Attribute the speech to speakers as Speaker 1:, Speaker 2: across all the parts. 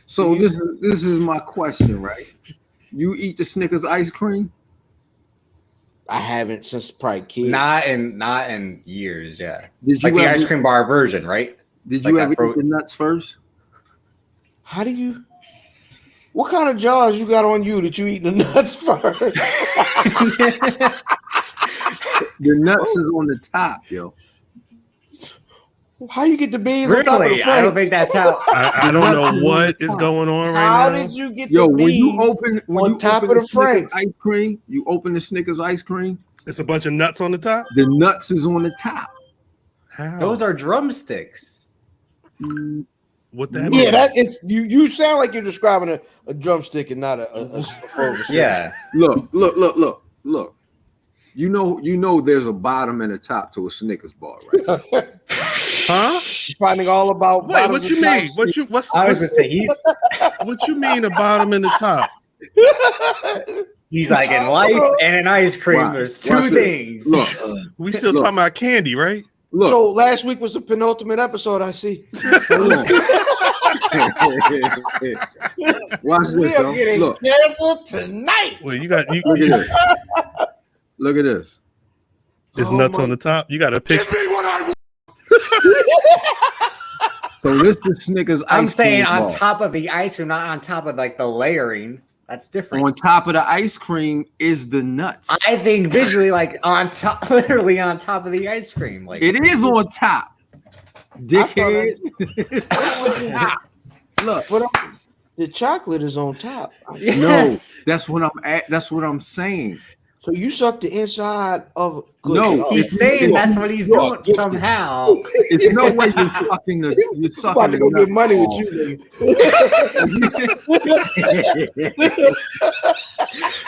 Speaker 1: So this is my question, right? You eat the Snickers ice cream?
Speaker 2: I haven't since probably kids.
Speaker 3: Not in years. Yeah.
Speaker 1: Did you
Speaker 3: like the
Speaker 1: ever,
Speaker 3: ice cream bar version, right?
Speaker 1: Did
Speaker 3: like
Speaker 1: you ever eat the nuts first?
Speaker 2: How do you? What kind of jaws you got on you that you eat the nuts first?
Speaker 1: The nuts is on the top, yo.
Speaker 2: How you get the beans
Speaker 3: Really?
Speaker 2: on top of the
Speaker 3: I don't think that's how.
Speaker 4: I don't know what is going on right
Speaker 2: How
Speaker 4: now.
Speaker 2: did you get
Speaker 1: Yo,
Speaker 2: the
Speaker 1: when you
Speaker 2: beans
Speaker 1: open
Speaker 2: on top of the
Speaker 1: Snickers
Speaker 2: Frank?
Speaker 1: ice cream, you open the Snickers ice cream,
Speaker 4: It's a bunch of nuts on the top.
Speaker 1: the nuts is on the top.
Speaker 4: How?
Speaker 3: Those are drumsticks.
Speaker 4: What that?
Speaker 2: Yeah,
Speaker 4: mean?
Speaker 2: that is you sound like you're describing a drumstick and not a
Speaker 3: Yeah.
Speaker 1: Look. You know there's a bottom and a top to a Snickers bar, right?
Speaker 4: Huh?
Speaker 2: Finding all about
Speaker 4: Wait, what you mean? What's
Speaker 3: I was gonna say
Speaker 4: what you mean a bottom and the top?
Speaker 3: he's like in life and in ice cream.
Speaker 1: Wow.
Speaker 3: There's
Speaker 1: Watch
Speaker 3: two
Speaker 1: this.
Speaker 3: things.
Speaker 1: Look,
Speaker 4: We still
Speaker 1: Look.
Speaker 4: talking about candy, right?
Speaker 1: look.
Speaker 2: So last week was the penultimate episode. I see.
Speaker 1: Hold on. Watch
Speaker 2: We
Speaker 1: this,
Speaker 2: are
Speaker 1: yo.
Speaker 2: getting
Speaker 1: Look,
Speaker 2: canceled tonight.
Speaker 4: Well, you got you.
Speaker 1: look at this. Look at this.
Speaker 4: There's
Speaker 2: Oh
Speaker 4: nuts
Speaker 2: my-
Speaker 4: on the top. You got a picture.
Speaker 1: So this is Snickers ice
Speaker 3: I'm saying
Speaker 1: cream
Speaker 3: on
Speaker 1: bar.
Speaker 3: top of the ice cream, not on top of like the layering. That's different.
Speaker 1: On top of the ice cream is the nuts.
Speaker 3: I think visually, like on top, literally on top of the ice cream. Like
Speaker 1: It is on top. Dickhead. Look,
Speaker 2: But the chocolate is on top.
Speaker 3: yes.
Speaker 1: no, that's what I'm saying.
Speaker 2: So you suck the inside of good.
Speaker 1: No,
Speaker 2: Oh,
Speaker 3: He's
Speaker 1: If
Speaker 3: saying
Speaker 1: you-
Speaker 3: that's what he's
Speaker 2: you're
Speaker 3: doing
Speaker 2: gifted.
Speaker 3: somehow.
Speaker 1: It's no way you're sucking the you're
Speaker 2: I'm about to
Speaker 1: sucking
Speaker 2: go
Speaker 1: the
Speaker 2: get money with
Speaker 1: you.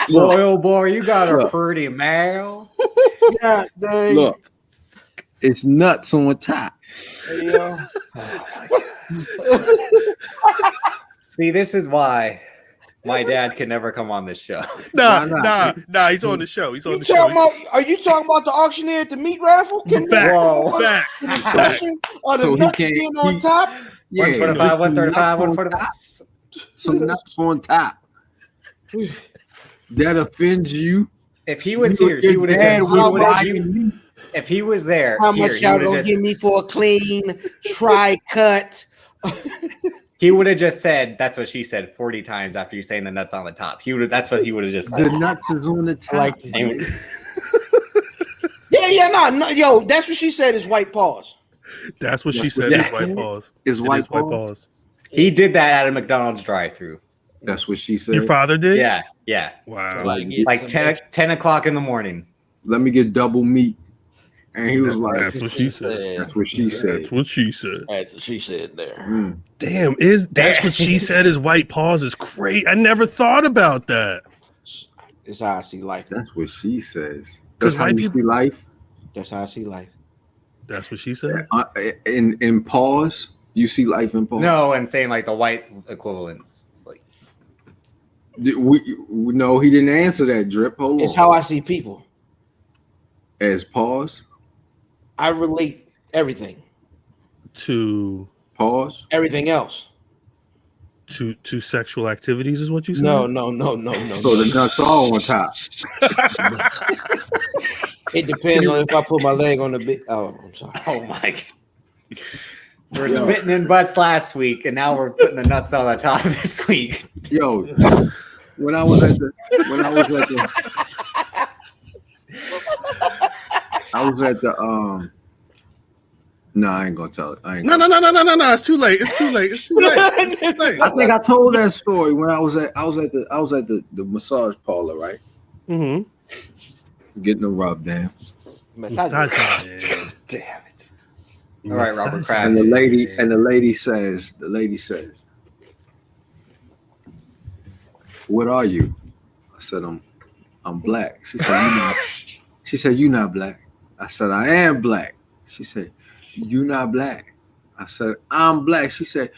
Speaker 3: Boy, oh boy, you got a pretty male.
Speaker 2: you. God dang.
Speaker 1: Look, it's nuts on top.
Speaker 2: Yeah.
Speaker 3: See, this is why my dad can never come on this show.
Speaker 4: Nah,
Speaker 1: Why not?
Speaker 4: nah. He's on the show. He's on
Speaker 2: You
Speaker 4: the
Speaker 2: talking
Speaker 4: show.
Speaker 2: about? Are you talking about the auctioneer at the meat raffle? Can we
Speaker 4: Back,
Speaker 3: Whoa.
Speaker 4: back,
Speaker 2: the
Speaker 4: back.
Speaker 2: discussion or the
Speaker 1: So he
Speaker 2: nuts
Speaker 1: can't-
Speaker 2: being on
Speaker 1: he-
Speaker 2: top?
Speaker 1: Yeah,
Speaker 3: 125, 135,
Speaker 1: nuts on
Speaker 3: 145.
Speaker 1: top. Some nuts on top. That offends you.
Speaker 3: If he was
Speaker 1: You
Speaker 3: here,
Speaker 1: and
Speaker 3: he
Speaker 1: your
Speaker 3: would have
Speaker 1: dad
Speaker 3: just.
Speaker 1: would
Speaker 2: how much
Speaker 1: buy
Speaker 3: If he was there,
Speaker 2: How
Speaker 3: here,
Speaker 2: much
Speaker 3: he
Speaker 2: y'all
Speaker 3: would've
Speaker 2: gonna
Speaker 3: just-
Speaker 2: give me for a clean tri-cut?
Speaker 3: He would have just said, "That's what she said" 40 times after you saying the nuts on the top. He would. That's what he would have just
Speaker 1: The
Speaker 3: said.
Speaker 1: nuts is on the top.
Speaker 2: like
Speaker 3: And he would-
Speaker 2: no, yo, that's what she said is white paws.
Speaker 4: That's what she
Speaker 1: That's
Speaker 4: said.
Speaker 1: what-
Speaker 4: Is white paws.
Speaker 1: Is
Speaker 4: It
Speaker 1: white
Speaker 4: is white
Speaker 1: paws?
Speaker 4: paws.
Speaker 3: He did that at a McDonald's drive-through.
Speaker 1: That's what she said.
Speaker 4: Your father did.
Speaker 3: Yeah.
Speaker 4: Wow.
Speaker 3: Like 10 o'clock in the morning.
Speaker 1: Let me get double meat. And he was like,
Speaker 4: That's what she said.
Speaker 1: that's what she said.
Speaker 4: That's what she said.
Speaker 2: She said there.
Speaker 1: Mm.
Speaker 4: Damn, that's what she said is white paws is great. I never thought about that.
Speaker 2: That's how I see life.
Speaker 1: That's what she says.
Speaker 4: 'Cause
Speaker 1: That's how
Speaker 4: white
Speaker 1: you
Speaker 4: people-
Speaker 1: see life.
Speaker 2: That's how I see life.
Speaker 4: That's what she said.
Speaker 1: In pause, you see life in pause.
Speaker 3: No, and saying like the white equivalents. Like
Speaker 1: No, he didn't answer that. Drip. Hold
Speaker 2: It's
Speaker 1: on.
Speaker 2: how I see people.
Speaker 1: As pause,
Speaker 2: I relate everything,
Speaker 4: To
Speaker 1: pause.
Speaker 2: everything else.
Speaker 4: to sexual activities is what you said.
Speaker 2: No.
Speaker 1: So the nuts all on top.
Speaker 2: It depends on if I put my leg on the bit. Oh, I'm sorry.
Speaker 3: oh my god. We were spitting in butts last week, and now we're putting the nuts on the top this week.
Speaker 1: Yo, when I was at the no, I ain't gonna tell it. I ain't
Speaker 4: No.
Speaker 1: gonna-
Speaker 4: It's too late. It's too late. It's too late. It's too late.
Speaker 1: I think I told that story when I was at the massage parlor, right?
Speaker 4: Mm-hmm.
Speaker 1: Getting a rub down.
Speaker 4: Massage.
Speaker 3: Damn it. All right, Robert Kraft.
Speaker 1: And the lady says, "What are you?" I said, I'm black. She said, "You not black." I said, "I am black." She said, "You not black." I said, "I'm black." She said,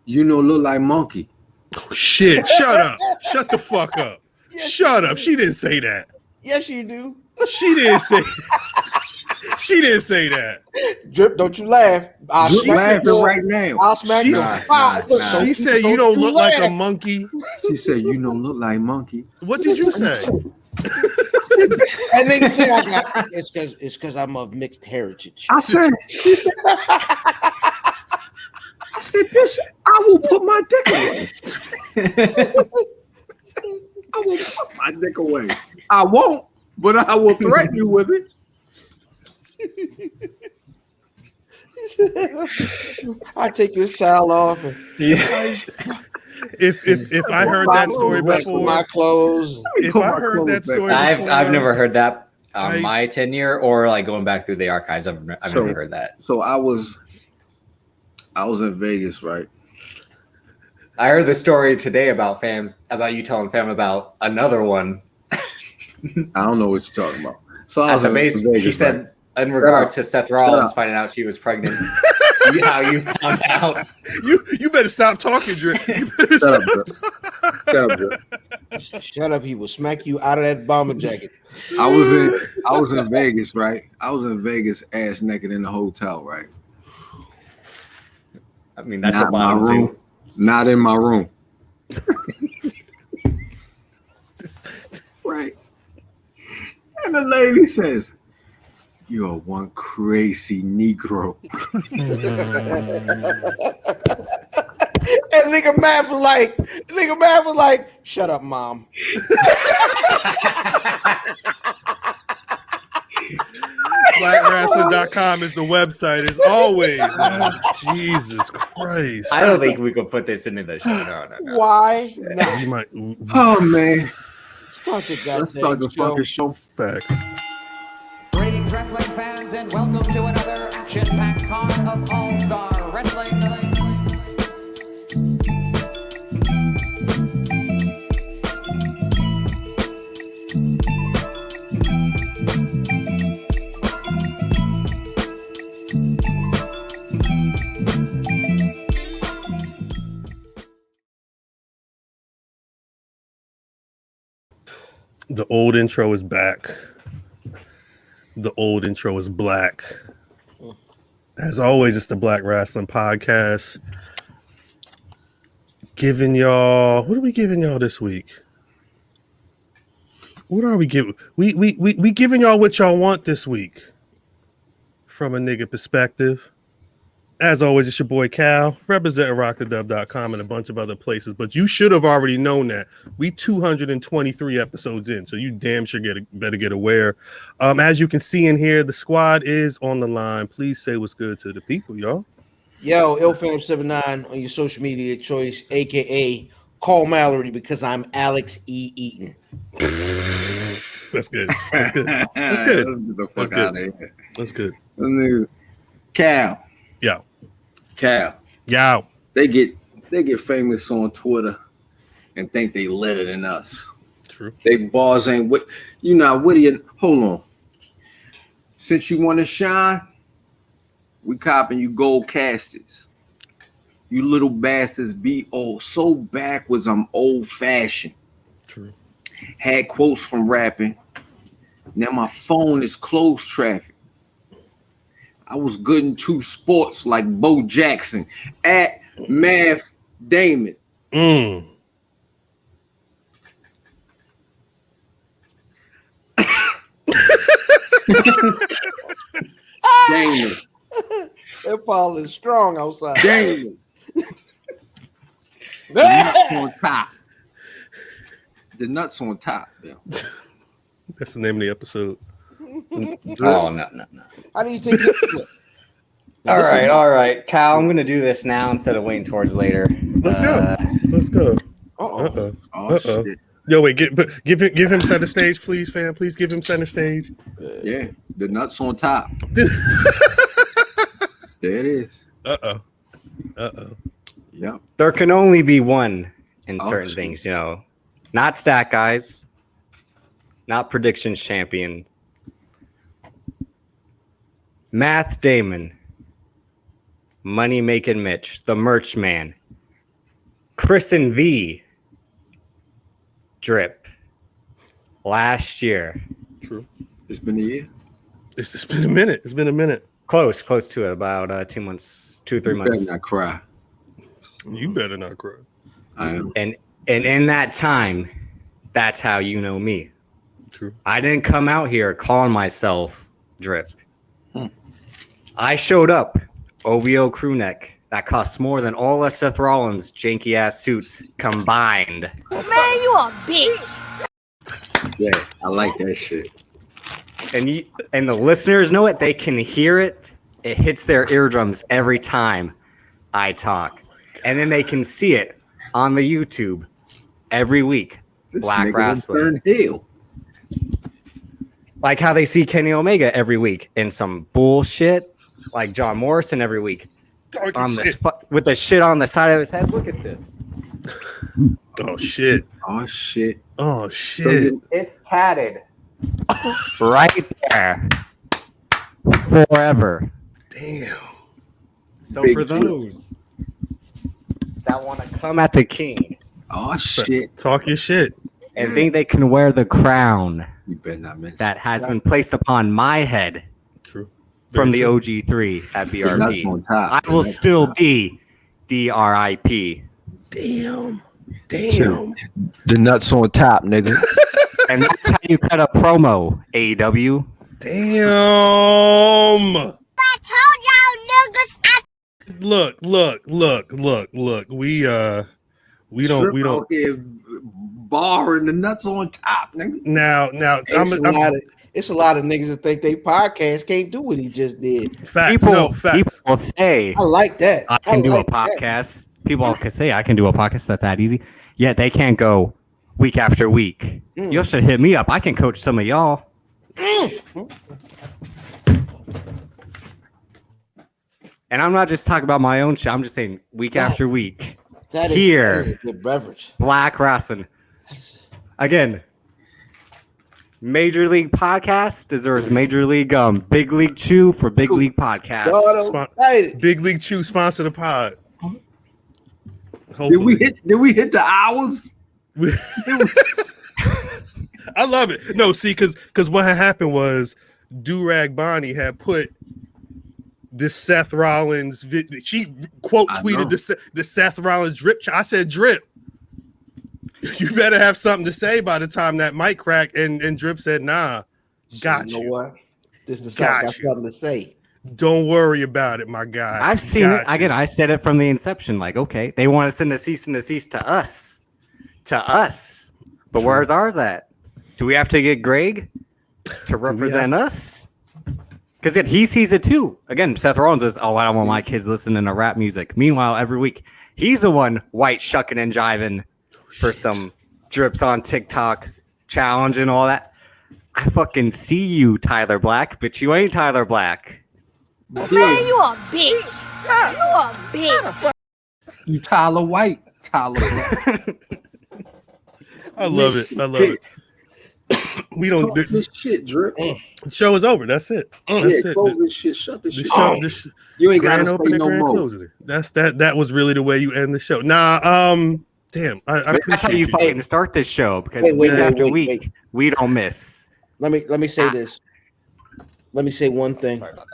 Speaker 1: "You know, look like monkey."
Speaker 4: Oh, shit. Shut up. Shut the fuck up. Shut up. She didn't say that.
Speaker 2: Yes, you do.
Speaker 4: She didn't say She didn't say that.
Speaker 2: Drip, don't you laugh. I'll
Speaker 1: Drip
Speaker 2: smack
Speaker 1: laughing
Speaker 2: your-
Speaker 1: right now.
Speaker 2: I'll smack
Speaker 4: She
Speaker 2: your
Speaker 4: said-
Speaker 2: spine.
Speaker 4: She said you don't look like a monkey.
Speaker 1: She said, "You don't look like monkey."
Speaker 4: What did you say?
Speaker 2: And nigga say I got it's because I'm of mixed heritage.
Speaker 1: I said, "Bitch, I will put my dick away. I will put my dick away. I won't, but I will threaten you with it."
Speaker 2: I take this towel off and
Speaker 4: If I heard that story
Speaker 2: rest of my
Speaker 4: before,
Speaker 2: clothes.
Speaker 4: if I heard that story,
Speaker 3: I've never heard that on
Speaker 4: I-
Speaker 3: my tenure or like going back through the archives. I've never heard that.
Speaker 1: So I was in Vegas, right?
Speaker 3: I heard the story today about you telling fam about another one.
Speaker 1: I don't know what you're talking about. So I
Speaker 3: At
Speaker 1: was
Speaker 3: the
Speaker 1: in
Speaker 3: base,
Speaker 1: Vegas,
Speaker 3: she said
Speaker 1: right?
Speaker 3: in regard to Seth Rollins
Speaker 1: up.
Speaker 3: finding out she was pregnant. How you found out?
Speaker 4: you better stop talking, Drip. You better
Speaker 1: Shut up,
Speaker 4: stop.
Speaker 1: Drip. Shut up, Drip.
Speaker 2: Shut up, he will smack you out of that bomber jacket.
Speaker 1: I was in Vegas, right? I was in Vegas, ass naked in the hotel, right?
Speaker 3: I mean, that's
Speaker 1: Not
Speaker 3: a
Speaker 1: in my
Speaker 3: bottom
Speaker 1: room.
Speaker 3: too.
Speaker 1: Not in my room. Right. And the lady says, "You're one crazy Negro."
Speaker 2: And nigga Matt was like, shut up, mom.
Speaker 4: BlackWrestling.com is the website as always. Man. Jesus Christ.
Speaker 3: I don't think we could put this into the show. No.
Speaker 2: Why not?
Speaker 4: You might
Speaker 1: Oh man.
Speaker 2: Start the
Speaker 1: Let's start the
Speaker 2: goddamn show.
Speaker 1: fucking show.
Speaker 4: fact.
Speaker 5: Greetings, wrestling fans, and welcome to another action-packed card of All-Star Wrestling.
Speaker 4: The old intro is back. The old intro is black. As always, it's the Black Wrestling Podcast. Giving y'all, what are we giving y'all this week? What are we giving? We giving y'all what y'all want this week from a nigga perspective. As always, it's your boy Cal, representing rockthedub.com and a bunch of other places. But you should have already known that. We 223 episodes in, so you damn sure better get aware. As you can see in here, the squad is on the line. Please say what's good to the people, y'all.
Speaker 2: Yo, IlFam79 on your social media choice, aka call Mallory because I'm Alex E. Eaton.
Speaker 4: That's good. That's good.
Speaker 1: That's
Speaker 4: good.
Speaker 1: Get the fuck
Speaker 4: That's
Speaker 1: out
Speaker 4: good.
Speaker 1: of here.
Speaker 4: That's good.
Speaker 1: That nigga- Cal.
Speaker 4: Yow.
Speaker 1: They get famous on Twitter and think they litter than us.
Speaker 4: True.
Speaker 1: They bars ain't what you not what do you hold on. Since you want to shine, we copping you gold casters. You little bastards be old so backwards. I'm old fashioned.
Speaker 4: True.
Speaker 1: Had quotes from rapping. Now my phone is closed traffic. I was good in two sports like Bo Jackson at Math Damon.
Speaker 4: Mm.
Speaker 1: Damon.
Speaker 2: That ball is strong outside.
Speaker 1: Damon. The nuts on top. The nuts on top. Yeah.
Speaker 4: That's the name of the episode.
Speaker 3: Oh no.
Speaker 2: How do you take it?
Speaker 3: All right, Cal. I'm gonna do this now instead of waiting towards later.
Speaker 4: Let's go.
Speaker 2: Uh-oh.
Speaker 4: Uh-oh.
Speaker 1: Oh
Speaker 4: Uh-oh.
Speaker 1: shit.
Speaker 4: Yo, wait, give him center stage, please, fam. Please give him center stage.
Speaker 1: Yeah. The nuts on top. There it is.
Speaker 4: Uh-oh.
Speaker 1: Yep.
Speaker 3: There can only be one in
Speaker 1: Oh,
Speaker 3: certain
Speaker 1: shit.
Speaker 3: things, Not stat guys, not predictions champion. Math Damon, Money Making Mitch, the merch man, Chris and V, Drip. Last year,
Speaker 4: True.
Speaker 1: It's been a year.
Speaker 4: It's been a minute. It's been a minute.
Speaker 3: Close to it. About 2 months, 2 or 3
Speaker 1: You
Speaker 3: months.
Speaker 1: better not cry.
Speaker 4: You better not cry.
Speaker 1: I am.
Speaker 3: And in that time, that's how you know me.
Speaker 4: True.
Speaker 3: I didn't come out here calling myself Drip. I showed up, OVO crew neck, that costs more than all of Seth Rollins' janky ass suits combined.
Speaker 6: Man, you a bitch.
Speaker 1: Yeah, I like that shit.
Speaker 3: And the listeners know it. They can hear it. It hits their eardrums every time I talk. And then they can see it on the YouTube every week.
Speaker 1: This
Speaker 3: Black
Speaker 1: nigga
Speaker 3: Rasslin.
Speaker 1: turned heel.
Speaker 3: Like how they see Kenny Omega every week in some bullshit, like John Morrison every week. On this with the shit on the side of his head. Look at this.
Speaker 4: Oh shit.
Speaker 1: Oh shit.
Speaker 4: Oh shit.
Speaker 3: It's tatted right there forever.
Speaker 4: Damn.
Speaker 3: So
Speaker 1: Big
Speaker 3: for those that want to come at the king
Speaker 1: Oh shit.
Speaker 4: Talk your shit.
Speaker 3: and think they can wear the crown
Speaker 1: You better not miss.
Speaker 3: that has been placed upon my head
Speaker 4: True.
Speaker 3: from the
Speaker 4: Very true.
Speaker 3: OG3 at
Speaker 1: The nuts
Speaker 3: BRP,
Speaker 1: on top.
Speaker 3: I will still be DRIP.
Speaker 4: Damn. Damn.
Speaker 2: The nuts on top, nigga.
Speaker 3: And that's how you cut a promo, AEW.
Speaker 4: Damn.
Speaker 6: I told y'all niggas.
Speaker 4: Look. We don't
Speaker 1: out here barring the nuts on top, nigga.
Speaker 4: now
Speaker 2: It's a lot of niggas that think they podcast can't do what he just did.
Speaker 4: facts.
Speaker 3: People,
Speaker 4: No, facts.
Speaker 3: people say
Speaker 2: I like that.
Speaker 3: I can do a
Speaker 2: like that.
Speaker 3: podcast. People can say I can do a podcast that's that easy. Yet they can't go week after week. You should hit me up. I can coach some of y'all. And I'm not just talking about my own shit. I'm just saying week after week.
Speaker 2: That
Speaker 3: Here.
Speaker 2: is a good beverage.
Speaker 3: Black Rasslin. Again, Major League Podcast deserves Major League Big League Chew for Big League Podcast.
Speaker 2: God, I'm excited.
Speaker 4: Big League Chew sponsor the pod.
Speaker 1: Did we
Speaker 4: Hopefully.
Speaker 1: hit the hours?
Speaker 4: I love it. No, see, because what had happened was Durag Bonnie had put this Seth Rollins. She quote tweeted the Seth Rollins drip. I said, Drip, you better have something to say by the time that mic cracked. And Drip said, nah, got you.
Speaker 2: You know what? This is
Speaker 4: Got
Speaker 2: got
Speaker 4: you.
Speaker 2: something to say.
Speaker 4: Don't worry about it, my guy.
Speaker 3: I've seen
Speaker 4: Got
Speaker 3: it.
Speaker 4: you.
Speaker 3: Again, I said it from the inception. Like, okay, they want to send a cease and desist to us. But where's ours at? Do we have to get Greg to represent us? Because he sees it too. Again, Seth Rollins says, oh, I don't want my kids listening to rap music. Meanwhile, every week, he's the one white shucking and jiving for some drips on TikTok challenge and all that. I fucking see you, Tyler Black, but you ain't Tyler Black.
Speaker 6: Man, you a bitch. You a bitch.
Speaker 1: You Tyler White. Tyler Black.
Speaker 4: I love it. We don't.
Speaker 1: Talk this shit, Drip.
Speaker 4: The show is over. That's it.
Speaker 1: Yeah,
Speaker 4: That's it.
Speaker 1: close this shit. Shut this
Speaker 4: The
Speaker 1: shit.
Speaker 4: show.
Speaker 1: You ain't gotta
Speaker 4: Grand
Speaker 1: say
Speaker 4: opening,
Speaker 1: no
Speaker 4: grand
Speaker 1: more.
Speaker 4: closing. That was really the way you end the show. Nah, damn. I
Speaker 3: That's how
Speaker 4: appreciate
Speaker 3: you
Speaker 4: you.
Speaker 3: fucking start this show because
Speaker 2: Wait,
Speaker 3: week
Speaker 2: wait,
Speaker 3: after
Speaker 2: wait,
Speaker 3: week,
Speaker 2: wait.
Speaker 3: we don't miss.
Speaker 2: Let me say this. Let me say one thing.
Speaker 3: Sorry about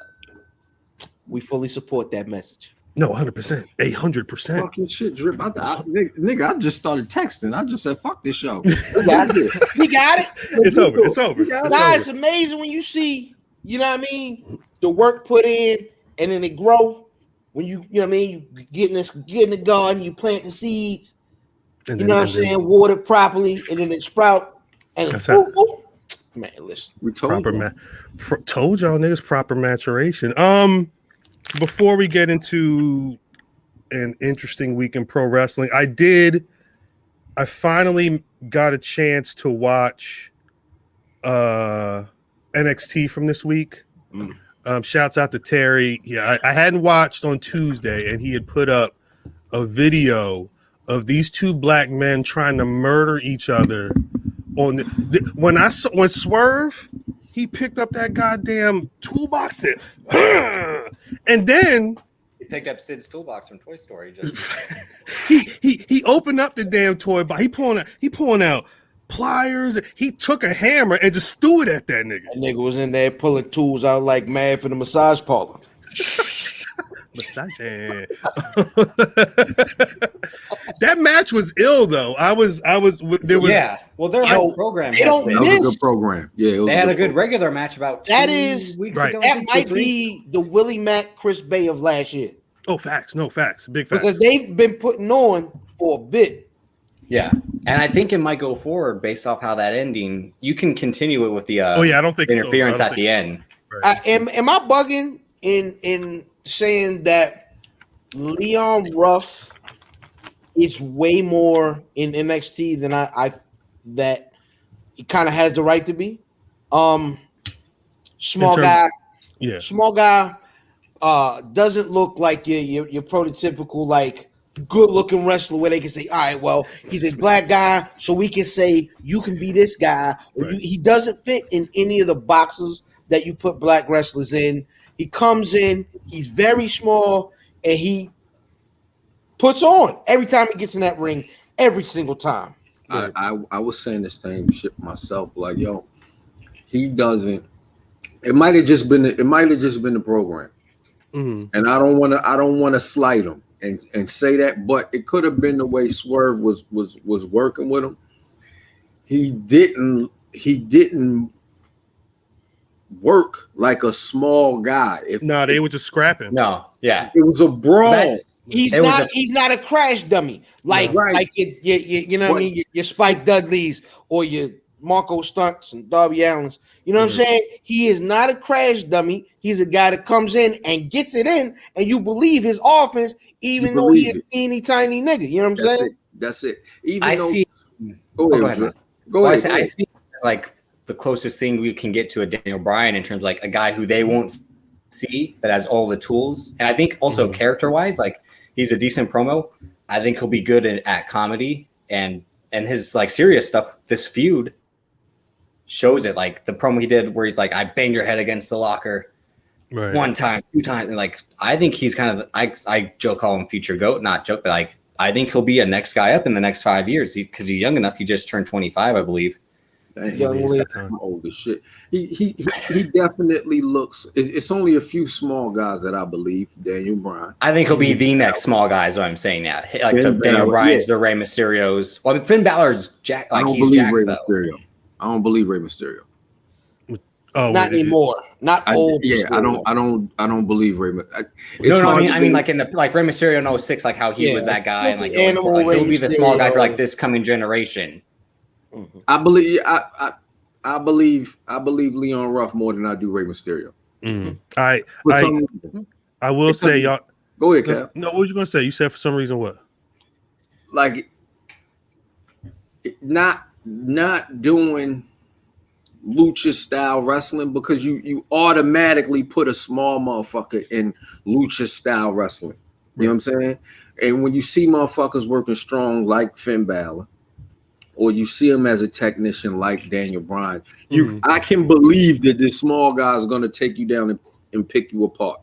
Speaker 3: that.
Speaker 2: We fully support that message.
Speaker 4: No, 100%, 800%.
Speaker 1: Fucking shit, Drip. Nigga, I just started texting. I just said, fuck this show.
Speaker 2: We got it. We got it.
Speaker 4: It's over. It's over.
Speaker 1: Yeah,
Speaker 4: It's
Speaker 2: Nah,
Speaker 4: over.
Speaker 2: it's amazing when you see, you know what I mean, the work put in and then it grow. When you know what I mean, you getting the garden, you plant the seeds,
Speaker 4: And
Speaker 2: you
Speaker 4: then-
Speaker 2: know what I'm
Speaker 4: and then
Speaker 2: saying, water properly, and then it sprout. And
Speaker 4: That's
Speaker 2: ooh, ooh. Man, listen.
Speaker 1: We told
Speaker 4: proper
Speaker 1: you.
Speaker 4: told y'all niggas proper maturation. Before we get into an interesting week in pro wrestling, I finally got a chance to watch NXT from this week. Shouts out to Terry. Yeah, I hadn't watched on Tuesday, and he had put up a video of these two black men trying to murder each other. When Swerve, he picked up that goddamn toolbox and then
Speaker 3: He picked up Sid's toolbox from Toy Story. Just
Speaker 4: he opened up the damn toy box. He pulling out pliers. He took a hammer and just threw it at that nigga.
Speaker 2: That nigga was in there pulling tools out like mad for the massage parlor.
Speaker 4: Massage hand. That match was ill though. There was
Speaker 3: Well, their
Speaker 2: Yo,
Speaker 3: program.
Speaker 2: they don't
Speaker 1: That was a good program. Yeah, it was
Speaker 3: They had a good
Speaker 1: program.
Speaker 3: regular match about
Speaker 2: That
Speaker 3: 2
Speaker 2: is-
Speaker 3: weeks
Speaker 4: right.
Speaker 3: ago. I
Speaker 2: That
Speaker 3: think,
Speaker 2: might
Speaker 3: 2 or 3.
Speaker 2: be the Willie Mack Chris Bay of last year.
Speaker 4: Oh, facts. No facts. Big facts.
Speaker 2: Because they've been putting on for a bit.
Speaker 3: Yeah, and I think it might go forward based off how that ending. You can continue it with the
Speaker 4: I don't think
Speaker 3: interference
Speaker 4: I don't
Speaker 3: at the end.
Speaker 4: Right.
Speaker 2: Am I bugging in saying that Leon Ruff is way more in NXT than I that he kind of has the right to be? Small guy,
Speaker 4: Yeah.
Speaker 2: small guy, doesn't look like your prototypical like good looking wrestler where they can say, all right, well, he's a black guy, so we can say you can be this guy. Or
Speaker 4: Right.
Speaker 2: he doesn't fit in any of the boxes that you put black wrestlers in. He comes in, he's very small, and he puts on every time he gets in that ring, every single time.
Speaker 1: I was saying the same shit myself. Like, yo, he doesn't. It might have just been the program,
Speaker 4: Mhm.
Speaker 1: and I don't want to slight him and say that, but it could have been the way Swerve was working with him. He didn't work like a small guy.
Speaker 4: They were just scrapping.
Speaker 3: No, yeah,
Speaker 1: it was a brawl.
Speaker 2: He's
Speaker 3: It was
Speaker 2: he's not a crash dummy like
Speaker 1: Right.
Speaker 2: like you know what I mean, your Spike Dudleys or your Marco Stunts and Darby Allens. You know what I'm saying? He is not a crash dummy. He's a guy that comes in and gets it in, and you believe his offense, even
Speaker 1: You
Speaker 2: though he's a
Speaker 1: believe
Speaker 2: teeny tiny nigga. You know what I'm saying?
Speaker 1: That's it. Even
Speaker 3: I
Speaker 1: though,
Speaker 3: see.
Speaker 1: Go
Speaker 3: Go
Speaker 1: ahead,
Speaker 3: ahead, man.
Speaker 1: Go
Speaker 3: Well,
Speaker 1: ahead.
Speaker 3: I see like the closest thing we can get to a Daniel Bryan in terms of like a guy who they won't see but has all the tools. And I think also character wise, like he's a decent promo. I think he'll be good at comedy and his like serious stuff. This feud shows it. Like the promo he did where he's like, I banged your head against the locker
Speaker 4: Right.
Speaker 3: 1 time, 2 times. And like, I think he's kind of, I joke, call him future GOAT, not joke, but like, I think he'll be a next guy up in the next 5 years because he's young enough. He just turned 25, I believe.
Speaker 1: Dang,
Speaker 2: Young
Speaker 1: he's
Speaker 2: Lee.
Speaker 1: old as shit. He definitely looks. It's only a few small guys that I believe. Daniel Bryan.
Speaker 3: I think he'll be the next small guy, is what I'm saying. Yeah, like the
Speaker 1: Finn
Speaker 3: Daniel
Speaker 1: Balor,
Speaker 3: Bryan's,
Speaker 1: yeah.
Speaker 3: the Rey Mysterios. Well, I mean, Finn Balor's jack.
Speaker 1: I
Speaker 3: Like
Speaker 1: don't
Speaker 3: he's
Speaker 1: believe
Speaker 3: jacked
Speaker 1: Rey
Speaker 3: though.
Speaker 1: Mysterio. I don't believe Rey Mysterio.
Speaker 4: Oh,
Speaker 2: Not anymore. Not old.
Speaker 1: I don't believe Rey.
Speaker 3: No, I mean, like in the like Rey Mysterio in 06, like how he was that guy, and like,
Speaker 2: He's the
Speaker 3: going forward,
Speaker 2: animal
Speaker 3: like he'll be the small guy for like
Speaker 2: Mysterio.
Speaker 3: this coming generation.
Speaker 1: I believe. I believe Leon Ruff more than I do Rey Mysterio. For some reason.
Speaker 4: I will say, y'all.
Speaker 1: Go ahead, Cap.
Speaker 4: No, what was you gonna say? You said for some reason what?
Speaker 1: Like not doing lucha style wrestling because you automatically put a small motherfucker in lucha style wrestling. You know what I'm saying? And when you see motherfuckers working strong like Finn Balor, or you see him as a technician like Daniel Bryan, I can believe that this small guy is gonna take you down and pick you apart.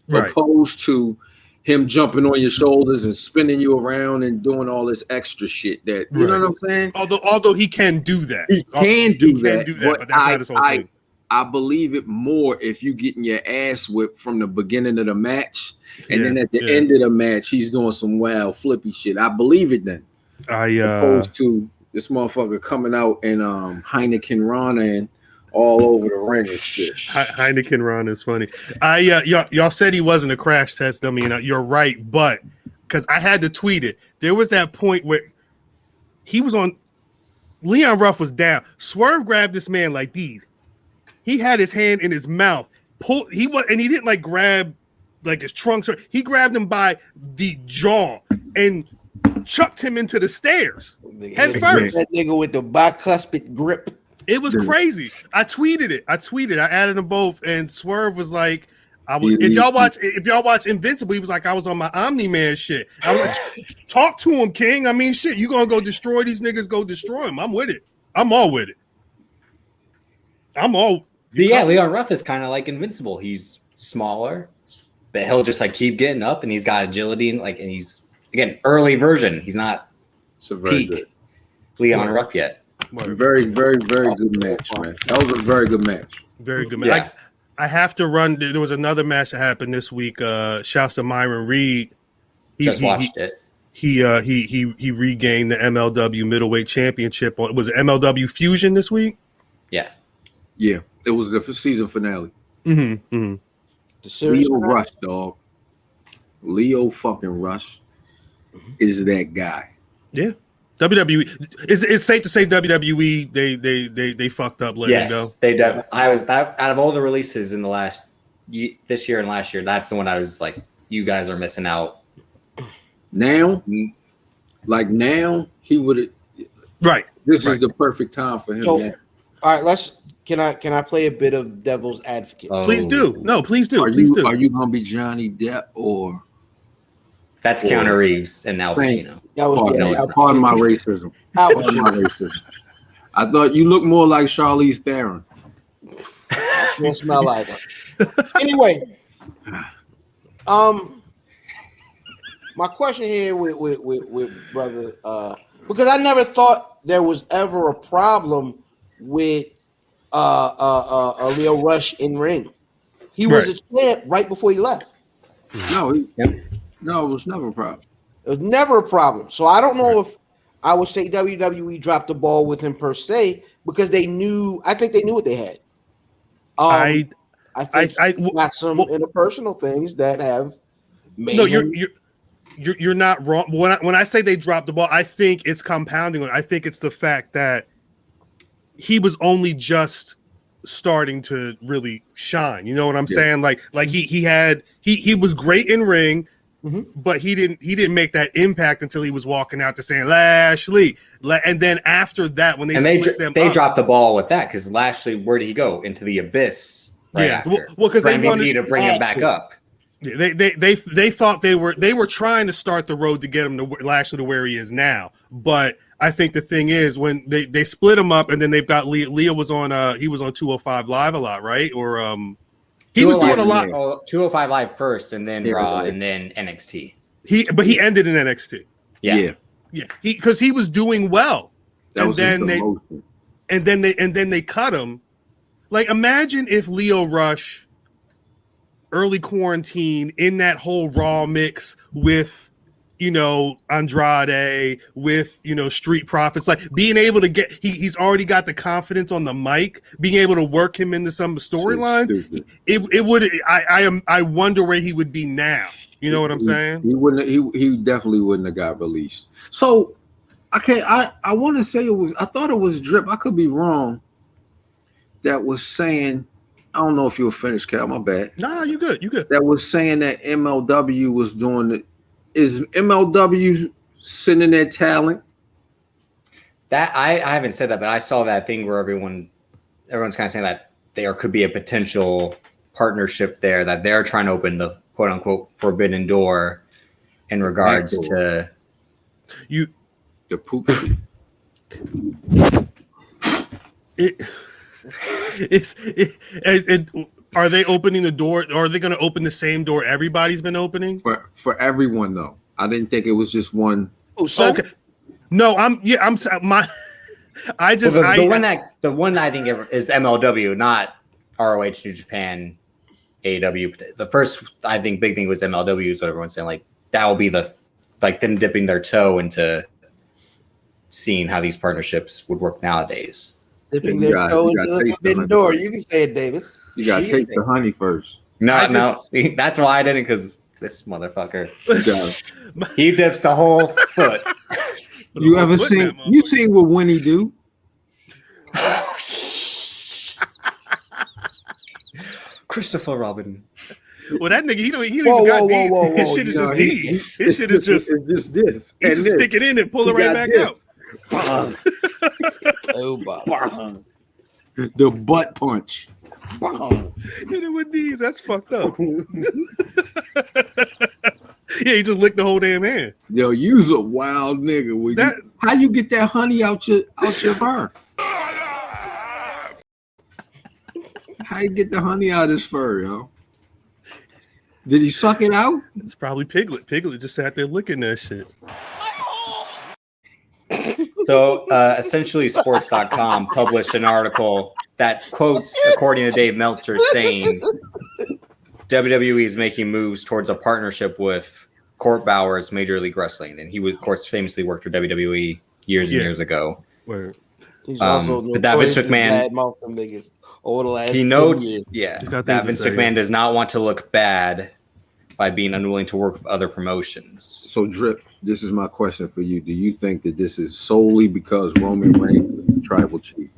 Speaker 4: Right.
Speaker 1: Opposed to him jumping on your shoulders and spinning you around and doing all this extra shit that you know what I'm saying?
Speaker 4: Although he can do that.
Speaker 1: He can do that,
Speaker 4: but that's not his whole thing.
Speaker 1: I believe it more if you getting your ass whipped from the beginning of the match, and then at the end of the match, he's doing some wild flippy shit. I believe it then. Opposed to this motherfucker coming out and Heineken Rana and all over the ring and shit.
Speaker 4: Heineken Rana is funny. Y'all said he wasn't a crash test dummy, and you're right, but because I had to tweet it, there was that point where he was on. Leon Ruff was down. Swerve grabbed this man like these. He had his hand in his mouth. He didn't like grab like his trunk. He grabbed him by the jaw and chucked him into the stairs head first.
Speaker 2: That nigga with the bicuspid grip.
Speaker 4: It was crazy. I tweeted it. I added them both, and Swerve was like, if y'all watch Invincible, he was like, I was on my Omni-Man shit. I was like, talk to him, King. I mean, shit, you gonna go destroy these niggas, go destroy him. I'm with it. I'm all with it.
Speaker 3: Leon Ruff is kind of like Invincible. He's smaller, but he'll just like keep getting up, and he's got agility and like, and he's again early version. He's not peak Leon Ruff yet.
Speaker 1: Very, very, very good match, man. That was a very good match.
Speaker 4: Very good match.
Speaker 3: Yeah.
Speaker 4: I have to run. There was another match that happened this week. Shouts to Myron Reed.
Speaker 3: Watched it.
Speaker 4: He regained the MLW Middleweight Championship. Was it MLW Fusion this week?
Speaker 3: Yeah.
Speaker 1: Yeah, it was the season finale.
Speaker 4: Mm-hmm. Mm-hmm.
Speaker 2: The series
Speaker 1: Lio
Speaker 2: finale?
Speaker 1: Rush, dog. Lio fucking Rush is that guy.
Speaker 4: Yeah. WWE. It's safe to say WWE they fucked up letting him go.
Speaker 3: Yes, they did. I was out of all the releases in the last this year and last year. That's the one I was like, you guys are missing out.
Speaker 1: Now, he would have.
Speaker 4: Right.
Speaker 1: This is the perfect time for him.
Speaker 2: So,
Speaker 1: man.
Speaker 2: all right, can I play a bit of devil's advocate?
Speaker 4: Please do. No, please do.
Speaker 1: Are
Speaker 4: Please
Speaker 1: you gonna be Johnny Depp or?
Speaker 3: That's Keanu Reeves and Al Pacino.
Speaker 2: That was
Speaker 1: Pardon my racism. Pardon my racism. I thought you looked more like Charlize Theron.
Speaker 2: Don't smell like her. Anyway, my question here with brother, because I never thought there was ever a problem with Lio Rush in ring. He was a champ right before he left.
Speaker 1: No, it was never a problem.
Speaker 2: It was never a problem. So I don't know if I would say WWE dropped the ball with him per se, because they knew. I think they knew what they had. I think got some interpersonal things that have made.
Speaker 4: No, you're not wrong. When I say they dropped the ball, I think it's compounding. I think it's the fact that he was only just starting to really shine. You know what I'm saying? Like he was great in ring. Mm-hmm. But he didn't make that impact until he was walking out to saying Lashley, and then after that, when they
Speaker 3: dropped the ball with that, because Lashley, where did he go? Into the abyss, right? After.
Speaker 4: Well, because they wanted
Speaker 3: to bring him back up.
Speaker 4: They thought they were trying to start the road to get him to Lashley to where he is now. But I think the thing is, when they split him up, and then they've got Leo was on 205 Live a lot, right? Or he was doing a lot.
Speaker 3: 205 Live first, and then Raw, and then NXT.
Speaker 4: But he ended in NXT.
Speaker 3: Yeah.
Speaker 4: Because he was doing well, and then they cut him. Like, imagine if Lio Rush, early quarantine, in that whole Raw mix with, Andrade, with, Street Profits, like being able to get, he's already got the confidence on the mic, being able to work him into some storylines. It would, I wonder where he would be now. You know what I'm saying?
Speaker 1: He wouldn't, he definitely wouldn't have got released. So I want to say I thought it was Drip. I could be wrong. That was saying, I don't know if you were finished, Cal, my bad.
Speaker 4: No, you good.
Speaker 1: That was saying that MLW was doing it. Is MLW sending their talent?
Speaker 3: That I haven't said that, but I saw that thing where everyone's kind of saying that there could be a potential partnership there, that they're trying to open the quote unquote forbidden door in regards to
Speaker 1: the poop.
Speaker 4: Are they opening the door? Or are they going to open the same door everybody's been opening?
Speaker 1: For everyone, though. I didn't think it was just one.
Speaker 2: Oh, so
Speaker 4: okay. No, the
Speaker 3: one I think is MLW, not ROH, New Japan, AEW. The first, I think, big thing was MLW, is what everyone's saying. Like, that will be them dipping their toe into seeing how these partnerships would work nowadays.
Speaker 2: Dipping their toe into the forbidden door. You can say it, Davis.
Speaker 1: You gotta take the honey first.
Speaker 3: No. See, that's why I didn't, because this motherfucker, he dips the whole foot.
Speaker 1: You ever seen? You seen what Winnie do?
Speaker 3: Christopher Robin.
Speaker 4: Well, that nigga, he don't even got deep. His shit is just deep. His shit is just
Speaker 1: this.
Speaker 4: He just stick it in and pull it right back out.
Speaker 1: The butt punch.
Speaker 4: Hit it with these. That's fucked up. Yeah, he just licked the whole damn hand.
Speaker 1: Yo, you's a wild nigga. How you get that honey out your fur? How you get the honey out of his fur, yo? Did he suck it out?
Speaker 4: It's probably Piglet. Piglet just sat there licking that shit.
Speaker 3: So essentially sports.com published an article that quotes, according to Dave Meltzer, saying WWE is making moves towards a partnership with Court Bauer's Major League Wrestling. And he, of course, famously worked for WWE years and years ago.
Speaker 4: Word.
Speaker 2: He's also
Speaker 3: that Vince McMahon,
Speaker 2: niggas over the last
Speaker 3: he
Speaker 2: 10
Speaker 3: notes,
Speaker 2: years.
Speaker 3: that Vince McMahon does not want to look bad by being unwilling to work with other promotions.
Speaker 1: So, Drip, this is my question for you. Do you think that this is solely because Roman Reigns is the tribal chief?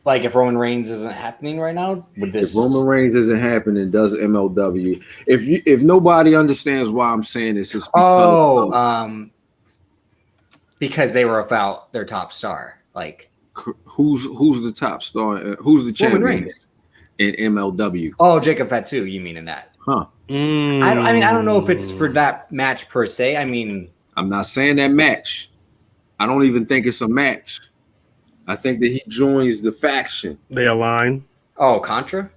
Speaker 3: Like, if Roman Reigns isn't happening right now, would this?
Speaker 1: If Roman Reigns isn't happening, does MLW? If nobody understands why I'm saying this, it's because
Speaker 3: because they were without their top star. Like,
Speaker 1: who's the top star? Who's the champion
Speaker 3: Roman Reigns
Speaker 1: in MLW?
Speaker 3: Oh, Jacob Fatu, you mean in that?
Speaker 1: Huh?
Speaker 3: I mean, I don't know if it's for that match per se. I mean,
Speaker 1: I'm not saying that match. I don't even think it's a match. I think that he joins the faction.
Speaker 4: They align.
Speaker 3: Oh, Contra,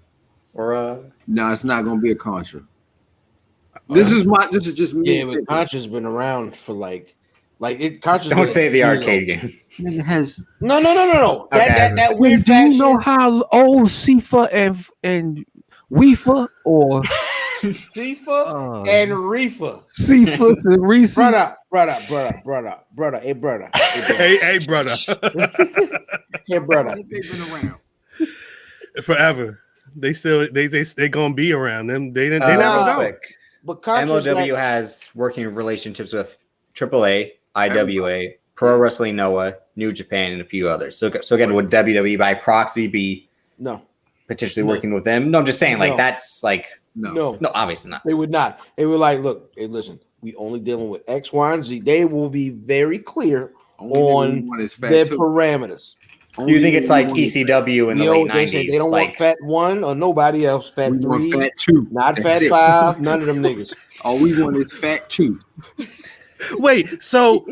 Speaker 3: or
Speaker 1: No, it's not going to be a Contra. This is just me.
Speaker 2: Yeah, but Contra's been around for like it. Contra's
Speaker 3: don't say the arcade game.
Speaker 1: It has
Speaker 2: no.
Speaker 3: Okay.
Speaker 2: That weird
Speaker 7: Do
Speaker 2: faction.
Speaker 7: you know how old Sifa and Weefa or
Speaker 2: Tifa and Reefa.
Speaker 7: Sifa and Reese?
Speaker 2: Brother. Hey, brother.
Speaker 4: Hey, brother.
Speaker 2: Hey, brother.
Speaker 1: they've been around.
Speaker 4: Forever. They gonna be around them. They never go.
Speaker 2: But Contra's
Speaker 3: MLW has working relationships with AAA, IWA, Pro Wrestling Noah, New Japan, and a few others. So again, would WWE by proxy be potentially working with them? No, I'm just saying, like, that's like no, obviously not.
Speaker 2: They would not. They were like, look, hey, listen, we only dealing with X, Y, and Z. They will be very clear on their parameters.
Speaker 3: Do you think it's like ECW in the late 90s?
Speaker 2: They don't want Fat 1 or nobody else. Fat 3,
Speaker 1: Fat 2.
Speaker 2: Not Fat 5, none of them niggas.
Speaker 1: All we want is Fat 2.
Speaker 4: Wait, so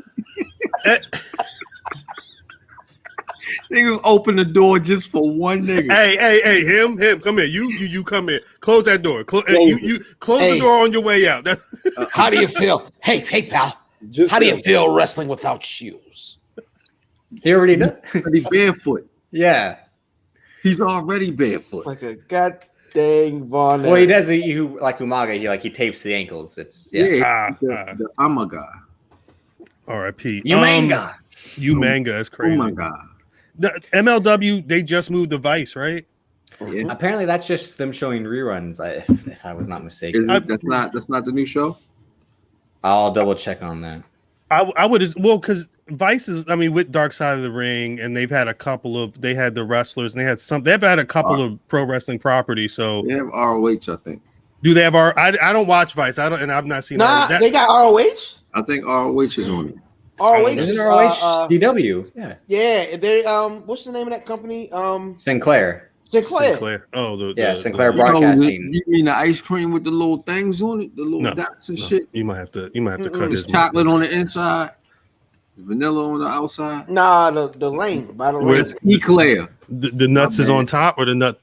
Speaker 1: niggas open the door just for one nigga.
Speaker 4: hey, him, come here. You come here. Close that door. You close the door on your way out.
Speaker 2: How do you feel? Hey, pal. How do you feel wrestling without shoes?
Speaker 3: He already does.
Speaker 1: He's barefoot.
Speaker 3: Yeah.
Speaker 1: He's already barefoot.
Speaker 2: Like a god dang Von.
Speaker 3: Well, he does like Umaga. He tapes the ankles. It's
Speaker 1: the Amaga.
Speaker 4: R.I.P.
Speaker 3: You manga.
Speaker 4: You manga is crazy.
Speaker 1: Oh my god.
Speaker 4: The MLW, they just moved to Vice, right?
Speaker 1: Yeah.
Speaker 3: Apparently, that's just them showing reruns. If I was not mistaken,
Speaker 1: That's not the new show.
Speaker 3: I'll double check on that.
Speaker 4: I would because Vice is, I mean, with Dark Side of the Ring, and they've had a couple of, they had the Rasslers, and they've had a couple of pro wrestling properties. So
Speaker 1: they have ROH, I think.
Speaker 4: Do they have I don't watch Vice. And I've not seen.
Speaker 2: They got ROH.
Speaker 1: I think ROH is on it.
Speaker 2: ROH
Speaker 3: Isn't ROH DW? Yeah.
Speaker 2: Yeah. They what's the name of that company?
Speaker 3: Sinclair.
Speaker 4: Oh,
Speaker 3: Sinclair Broadcasting.
Speaker 1: You mean the ice cream with the little things on it, the little dots and shit?
Speaker 4: You might have to cut
Speaker 1: It's
Speaker 4: this.
Speaker 1: chocolate on the inside, vanilla on the outside.
Speaker 2: Nah, the lane by the lane.
Speaker 1: It's Eclair.
Speaker 4: The nuts is on top, or the nut?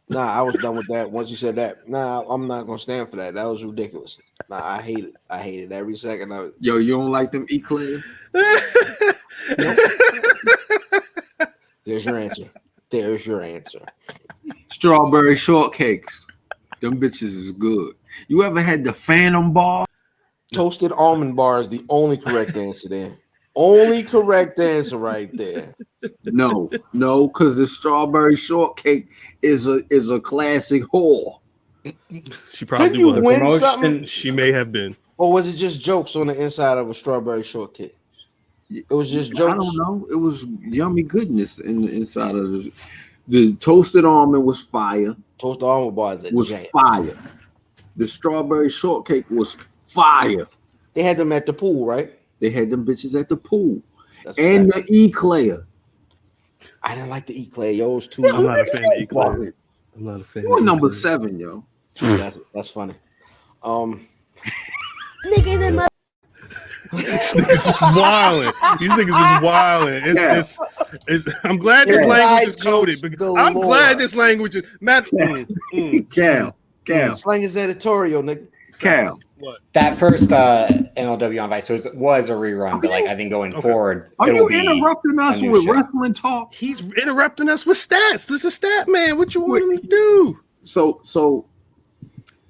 Speaker 2: Nah, I was done with that once you said that. Nah, I'm not gonna stand for that. That was ridiculous. Nah, I hate it. I hate it every second of it.
Speaker 1: Yo, you don't like them Eclair?
Speaker 2: There's your answer. There's your answer.
Speaker 1: Strawberry shortcakes. Them bitches is good. You ever had the Phantom bar?
Speaker 2: Toasted almond bar is the only correct answer there. Only correct answer right there.
Speaker 1: No, because the strawberry shortcake is a classic whore.
Speaker 4: She probably
Speaker 2: Could you
Speaker 4: was.
Speaker 2: win something?
Speaker 4: She may have been.
Speaker 2: Or was it just jokes on the inside of a strawberry shortcake? It was just jokes.
Speaker 1: I don't know. It was yummy goodness in the inside of the toasted almond was fire.
Speaker 2: Toasted almond bar was
Speaker 1: fire. The strawberry shortcake was fire.
Speaker 2: They had them at the pool, right?
Speaker 1: They had them bitches at the pool. And the Eclair.
Speaker 2: I didn't like the Eclair. Yo, it was too.
Speaker 4: I'm not a fan of Eclair. I'm not a fan.
Speaker 1: You're number 7, yo.
Speaker 2: That's funny.
Speaker 6: Niggas in my
Speaker 4: This niggas is wilding. These niggas is wilding. I'm glad this language is coded. I'm glad this language is
Speaker 1: Cal.
Speaker 2: Slang is editorial, nigga.
Speaker 1: Cal.
Speaker 4: What?
Speaker 3: That first MLW on Vice. So it was a rerun, but like I think going forward,
Speaker 1: Are
Speaker 3: it'll
Speaker 1: you interrupting
Speaker 3: be
Speaker 1: us
Speaker 3: a new
Speaker 1: with
Speaker 3: show.
Speaker 1: wrestling talk?
Speaker 4: He's interrupting us with stats. This is stat man. What you want him to do?
Speaker 1: So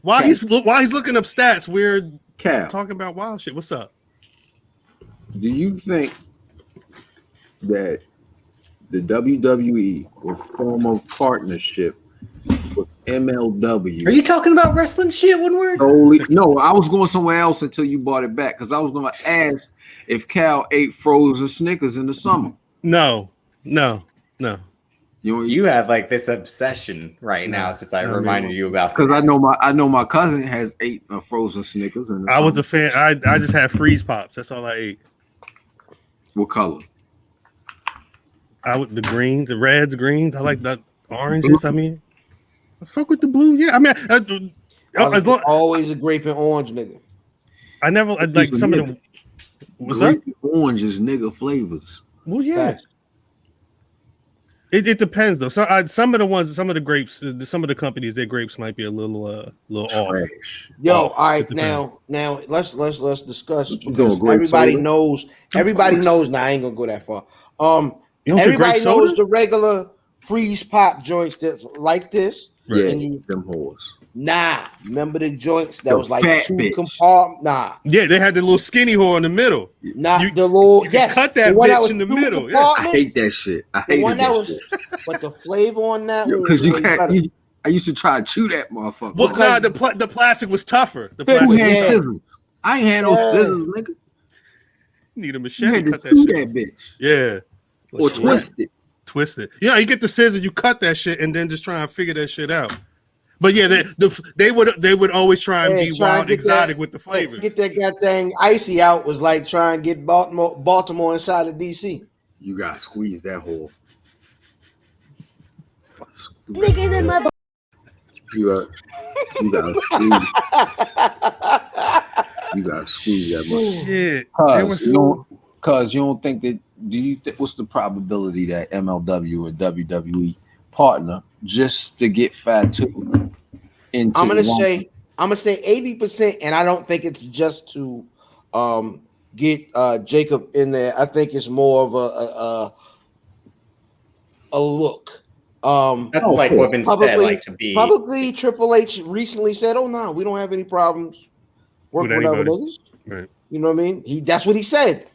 Speaker 4: While he's looking up stats, we're
Speaker 1: Cal,
Speaker 4: talking about wild shit. What's up?
Speaker 1: do you think that the WWE will form a partnership with MLW?
Speaker 3: Are you talking about wrestling shit, Woodward?
Speaker 1: No, I was going somewhere else until you brought it back because I was going to ask if Cal ate frozen Snickers in the summer.
Speaker 4: No.
Speaker 3: You have like this obsession right now since I reminded you about
Speaker 1: because I know my cousin has ate frozen Snickers. In the
Speaker 4: I was
Speaker 1: summer.
Speaker 4: a fan. I just had freeze pops. That's all I ate.
Speaker 1: What color?
Speaker 4: The greens, the reds, greens. I like the oranges. I mean, I fuck with the blue. Yeah, I mean,
Speaker 2: always a grape and orange nigga.
Speaker 4: I never like some of the. What's
Speaker 1: grape
Speaker 4: that?
Speaker 1: Orange is nigga flavors.
Speaker 4: Well, yeah.
Speaker 2: Facts.
Speaker 4: It depends though. Some of the grapes, some of the companies, their grapes might be a little off.
Speaker 2: Yo, all right, now let's discuss because
Speaker 1: grape
Speaker 2: everybody
Speaker 1: soda?
Speaker 2: knows. Everybody knows. Now I ain't gonna go that far.
Speaker 4: You don't do
Speaker 2: Everybody
Speaker 4: grape
Speaker 2: knows
Speaker 4: soda?
Speaker 2: the regular freeze pop joints that's like this.
Speaker 1: Yeah,
Speaker 2: And
Speaker 1: them whores.
Speaker 2: remember the joints that
Speaker 1: The
Speaker 2: was like
Speaker 1: fat
Speaker 2: 2
Speaker 1: bitch.
Speaker 2: compartments? Nah,
Speaker 4: Yeah, they had the little skinny whore in the middle.
Speaker 2: not
Speaker 4: You-
Speaker 2: the little.
Speaker 4: you can
Speaker 2: Yes,
Speaker 4: cut that
Speaker 2: the one
Speaker 4: bitch
Speaker 2: was
Speaker 4: in the
Speaker 2: 2
Speaker 4: middle, yeah.
Speaker 1: I
Speaker 2: compartments.
Speaker 1: hate that shit. I
Speaker 2: The
Speaker 1: hated
Speaker 2: one
Speaker 1: that
Speaker 2: that was,
Speaker 1: shit.
Speaker 2: but the flavor on that one
Speaker 1: Because you
Speaker 2: was
Speaker 1: can't.
Speaker 2: better.
Speaker 1: I used to try to chew that motherfucker.
Speaker 4: Well, nah, the plastic was tougher. The
Speaker 1: Who
Speaker 4: plastic
Speaker 1: had
Speaker 4: was tougher.
Speaker 1: scissors? I ain't had no
Speaker 2: Yeah.
Speaker 1: scissors, nigga.
Speaker 4: You need a
Speaker 1: You
Speaker 4: machete
Speaker 1: had
Speaker 4: to
Speaker 1: to
Speaker 4: cut that
Speaker 1: chew
Speaker 4: shit.
Speaker 1: that bitch
Speaker 4: Yeah.
Speaker 1: or twist it.
Speaker 4: Twist it. Yeah, you get the scissor, you cut that shit, and then just try and figure that shit out. But yeah, they would always try and be
Speaker 2: try and
Speaker 4: wild
Speaker 2: get
Speaker 4: exotic
Speaker 2: that-
Speaker 4: with the flavors.
Speaker 2: Get that goddamn icy out was like trying to get Baltimore inside of DC.
Speaker 1: You got to squeeze that hole.
Speaker 6: Niggas in my
Speaker 1: You got to squeeze. You got to squeeze that much.
Speaker 4: Shit.
Speaker 1: Cause you don't think that? Do you think what's the probability that MLW and WWE partner just to get Fatu into?
Speaker 2: I'm gonna say 80%, and I don't think it's just to get Jacob in there. I think it's more of a look.
Speaker 3: That's like what been said, like to be.
Speaker 2: Publicly, Triple H recently said, "Oh no, we don't have any problems working with other
Speaker 4: anybody.
Speaker 2: niggas."
Speaker 4: Right.
Speaker 2: You know what I mean? That's what he said.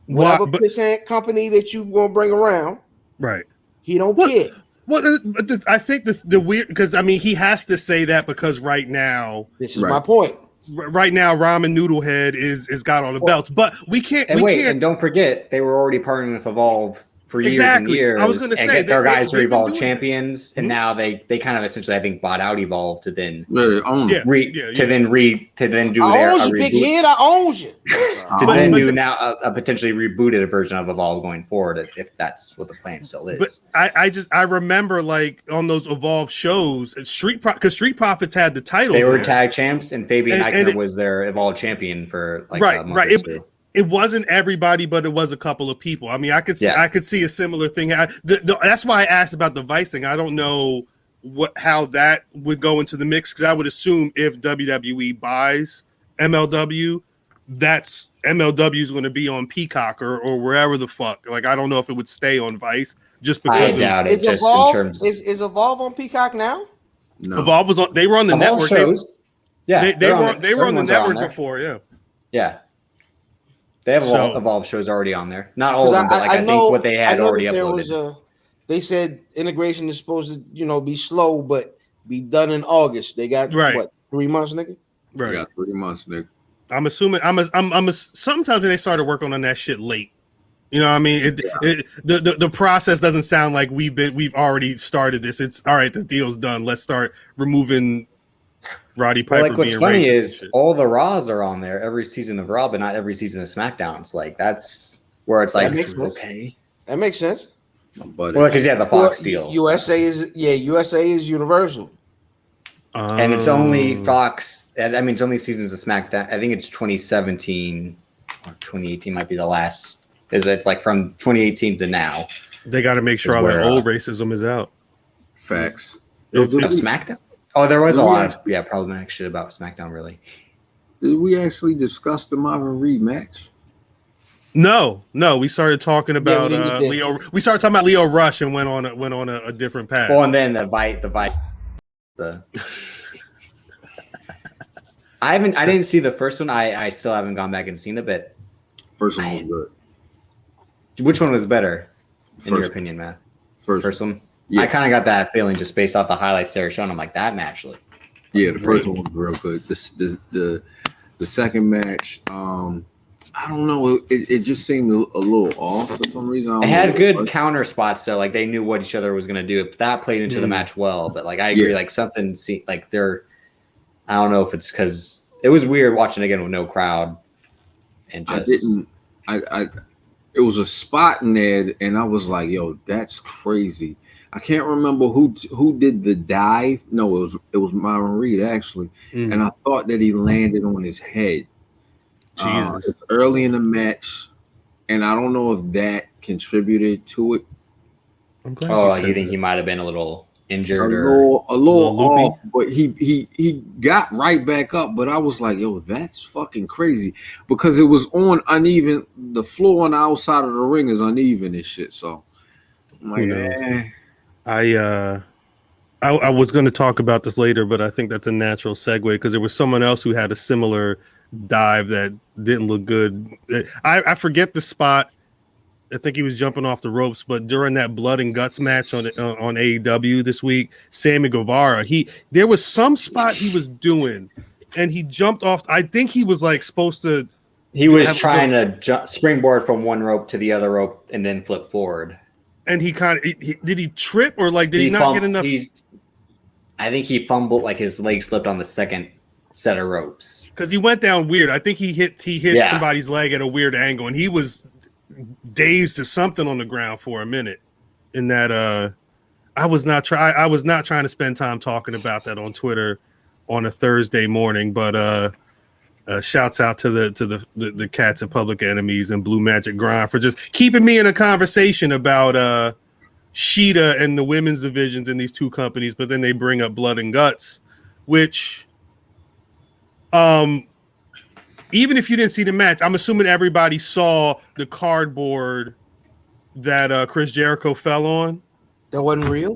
Speaker 4: Why-
Speaker 2: Whatever percent company that you gonna bring around,
Speaker 4: Right.
Speaker 2: he don't
Speaker 4: What-
Speaker 2: care.
Speaker 4: Well, I think the weird, because I mean he has to say that because right now
Speaker 2: This is my point.
Speaker 4: Ramen Noodlehead is got all the belts, but we can't.
Speaker 3: And
Speaker 4: we
Speaker 3: wait,
Speaker 4: can't.
Speaker 3: and don't forget, they were already partnering with Evolve for years
Speaker 4: Exactly.
Speaker 3: and years.
Speaker 4: I was gonna
Speaker 3: and
Speaker 4: say,
Speaker 3: get their
Speaker 4: they-
Speaker 3: guys
Speaker 4: they've
Speaker 3: are
Speaker 4: been
Speaker 3: Evolve
Speaker 4: doing
Speaker 3: champions, and now they kind of essentially, I think, bought out Evolve to then
Speaker 1: Yeah, they own it.
Speaker 4: Yeah.
Speaker 3: then do
Speaker 2: I
Speaker 3: their
Speaker 2: owns you, big head. I owns you.
Speaker 3: to
Speaker 4: But-
Speaker 3: then
Speaker 4: but
Speaker 3: do
Speaker 4: the-
Speaker 3: now a potentially rebooted version of Evolve going forward, if that's what the plan still is.
Speaker 4: But I remember like on those Evolve shows, because Street Profits had the title.
Speaker 3: they were
Speaker 4: there.
Speaker 3: tag champs, and Fabian
Speaker 4: And
Speaker 3: Eichner
Speaker 4: it-
Speaker 3: was their Evolve champion for like
Speaker 4: Right,
Speaker 3: a month
Speaker 4: right.
Speaker 3: or two.
Speaker 4: It wasn't everybody, but it was a couple of people. I mean, I could see a similar thing. That's why I asked about the Vice thing. I don't know how that would go into the mix, because I would assume if WWE buys MLW, that's MLW is going to be on Peacock or wherever the fuck. Like, I don't know if it would stay on Vice just
Speaker 3: I
Speaker 4: because
Speaker 3: doubt it.
Speaker 2: Is
Speaker 3: Just
Speaker 2: Evolve,
Speaker 3: in terms of
Speaker 2: is Evolve on Peacock now?
Speaker 1: No.
Speaker 4: Evolve was on. They were on the
Speaker 3: Evolve
Speaker 4: network.
Speaker 3: shows. Yeah,
Speaker 4: They were on the
Speaker 3: certain ones are
Speaker 4: network
Speaker 3: there.
Speaker 4: before. Yeah.
Speaker 3: Yeah. They have
Speaker 4: So-
Speaker 3: Evolve shows already on there. Not all of them, but like I think what they had already uploaded.
Speaker 2: They said integration is supposed to, be slow, but be done in August. They got what, 3 months, nigga?
Speaker 1: Right. Yeah, 3 months, nigga.
Speaker 4: I'm assuming. Sometimes they started working on that shit late. You know what I mean? The process doesn't sound like we've already started this. It's all right. The deal's done. Let's start removing Roddy Piper.
Speaker 3: Like what's
Speaker 4: being
Speaker 3: funny
Speaker 4: racist
Speaker 3: is
Speaker 4: and shit.
Speaker 3: all the Raws are on there every season of Raw, but not every season of SmackDowns. Like that's where it's like
Speaker 2: That makes sense.
Speaker 3: okay.
Speaker 2: That makes sense.
Speaker 1: Well,
Speaker 3: because the Fox deal.
Speaker 2: USA is Universal.
Speaker 3: And it's only Fox. I mean, it's only seasons of SmackDown. I think it's 2017 or 2018 might be the last. It's like from 2018 to now.
Speaker 4: They got to make sure all that old racism is out.
Speaker 1: Facts.
Speaker 3: Of SmackDown. Oh, there was a lot of problematic shit about SmackDown. Really.
Speaker 1: Did we actually discuss the Myron Reed match?
Speaker 4: No. We started talking about
Speaker 2: we
Speaker 4: Lio. We started talking about Lio Rush and went on a different path.
Speaker 3: Well, and then the I didn't see the first one. I still haven't gone back and seen it, but
Speaker 1: First one was good.
Speaker 3: Which one was better in your
Speaker 1: First.
Speaker 3: opinion, Matt?
Speaker 1: First
Speaker 3: one?
Speaker 1: Yeah.
Speaker 3: I kind of got that feeling just based off the highlights they were showing. I'm like, that match looked
Speaker 1: Yeah, the first one was real good. The second match, I don't know. It just seemed a little off for some reason. I don't
Speaker 3: They
Speaker 1: know
Speaker 3: had
Speaker 1: what it
Speaker 3: good
Speaker 1: was.
Speaker 3: counter spots, though. Like they knew what each other was going to do. That played into the match well. But like I agree,
Speaker 1: Yeah.
Speaker 3: like something like they're. I don't know if it's because it was weird watching again with no crowd, and just
Speaker 1: It was a spot in there, and I was like, "Yo, that's crazy." I can't remember who did the dive. No, it was Myron Reed actually, and I thought that he landed on his head.
Speaker 4: Jesus.
Speaker 1: It's early in the match, and I don't know if that contributed to it.
Speaker 4: I'm glad
Speaker 3: you
Speaker 4: said
Speaker 3: think
Speaker 4: that.
Speaker 3: he might have been a little
Speaker 1: A
Speaker 3: injured
Speaker 1: little
Speaker 4: loopy.
Speaker 1: off, but he got right back up. But I was like, "Yo, that's fucking crazy," because it was on uneven. The floor on the outside of the ring is uneven and shit. So I'm like,
Speaker 4: Who knows?
Speaker 1: eh.
Speaker 4: I was going to talk about this later, but I think that's a natural segue because there was someone else who had a similar dive that didn't look good. I forget the spot. I think he was jumping off the ropes, but during that Blood and Guts match on AEW this week, Sammy Guevara, there was some spot he was doing, and he jumped off. I think he was like supposed to.
Speaker 3: He was trying to springboard from one rope to the other rope and then flip forward.
Speaker 4: And he kind of did he trip or like did he not get enough?
Speaker 3: I think he fumbled, like his leg slipped on the second set of ropes
Speaker 4: because he went down weird. I think he hit somebody's leg at a weird angle, and he was dazed to something on the ground for a minute. In that, I was not trying to spend time talking about that on Twitter on a Thursday morning, but shouts out to the cats at Public Enemies and Blue Magic Grind for just keeping me in a conversation about Sheeta and the women's divisions in these two companies, but then they bring up Blood and Guts, which even if you didn't see the match, I'm assuming everybody saw the cardboard that Chris Jericho fell on.
Speaker 2: That wasn't real.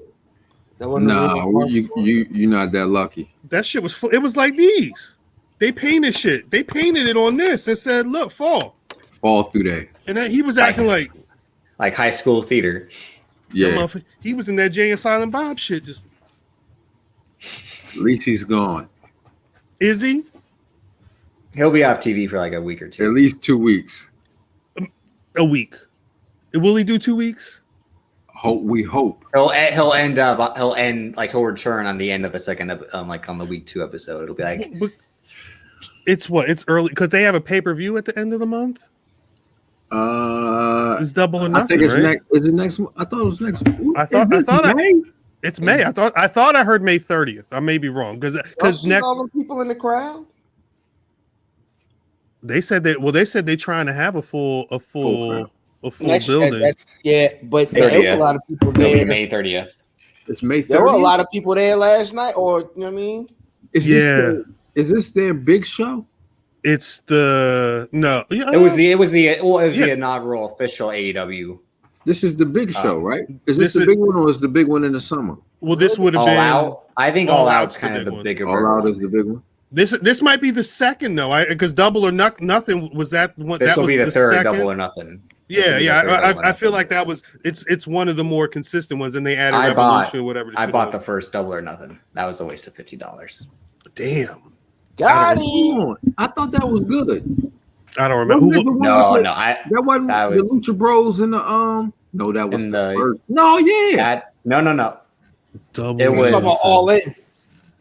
Speaker 1: No, you're not that lucky.
Speaker 4: That shit was it was like these. They painted shit. They painted it on this and said, "Look, fall
Speaker 1: through there."
Speaker 4: And then he was acting like
Speaker 3: high school theater.
Speaker 1: Yeah,
Speaker 4: he was in that Jay and Silent Bob shit. Just
Speaker 1: at least he's gone.
Speaker 4: Is he?
Speaker 3: He'll be off TV for like a week or two.
Speaker 1: At least 2 weeks.
Speaker 4: A week. Will he do 2 weeks?
Speaker 1: We hope.
Speaker 3: He'll return on the end of the second like on the week 2 episode. It'll be like
Speaker 4: it's early because they have a pay-per-view at the end of the month. It's Double or Nothing.
Speaker 1: I think it's
Speaker 4: right?
Speaker 1: next. Is it next? I thought it was next.
Speaker 4: I thought
Speaker 1: May?
Speaker 4: It's May. I thought I heard May 30th. I may be wrong because next
Speaker 2: all the people in the crowd.
Speaker 4: they said that. Well, they said they're trying to have a full building.
Speaker 2: But there was a lot of people there.
Speaker 3: May 30th.
Speaker 1: It's May 30th.
Speaker 2: There were a lot of people there last night, or you know what I mean?
Speaker 1: Is this their big show?
Speaker 4: It's the no.
Speaker 3: It was the inaugural official AEW.
Speaker 1: This is the big show, right? Is this the big one, or is the big one in the summer?
Speaker 4: Well, this would have been
Speaker 3: Out. I think All Out's kind of the
Speaker 4: one.
Speaker 3: bigger.
Speaker 1: All Out is the big one.
Speaker 4: This might be the second though, because Double or Nothing was that one.
Speaker 3: This
Speaker 4: that
Speaker 3: will
Speaker 4: was
Speaker 3: be the third
Speaker 4: second.
Speaker 3: Double or Nothing.
Speaker 4: Yeah. I feel like that was it's one of the more consistent ones, and they added Revolution or whatever.
Speaker 3: I bought the first Double or Nothing. That was a waste of $50.
Speaker 4: Damn.
Speaker 2: Got him.
Speaker 1: I thought that was good.
Speaker 4: I don't remember.
Speaker 1: That wasn't the Lucha Bros in the No, that was the first. No, yeah.
Speaker 3: No.
Speaker 4: Double.
Speaker 3: It was
Speaker 2: All In.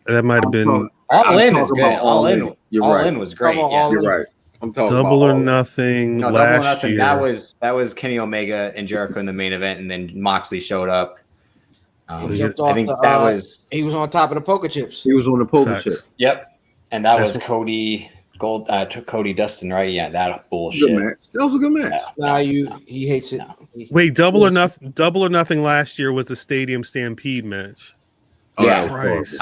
Speaker 4: That might have been
Speaker 3: All In is good. All In.
Speaker 1: You're
Speaker 3: All
Speaker 1: right.
Speaker 3: In was great.
Speaker 1: You're right. I'm talking
Speaker 4: Double
Speaker 1: about
Speaker 4: or Nothing.
Speaker 3: No,
Speaker 4: last
Speaker 3: Double or Nothing.
Speaker 4: year.
Speaker 3: That was Kenny Omega and Jericho in the main event, and then Moxley showed up. I think that was
Speaker 2: he was on top of the poker chips.
Speaker 1: He was on the poker chip.
Speaker 3: Yep, and that's was Cody Dustin, right? Yeah, that bullshit.
Speaker 1: Good match. That was a good match.
Speaker 2: He hates it.
Speaker 3: No.
Speaker 4: Wait, Double or Nothing last year was the Stadium Stampede match.
Speaker 3: Yeah,
Speaker 1: Christ.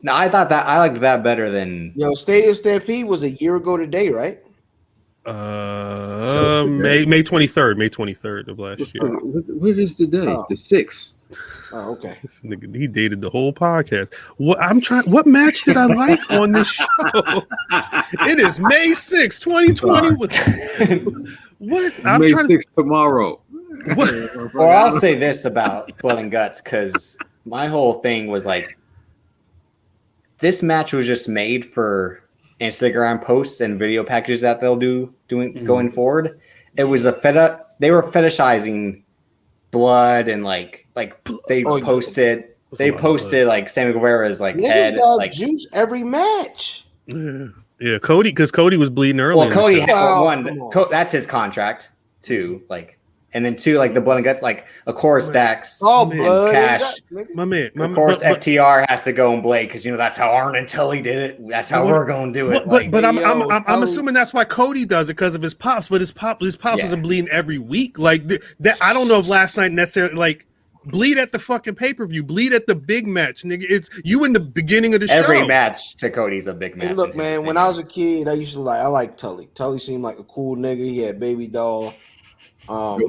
Speaker 3: No, I liked that better than.
Speaker 2: Yo, Stadium Stampede was a year ago today, right?
Speaker 4: May 23rd of last year.
Speaker 1: What is the day? The 6th.
Speaker 2: Oh, okay.
Speaker 4: This nigga, he dated the whole podcast. What match did I like on this show? It is May 6th, 2020. What? I'm
Speaker 1: May
Speaker 4: trying
Speaker 1: 6th tomorrow.
Speaker 3: Or I'll say this about Blood and Guts, because my whole thing was like, this match was just made for Instagram posts and video packages that they'll going forward. It was they were fetishizing blood and like they posted like Sammy Guevara's like head like
Speaker 2: juice every match.
Speaker 4: Yeah, Cody, because Cody was bleeding early.
Speaker 3: Well, Cody had that's his contract too, like. And then two, like the Blood and Guts, like of course Dax,
Speaker 2: blood
Speaker 3: Cash.
Speaker 4: My man,
Speaker 3: of course FTR has to go and Blade because that's how Arn and Tully did it. That's how we're going to do it.
Speaker 4: But I'm assuming that's why Cody does it because of his pops. But his pops wasn't bleeding every week. Like that, I don't know if last night necessarily like bleed at the fucking pay-per-view, bleed at the big match, nigga. It's you in the beginning of the show.
Speaker 3: Every match to Cody's a big match.
Speaker 2: Hey, look, man, when I was a kid, I like Tully. Tully seemed like a cool nigga. He had Baby Doll.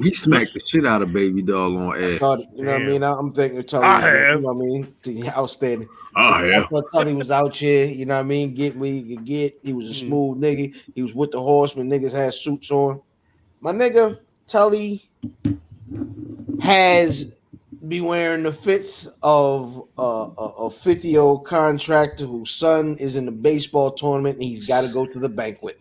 Speaker 1: He smacked the shit out of Baby Doll on air.
Speaker 2: You know what I mean? I'm thinking of Tully. You know what I mean? Outstanding. I thought Tully was out here. You know what I mean? Get what he could get. He was a smooth nigga. He was with the Horsemen. Niggas had suits on. My nigga Tully has be wearing the fits of a 50-year-old contractor whose son is in the baseball tournament and he's got to go to the banquet.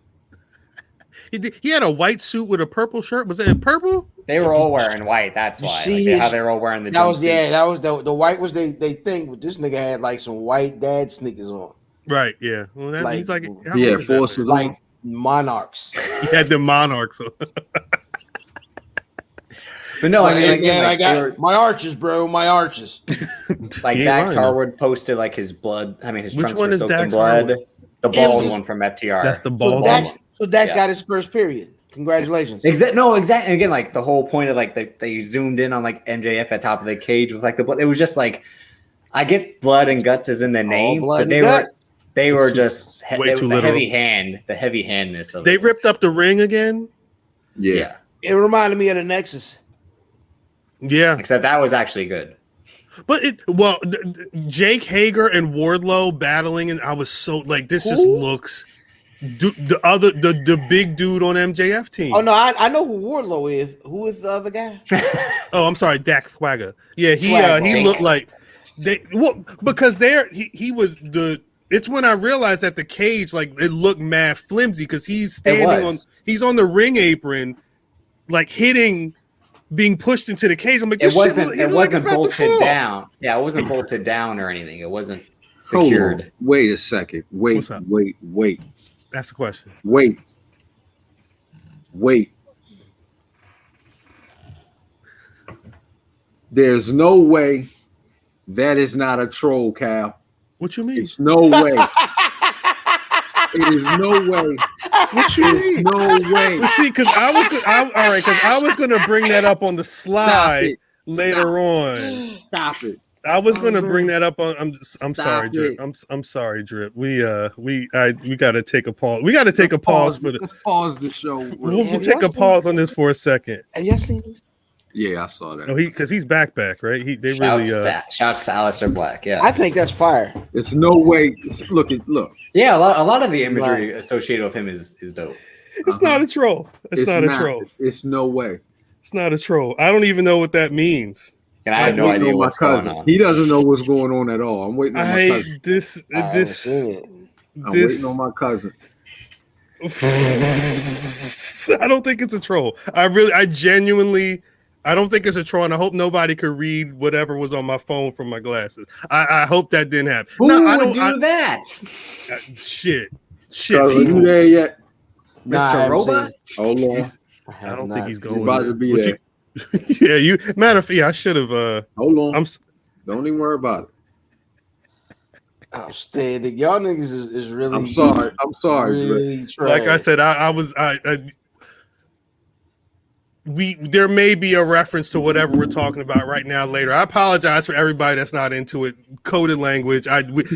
Speaker 4: He had a white suit with a purple shirt. Was it purple?
Speaker 3: They were all wearing white. That's why. How they were all wearing the jumpsuits.
Speaker 2: That was the white was they thing. But this nigga had like some white dad sneakers on.
Speaker 4: Right. Yeah. Well, he's like
Speaker 1: forces
Speaker 2: like Monarchs.
Speaker 4: He had the Monarchs on.
Speaker 3: But no,
Speaker 2: I got my arches, bro. My arches.
Speaker 3: Like Dax Harwood posted like his blood. I mean, his trunks
Speaker 4: one
Speaker 3: were
Speaker 4: is
Speaker 3: soaked in
Speaker 4: Dax
Speaker 3: blood.
Speaker 4: Harwood?
Speaker 3: The bald one from FTR.
Speaker 4: That's the bald
Speaker 2: one.
Speaker 4: one.
Speaker 2: So Dax got his first period. Congratulations.
Speaker 3: Exactly. Again, like the whole point of like they zoomed in on like MJF at top of the cage with like the blood. It was just like, I get Blood and Guts is in the name, but they were just
Speaker 4: way too
Speaker 3: the heavy handness of it.
Speaker 4: They ripped up the ring again.
Speaker 3: Yeah.
Speaker 2: It reminded me of the Nexus.
Speaker 4: Yeah,
Speaker 3: except that was actually good.
Speaker 4: But Jake Hager and Wardlow battling, and I was so like, this just looks. The big dude on MJF team.
Speaker 2: Oh no, I know who Wardlow is. Who is the other guy?
Speaker 4: Oh, I'm sorry, Dak Swagger. Yeah, he looked like because he was the. It's when I realized that the cage it looked mad flimsy because he's standing he's on the ring apron, like being pushed into the cage. I'm like,
Speaker 3: it wasn't bolted down. Yeah, it wasn't bolted down or anything. It wasn't secured.
Speaker 1: Wait a second. Wait.
Speaker 4: That's the question.
Speaker 1: Wait. There's no way that is not a troll, Cal.
Speaker 4: What you mean?
Speaker 1: It's no way. It is no way.
Speaker 4: What you mean?
Speaker 1: No way.
Speaker 4: See, because I was gonna bring that up on the slide later on.
Speaker 1: Stop it.
Speaker 4: I was gonna bring that up on. I'm sorry, Drip. I'm sorry, Drip. We gotta take a pause. We gotta take a pause for the.
Speaker 1: Let's pause the show.
Speaker 4: We'll take a pause on this for a second.
Speaker 2: Have y'all seen this?
Speaker 1: Yeah, I saw that.
Speaker 4: No, because he's back, right?
Speaker 3: Shouts to Aleister Black. Yeah,
Speaker 2: I think that's fire.
Speaker 1: It's no way. Look.
Speaker 3: Yeah, a lot of the imagery associated with him is dope.
Speaker 4: It's not a troll. It's not a troll.
Speaker 1: It's no way.
Speaker 4: It's not a troll. I don't even know what that means.
Speaker 3: And I have no idea what's going on.
Speaker 1: He doesn't know what's going on at all. I'm waiting on my cousin. I'm waiting on my cousin.
Speaker 4: I don't think it's a troll. I genuinely, I don't think it's a troll, and I hope nobody could read whatever was on my phone from my glasses. I hope that didn't happen.
Speaker 3: Who would do that?
Speaker 4: Shit.
Speaker 1: Are you there yet?
Speaker 3: Mr. Robot?
Speaker 1: Hold on.
Speaker 4: I don't think he's going.
Speaker 1: He's about to be there.
Speaker 4: Matter of fact, I should have.
Speaker 1: Hold on. Don't even worry about it.
Speaker 2: Outstanding. Y'all niggas is really.
Speaker 1: I'm sorry.
Speaker 2: Really
Speaker 4: like I said, I was. there may be a reference to whatever we're talking about right now later. I apologize for everybody that's not into it. Coded language.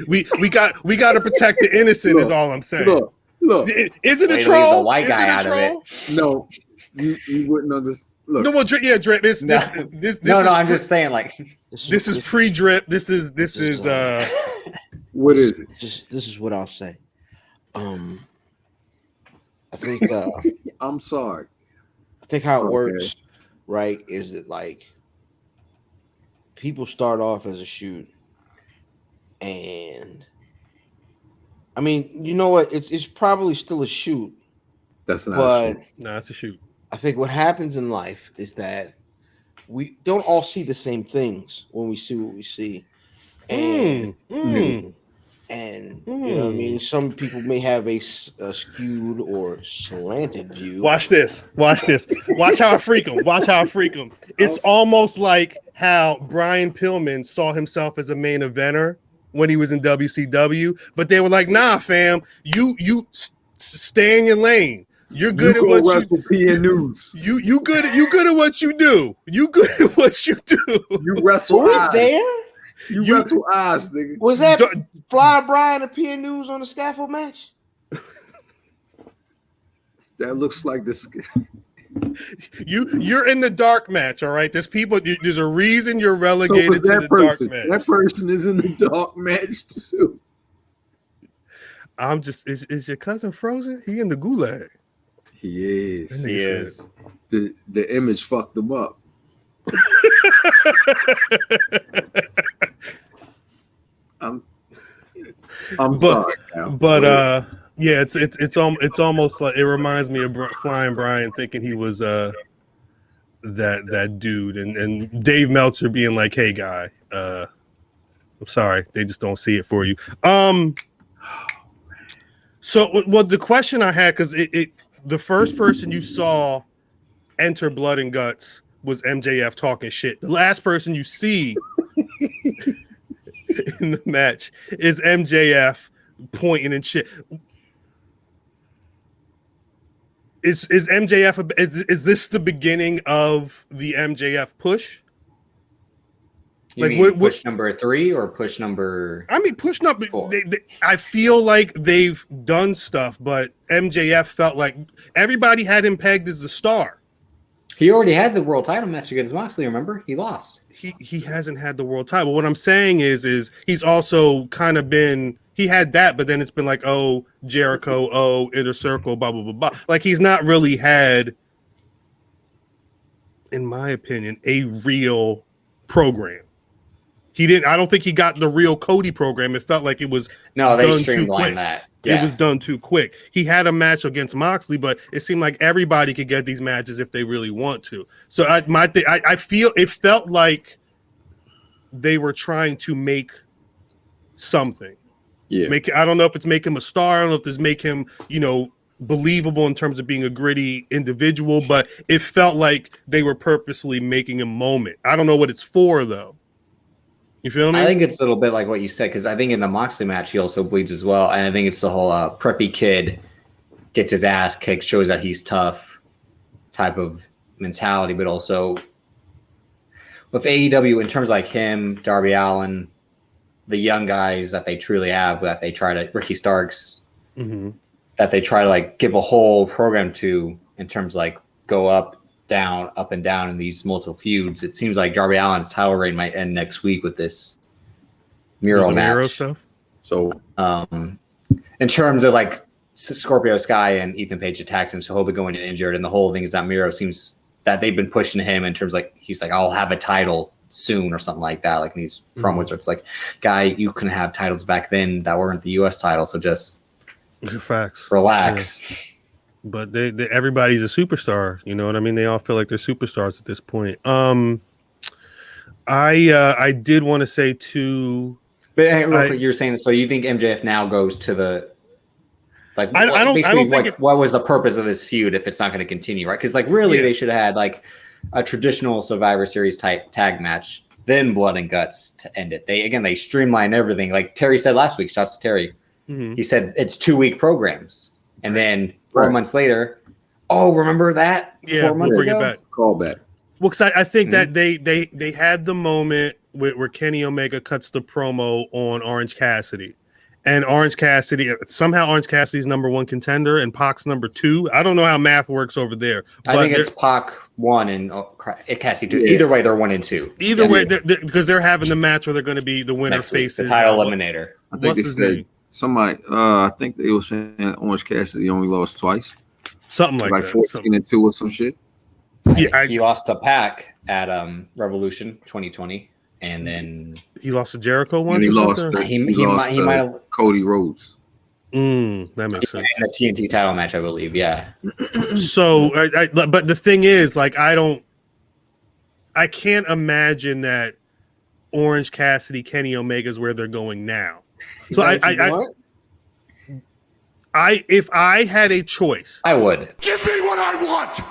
Speaker 4: We got to protect the innocent. Is all I'm saying.
Speaker 1: Look.
Speaker 4: Is it a
Speaker 3: Way to leave
Speaker 4: troll?
Speaker 3: the white guy out of it.
Speaker 1: No, you wouldn't understand. Look,
Speaker 4: No, well, drip. This
Speaker 3: No, I'm just saying, like,
Speaker 4: this is pre-drip. This is
Speaker 1: what is it?
Speaker 2: This is what I'll say. I think
Speaker 1: I'm sorry.
Speaker 2: I think how it works, right, is that like people start off as a shoot, and I mean, you know what? It's probably still a shoot.
Speaker 1: That's not
Speaker 2: but
Speaker 1: a shoot.
Speaker 4: No, it's a shoot.
Speaker 2: I think what happens in life is that we don't all see the same things when we see what we see. And and you know what I mean? Some people may have a skewed or slanted view.
Speaker 4: Watch this. Watch how I freak him. It's almost like how Brian Pillman saw himself as a main eventer when he was in WCW, but they were like, "Nah, fam, you stay in your lane. You're good at what
Speaker 1: you News.
Speaker 4: You good at what you do. You good at what you do.
Speaker 1: You wrestle
Speaker 2: Who was
Speaker 1: eyes.
Speaker 2: there?
Speaker 1: You wrestle eyes, nigga.
Speaker 2: Was that Fly Bryan and PN News on the scaffold match?
Speaker 1: That looks like this.
Speaker 4: You're in the dark match, all right? There's a reason you're relegated to the dark match.
Speaker 1: That person is in the dark match too.
Speaker 4: I'm just is your cousin frozen? He in the gulag.
Speaker 1: He is.
Speaker 3: He is.
Speaker 1: The image fucked him up. I'm sorry,
Speaker 4: but yeah, it's almost like it reminds me of Flying Bryan thinking he was that dude, and Dave Meltzer being like, "Hey guy, I'm sorry, they just don't see it for you." So the question I had, because the first person you saw enter Blood and Guts was MJF talking shit. The last person you see in the match is MJF pointing and shit. Is MJF is this the beginning of the MJF push?
Speaker 3: You mean push number 3 or push number?
Speaker 4: I mean, push number.
Speaker 3: 4.
Speaker 4: I feel like they've done stuff, but MJF felt like everybody had him pegged as the star.
Speaker 3: He already had the world title match against Moxley. Remember, he lost.
Speaker 4: He hasn't had the world title. What I'm saying is he's also kind of been. He had that, but then it's been like, oh, Jericho, oh, Inner Circle, blah blah blah blah. Like he's not really had, in my opinion, a real program. He didn't. I don't think he got the real Cody program. It felt like it was
Speaker 3: they streamlined that. Yeah.
Speaker 4: It was done too quick. He had a match against Moxley, but it seemed like everybody could get these matches if they really want to. So I feel it felt like they were trying to make something.
Speaker 1: Yeah.
Speaker 4: I don't know if it's make him a star. I don't know if this make him, believable in terms of being a gritty individual, but it felt like they were purposely making a moment. I don't know what it's for though. You feel me?
Speaker 3: I think it's a little bit like what you said, because I think in the Moxley match he also bleeds as well, and I think it's the whole preppy kid gets his ass kicked, shows that he's tough type of mentality, but also with AEW in terms of like him, Darby Allin, the young guys that they truly have, that they try to Ricky Starks, that they try to like give a whole program to in terms of like go up and down in these multiple feuds. It seems like Darby Allin's title reign might end next week with this Miro match.
Speaker 4: Miro stuff.
Speaker 3: So, in terms of like Scorpio Sky and Ethan Page attacks him, so he'll be going in injured, and the whole thing is that Miro seems that they've been pushing him in terms of like he's like, I'll have a title soon or something like that. Like in these promos, where it's like, guy, you couldn't have titles back then that weren't the U.S. title, so just relax.
Speaker 4: Yeah. But everybody's a superstar, you know what I mean? They all feel like they're superstars at this point. I did want to say too,
Speaker 3: but real quick, you're saying, so you think MJF now goes to the like?
Speaker 4: I don't think
Speaker 3: what was the purpose of this feud if it's not going to continue, right? Because like really, they should have had like a traditional Survivor Series type tag match, then Blood and Guts to end it. They streamlined everything. Like Terry said last week, shouts to Terry. He said it's 2-week programs, and then 4 months later, Oh, remember that?
Speaker 4: Yeah,
Speaker 3: 4 months
Speaker 4: bring
Speaker 3: ago?
Speaker 4: it back.
Speaker 1: Call back.
Speaker 4: Well, because I think that they had the moment where Kenny Omega cuts the promo on Orange Cassidy, and Orange Cassidy's number one contender and Pac's number 2. I don't know how math works over there.
Speaker 3: I think it's Pac 1 and Cassidy 2.
Speaker 1: Yeah.
Speaker 3: Either way, they're 1 and 2.
Speaker 4: Either way, because they're having the match where they're going to be the winner
Speaker 3: Next week,
Speaker 4: faces
Speaker 3: the title eliminator.
Speaker 1: I think
Speaker 4: What's
Speaker 1: they
Speaker 4: his
Speaker 1: said
Speaker 4: name?
Speaker 1: somebody. I think they were saying Orange Cassidy only lost twice,
Speaker 4: Something like
Speaker 1: like
Speaker 4: that.
Speaker 1: 14-2 or some shit.
Speaker 4: Yeah,
Speaker 3: He lost to Pac at Revolution 2020, and then
Speaker 4: he lost to Jericho
Speaker 1: And
Speaker 4: once.
Speaker 1: he
Speaker 4: or
Speaker 1: lost.
Speaker 4: something?
Speaker 3: he
Speaker 1: lost
Speaker 3: might have
Speaker 1: Cody Rhodes.
Speaker 4: That makes sense.
Speaker 3: in a TNT title match, I believe. Yeah,
Speaker 4: So, but the thing is, like, I can't imagine that Orange Cassidy, Kenny Omega is where they're going now. So if I had a choice,
Speaker 3: I would.
Speaker 8: Give me what I want.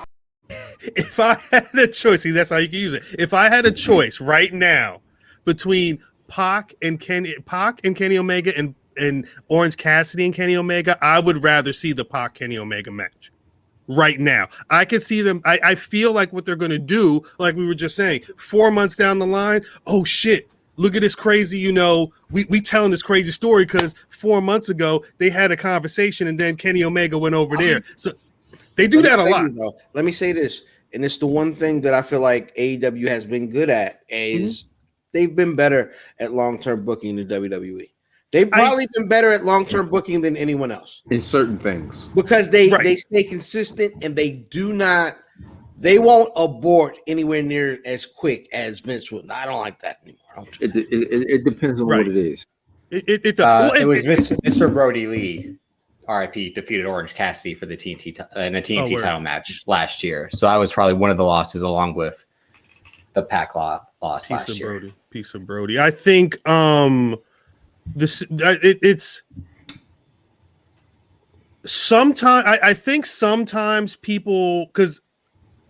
Speaker 4: if I had a choice, see, that's how you can use it. If I had a choice right now between Pac and Kenny Omega and Orange Cassidy and Kenny Omega, I would rather see the Pac Kenny Omega match. Right now, I could see them. I feel like what they're going to do, like we were just saying, 4 months down the line. Oh shit! Look at this crazy. We telling this crazy story because 4 months ago they had a conversation and then Kenny Omega went over there. So they do that a lot.
Speaker 2: Let me say this, and it's the one thing that I feel like AEW has been good at is they've been better at long-term booking than WWE. They've probably been better at long-term booking than anyone else
Speaker 1: In certain things.
Speaker 2: because they stay consistent and they won't abort anywhere near as quick as Vince would. I don't like that anymore.
Speaker 1: It depends on what it is.
Speaker 4: It does.
Speaker 3: It was Mr. Brody Lee, RIP, defeated Orange Cassidy for the TNT in a TNT title match last year. So that was probably one of the losses, along with the Pac loss last year.
Speaker 4: Piece of Brody. I think it's sometimes I think sometimes people, because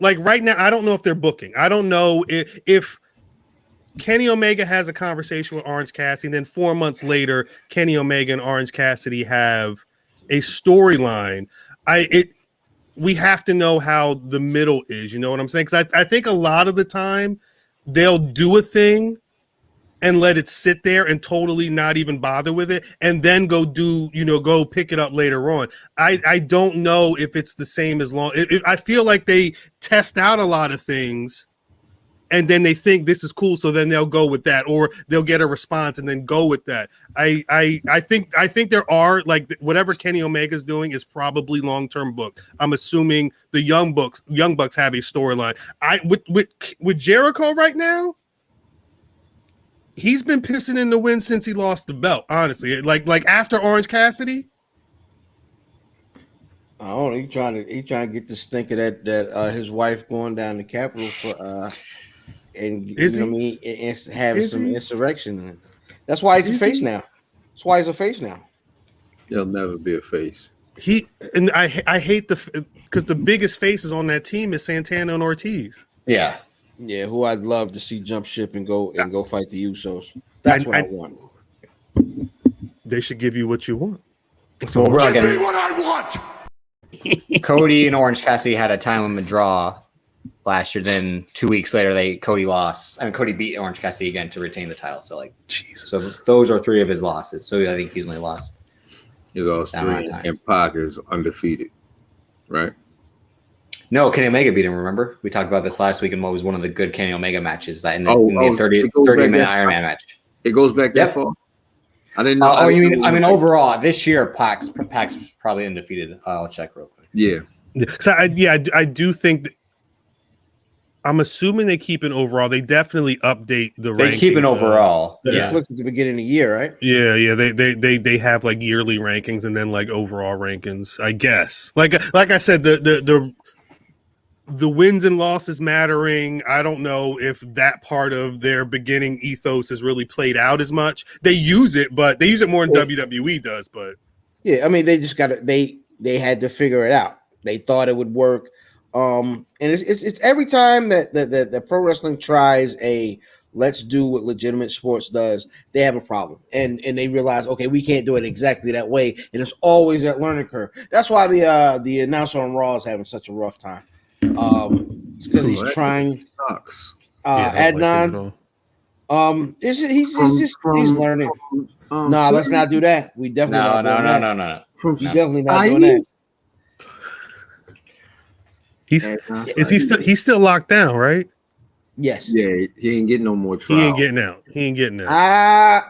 Speaker 4: like right now I don't know if they're booking. I don't know if Kenny Omega has a conversation with Orange Cassidy, and then 4 months later Kenny Omega and Orange Cassidy have a storyline. We have to know how the middle is. You know what I'm saying? Because I think a lot of the time they'll do a thing and let it sit there and totally not even bother with it, and then go pick it up later on. I don't know if it's the same as long. I feel like they test out a lot of things, and then they think this is cool, so then they'll go with that, or they'll get a response and then go with that. I think there are, like, whatever Kenny Omega's doing is probably long-term booked. I'm assuming the Young Bucks have a storyline. With Jericho right now, he's been pissing in the wind since he lost the belt, honestly. Like after Orange Cassidy.
Speaker 2: I don't know. He trying to get the stink of that his wife going down the Capitol for and having some insurrection. That's why he's a face now. That's why he's a face now.
Speaker 1: He'll never be a face.
Speaker 4: I hate because the biggest faces on that team is Santana and Ortiz.
Speaker 2: Yeah, who I'd love to see jump ship and go fight the Usos. That's what I want.
Speaker 4: They should give you what you want.
Speaker 3: So we're not
Speaker 8: Give me
Speaker 3: getting
Speaker 8: what I want.
Speaker 3: Cody and Orange Cassidy had a time limit draw last year. Then 2 weeks later, Cody lost. I mean, Cody beat Orange Cassidy again to retain the title. So so those are 3 of his losses. So I think he's only lost.
Speaker 1: He lost 3, and Pac is undefeated, right?
Speaker 3: No, Kenny Omega beat him. Remember, we talked about this last week, and what was one of the good Kenny Omega matches in the 30-minute Iron Man match.
Speaker 1: It goes back that far. I didn't know.
Speaker 3: I mean overall this year, Pac's probably undefeated. I'll check real quick.
Speaker 1: Yeah.
Speaker 4: So I do think I'm assuming they keep an overall. They definitely update the.
Speaker 3: They keep an overall.
Speaker 2: Yeah, at the beginning of the year, right?
Speaker 4: Yeah. They have like yearly rankings and then like overall rankings. I guess. Like I said, the wins and losses mattering. I don't know if that part of their beginning ethos has really played out as much. They use it, but they use it more than WWE does. But
Speaker 2: yeah, I mean, they just got it. They had to figure it out. They thought it would work. And it's every time that pro wrestling tries a let's do what legitimate sports does, they have a problem. And they realize, okay, we can't do it exactly that way. And it's always that learning curve. That's why the announcer on Raw is having such a rough time. It's because he's trying.
Speaker 1: Sucks.
Speaker 2: Adnan. He's learning. Let's not do that. We definitely
Speaker 3: no.
Speaker 2: He's definitely not doing that.
Speaker 4: He's still locked down, right?
Speaker 2: Yes.
Speaker 1: Yeah, he ain't getting no more trial.
Speaker 4: He ain't getting out.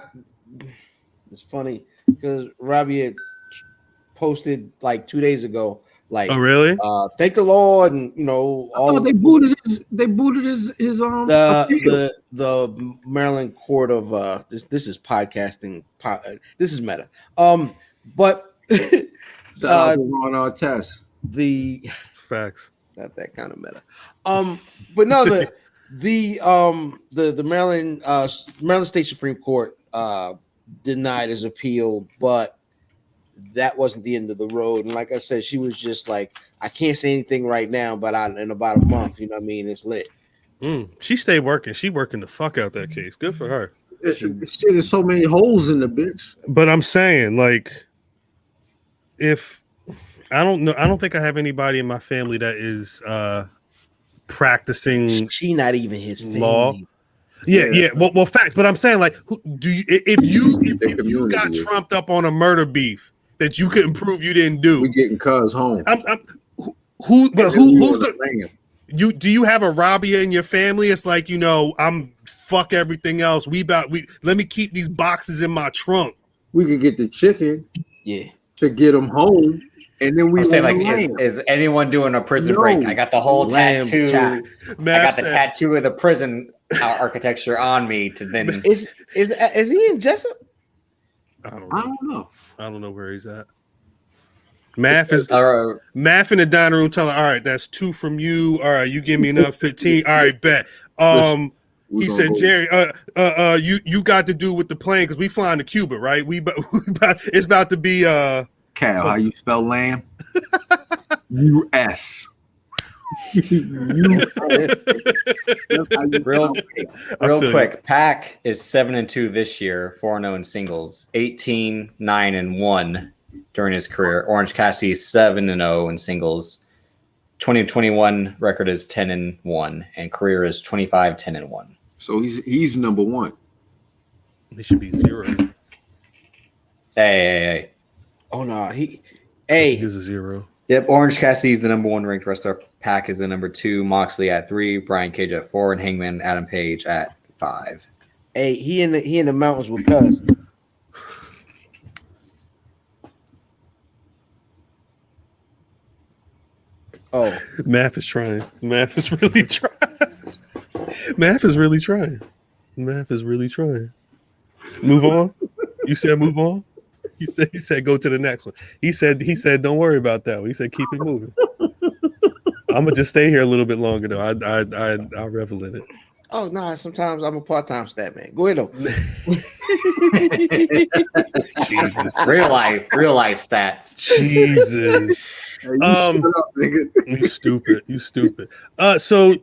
Speaker 2: It's funny because Robbie had posted like 2 days ago. Like,
Speaker 4: oh really?
Speaker 2: Thank the Lord, and
Speaker 1: they booted his
Speaker 2: the Maryland court of this is podcasting. This is meta. But
Speaker 1: on our test.
Speaker 2: The
Speaker 4: facts.
Speaker 2: Not that kind of meta. But no, the Maryland State Supreme Court denied his appeal, but that wasn't the end of the road. And like I said, she was just like, I can't say anything right now, but in about a month, you know what I mean? It's lit.
Speaker 4: She stayed working. She working the fuck out that case. Good for her.
Speaker 1: There's so many holes in the bitch.
Speaker 4: But I'm saying, like, if I don't think I have anybody in my family that is practicing.
Speaker 2: She not even his
Speaker 4: law.
Speaker 2: family.
Speaker 4: Yeah. Well, facts. But I'm saying, like, if you got trumped up on a murder beef that you couldn't prove you didn't do,
Speaker 1: we getting cuz home.
Speaker 4: Who's the you? Do you have a Rabia in your family? It's like, I'm fuck everything else. Let me keep these boxes in my trunk.
Speaker 1: We could get the chicken, to get them home. And then we
Speaker 3: say, like, is anyone doing a prison break? I got the whole tattoo. I got the tattoo of the prison architecture on me. To then
Speaker 2: is he in Jessup?
Speaker 1: I don't know.
Speaker 4: I don't know where he's at. Math in the dining room telling, all right, that's 2 from you. All right, you give me enough 15. All right, bet. He said, Jerry, you got to do with the plane because we flying to Cuba, right? It's about to be
Speaker 1: Cal, how you spell lamb? U.S.
Speaker 3: Real quick, Pac is 7-2 this year, 4-0 in singles, 18-9-1 during his career. Orange Cassidy 7-0 in singles. 2021 record is 10-1, and career is 25-10-1.
Speaker 1: So he's number one.
Speaker 4: He should be 0.
Speaker 3: Hey.
Speaker 2: Oh no,
Speaker 4: he's a 0.
Speaker 3: Yep, Orange Cassidy is the number 1 ranked wrestler. Pac is the number 2. Moxley at 3. Brian Cage at 4, and Hangman Adam Page at 5.
Speaker 2: Hey, he in the mountains with Cuz. Oh,
Speaker 4: Math is trying. Math is really trying. Math is really trying. Move on. You said move on. He said go to the next one. He said don't worry about that one. He said keep it moving. I'm gonna just stay here a little bit longer though. I'll revel in it.
Speaker 2: Oh no, sometimes I'm a part-time stat man. Go ahead though.
Speaker 4: Jesus.
Speaker 3: Real life stats.
Speaker 4: Jesus.
Speaker 1: Hey, shut up, nigga.
Speaker 4: You stupid. So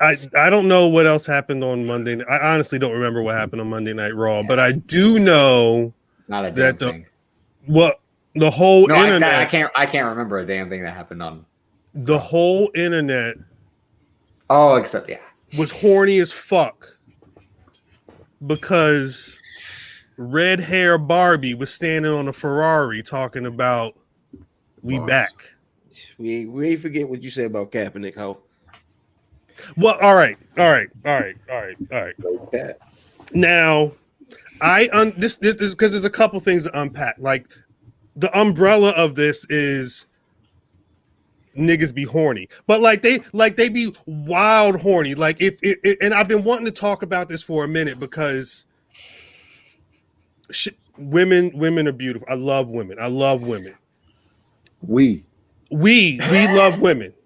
Speaker 4: I don't know what else happened on Monday. I honestly don't remember what happened on Monday Night Raw, but I do know
Speaker 3: not a damn thing.
Speaker 4: The whole internet.
Speaker 3: I can't remember a damn thing that happened on
Speaker 4: the whole internet.
Speaker 3: Oh, except
Speaker 4: was horny as fuck because red hair Barbie was standing on a Ferrari talking about we back.
Speaker 2: We ain't forget what you said about Kaepernick, ho.
Speaker 4: Well, all right.
Speaker 1: Okay.
Speaker 4: Now, this because there's a couple things to unpack. Like the umbrella of this is niggas be horny, but like they be wild horny. Like if and I've been wanting to talk about this for a minute because women are beautiful. I love women. We love women.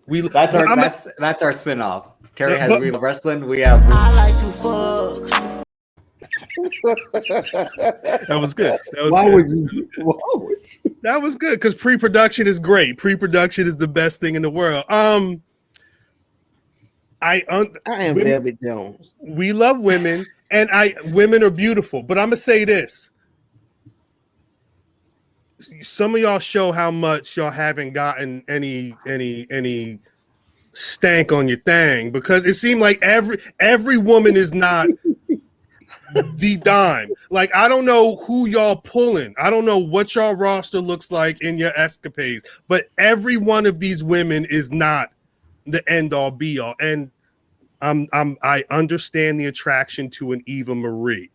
Speaker 3: That's our spinoff. Terry has We Love Wrestling. We have
Speaker 6: I like to fuck.
Speaker 4: That was good.
Speaker 1: Why would you?
Speaker 4: That was good because pre-production is great. Pre-production is the best thing in the world. I
Speaker 2: I am Velvet Jones.
Speaker 4: We love women, and women are beautiful. But I'm gonna say this: some of y'all show how much y'all haven't gotten any stank on your thing, because it seemed like every woman is not the dime. Like, I don't know who y'all pulling. I don't know what y'all roster looks like in your escapades, but every one of these women is not the end all be all. And I understand the attraction to an Eva Marie,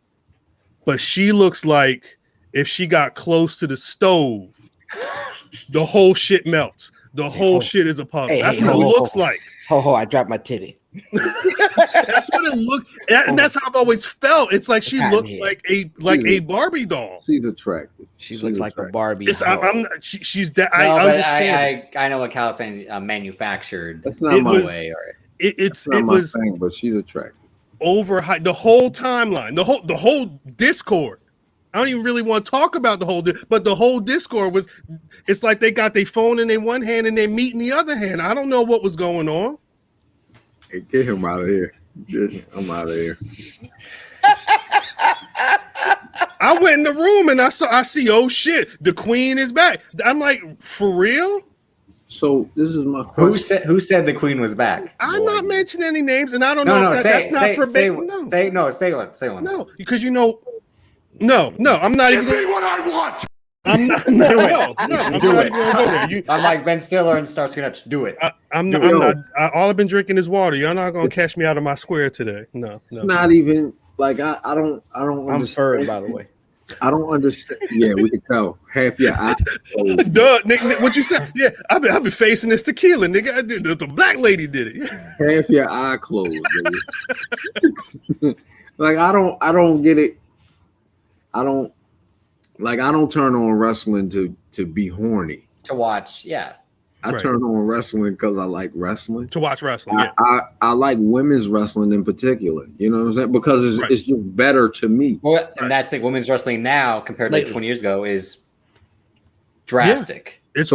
Speaker 4: but she looks like if she got close to the stove, the whole shit melts. The whole shit is a puzzle. That's what it looks like.
Speaker 2: I dropped my titty.
Speaker 4: That's what it looked, and that's how I've always felt. It's like she looks like a Barbie doll.
Speaker 1: She's attractive.
Speaker 2: She looks like a Barbie.
Speaker 4: She's that.
Speaker 8: No,
Speaker 4: I
Speaker 8: but
Speaker 4: understand.
Speaker 8: I know what Cal's saying. Manufactured.
Speaker 1: That's not my
Speaker 8: way. Or
Speaker 1: it's not my thing, but she's attractive.
Speaker 4: Overhyped. The whole timeline, the whole Discord. I don't even really want to talk about the whole, but the whole Discord was. It's like they got their phone in their one hand and their meat in the other hand. I don't know what was going on.
Speaker 1: Hey, get him out of here. I'm out of here.
Speaker 4: I went in the room and I see, oh shit, the queen is back. I'm like, for real?
Speaker 1: So this is my question.
Speaker 8: Who said the queen was back?
Speaker 4: I'm not mentioning any names, and I don't know if that's not forbidden.
Speaker 8: Say one.
Speaker 4: No, because no, I'm not even
Speaker 9: Give me what I want.
Speaker 4: I'm not. I'm not even gonna go there.
Speaker 8: I'm like Ben Stiller and Starsky Hutch. Do it.
Speaker 4: I'm not. All I've been drinking is water. Y'all not gonna catch me out of my square today. No.
Speaker 1: It's not even like I don't.
Speaker 2: I'm furred, by the way.
Speaker 1: I don't understand. Yeah, we can tell. Half your eye.
Speaker 4: Duh, Nick, what you said? Yeah, I've been facing this tequila, nigga. I did the black lady did it.
Speaker 1: Half your eye closed. Like I don't get it. I don't turn on wrestling to be horny.
Speaker 8: To watch, yeah.
Speaker 1: I turn on wrestling because I like wrestling.
Speaker 4: To watch wrestling, yeah.
Speaker 1: I like women's wrestling in particular. You know what I'm saying? Because it's just better to me.
Speaker 8: Well, and that's like women's wrestling now compared to 20 years ago is drastic.
Speaker 4: Yeah. It's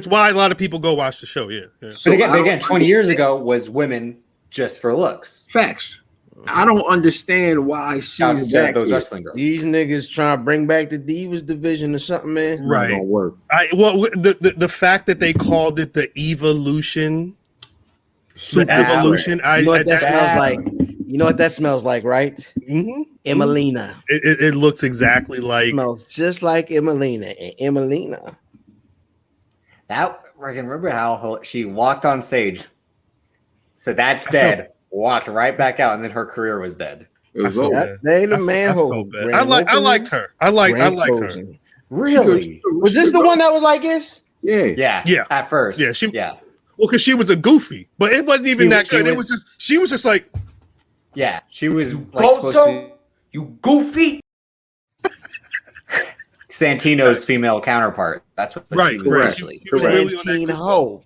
Speaker 4: why a lot of people go watch the show, yeah.
Speaker 8: But again, 20 years ago was women just for looks.
Speaker 1: Facts. I don't understand why she's back
Speaker 8: those wrestling girls.
Speaker 2: These niggas trying to bring back the Divas division or something, man.
Speaker 4: Right.
Speaker 1: Don't work.
Speaker 4: The fact that they called it the Evolution, Evolution.
Speaker 2: You know what that smells like? You know what that smells like, right?
Speaker 4: Mm-hmm.
Speaker 2: Emelina.
Speaker 4: It looks exactly like.
Speaker 2: It smells just like Emelina. And Emelina.
Speaker 8: That I can remember how she walked on stage. So that's dead. Walked right back out, and then her career was dead.
Speaker 1: It was over.
Speaker 2: They the manhole.
Speaker 4: I liked her. I liked her.
Speaker 8: Really?
Speaker 2: Was this the one that was like this?
Speaker 1: Yeah.
Speaker 8: At first,
Speaker 4: Well, because she was a goofy, but it wasn't even that good. She was just like,
Speaker 8: yeah, she was like supposed to. You goofy. Santino's female counterpart. That's what she was actually.
Speaker 2: Santino.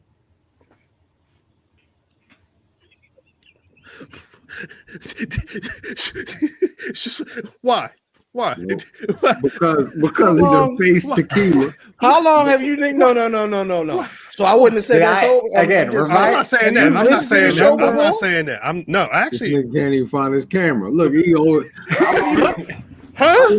Speaker 4: It's just why?
Speaker 1: Because he done faced tequila.
Speaker 2: How long have you? No. So I wouldn't have said that.
Speaker 4: I'm not saying that. I'm not saying that. Actually,
Speaker 1: he can't even find his camera. Look, he over.
Speaker 4: Huh?
Speaker 8: He's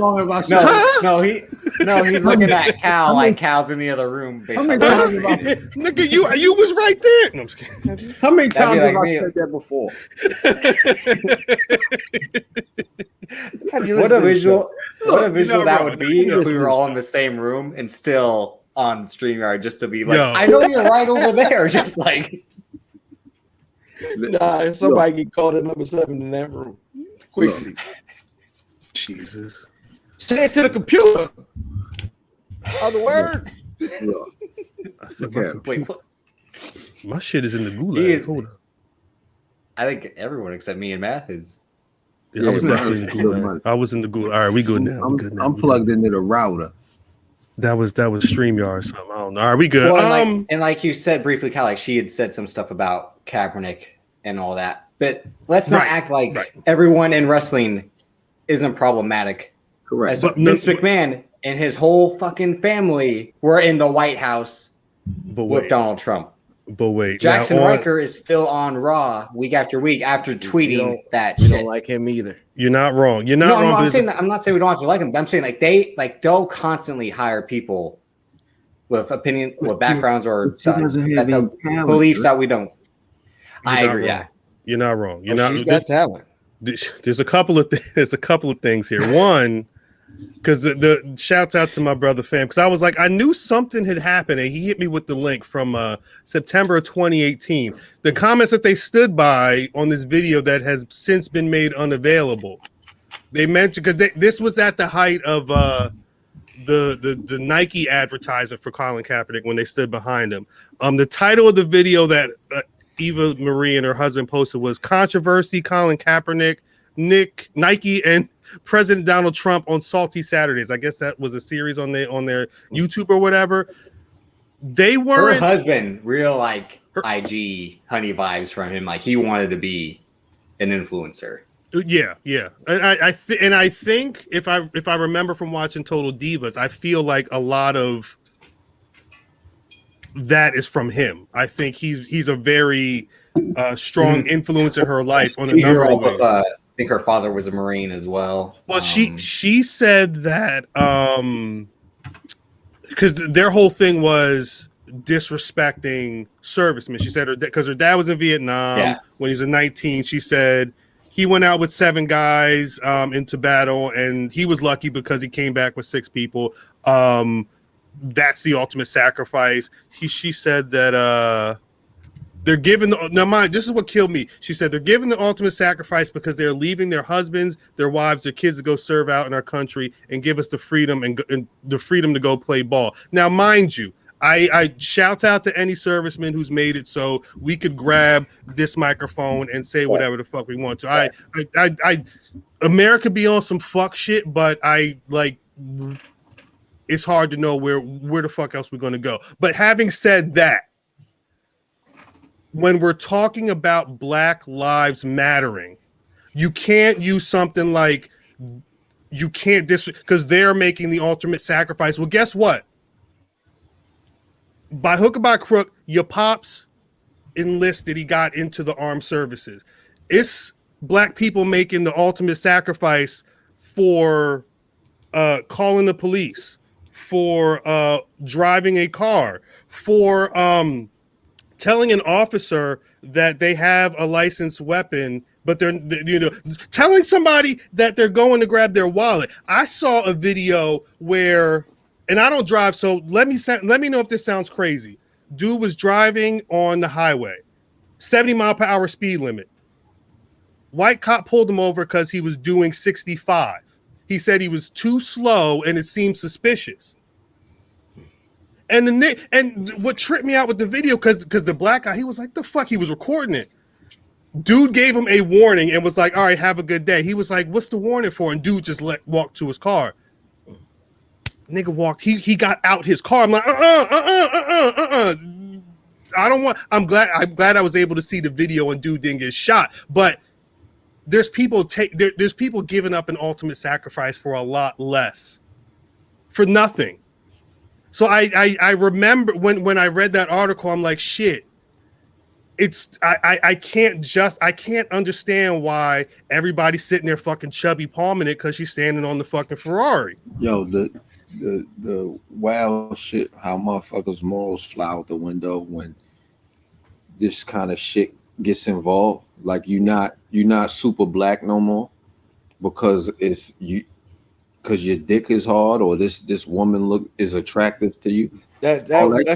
Speaker 8: looking at Cal like Cal's in the other room.
Speaker 4: Nigga, you was right there. No, I'm just kidding.
Speaker 1: How many times have I said that before?
Speaker 8: What a visual that would be if we were all in the same room and still on StreamYard, just to be like, I know you're right over there, just like.
Speaker 2: Nah, somebody get called at number 7 in that room quickly.
Speaker 4: Jesus.
Speaker 2: Say it to the computer. Other word.
Speaker 8: Wait, what?
Speaker 4: My shit is in the gulag. Hold up.
Speaker 8: I think everyone except me and Math is.
Speaker 4: I was definitely in the gulag. I was in the gulag. All right, we good now.
Speaker 1: I'm plugged into the router.
Speaker 4: That was StreamYard. Something. I don't know. All right, we good.
Speaker 8: Well, and like you said briefly, Cal, like she had said some stuff about Kaepernick and all that. But let's not act like everyone in wrestling isn't problematic.
Speaker 1: Correct.
Speaker 8: But Vince McMahon and his whole fucking family were in the White House with Donald Trump.
Speaker 4: But wait,
Speaker 8: Jackson Riker is still on Raw week after week after tweeting that
Speaker 2: We
Speaker 8: shit.
Speaker 2: don't like him either.
Speaker 4: You're not wrong. You're not wrong.
Speaker 8: I'm not saying we don't have to like him, but I'm saying they'll constantly hire people with backgrounds or beliefs that we don't. I agree. Yeah,
Speaker 4: you're not wrong. You're
Speaker 2: she's got talent.
Speaker 4: There's a couple of things here. One, because the shouts out to my brother fam, because I was like, I knew something had happened, and he hit me with the link from September of 2018. The comments that they stood by on this video that has since been made unavailable. They mentioned, because this was at the height of the Nike advertisement for Colin Kaepernick when they stood behind him. The title of the video that Eva Marie and her husband posted was "Controversy: Colin Kaepernick, Nike, and President Donald Trump on Salty Saturdays." I guess that was a series on their YouTube or whatever. They weren't.
Speaker 8: Her husband, real like IG honey vibes from him. Like he wanted to be an influencer.
Speaker 4: Yeah, and I think if I remember from watching Total Divas, I feel like a lot of that is from him. I think he's a very strong influence in her life on a number of ways.
Speaker 8: I think her father was a Marine as well.
Speaker 4: Well, she said that because their whole thing was disrespecting servicemen. She said because her dad was in Vietnam when he was 19. She said he went out with 7 guys into battle, and he was lucky because he came back with 6 people. That's the ultimate sacrifice. She said that they're giving this is what killed me. She said they're giving the ultimate sacrifice because they're leaving their husbands, their wives, their kids to go serve out in our country and give us the freedom and the freedom to go play ball. Now, mind you, I shout out to any serviceman who's made it so we could grab this microphone and say whatever the fuck we want to. I America be on some fuck shit, but it's hard to know where the fuck else we're going to go. But having said that, when we're talking about Black Lives Mattering, you can't use something like you can't because they're making the ultimate sacrifice. Well, guess what? By hook or by crook, your pops enlisted. He got into the armed services. It's Black people making the ultimate sacrifice for calling the police, for driving a car, for telling an officer that they have a licensed weapon, but they're telling somebody that they're going to grab their wallet. I saw a video where, and I don't drive, so let me know if this sounds crazy. Dude was driving on the highway, 70 mile per hour speed limit. White cop pulled him over because he was doing 65. He said he was too slow and it seemed suspicious. And what tripped me out with the video, because the black guy, he was like, the fuck, he was recording it. Dude gave him a warning and was like, all right, have a good day. He was like, what's the warning for? And dude just walked to his car. Nigga walked, he got out his car. I'm like, I don't want, I'm glad I was able to see the video and dude didn't get shot. But there's people giving up an ultimate sacrifice for a lot less, for nothing. So I remember when I read that article, I'm like, shit. I can't understand why everybody's sitting there fucking chubby palming it because she's standing on the fucking Ferrari.
Speaker 1: Yo, the wild shit, how motherfuckers' morals fly out the window when this kind of shit gets involved. Like you're not super black no more because it's you. Because your dick is hard, or this woman is attractive to you, that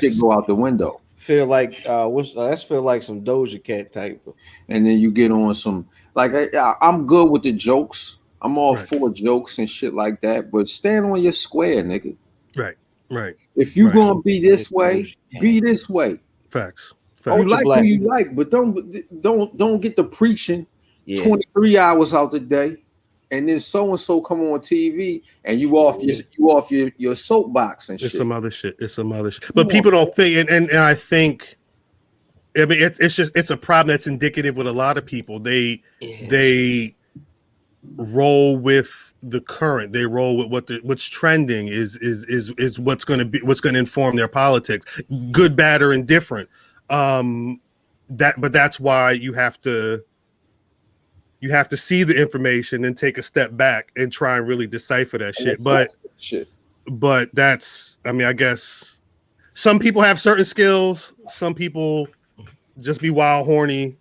Speaker 1: shit go out the window.
Speaker 2: Feel like that's feel like some Doja Cat type.
Speaker 1: And then you get on some like I'm good with the jokes. I'm all for jokes and shit like that. But stand on your square, nigga.
Speaker 4: Right.
Speaker 1: If you gonna be this way, be this way.
Speaker 4: Facts.
Speaker 1: You like who you like, but don't get the preaching 23 hours out the day. And then so and so come on TV and you off your soapbox and shit.
Speaker 4: It's some other shit. But people don't think, and I think, I mean, it's a problem that's indicative with a lot of people. They roll with the current. They roll with what's trending is what's going to inform their politics, good, bad, or indifferent. But that's why you have to see the information and take a step back and try and really decipher that shit. But that's, I mean, I guess some people have certain skills. Some people just be wild horny.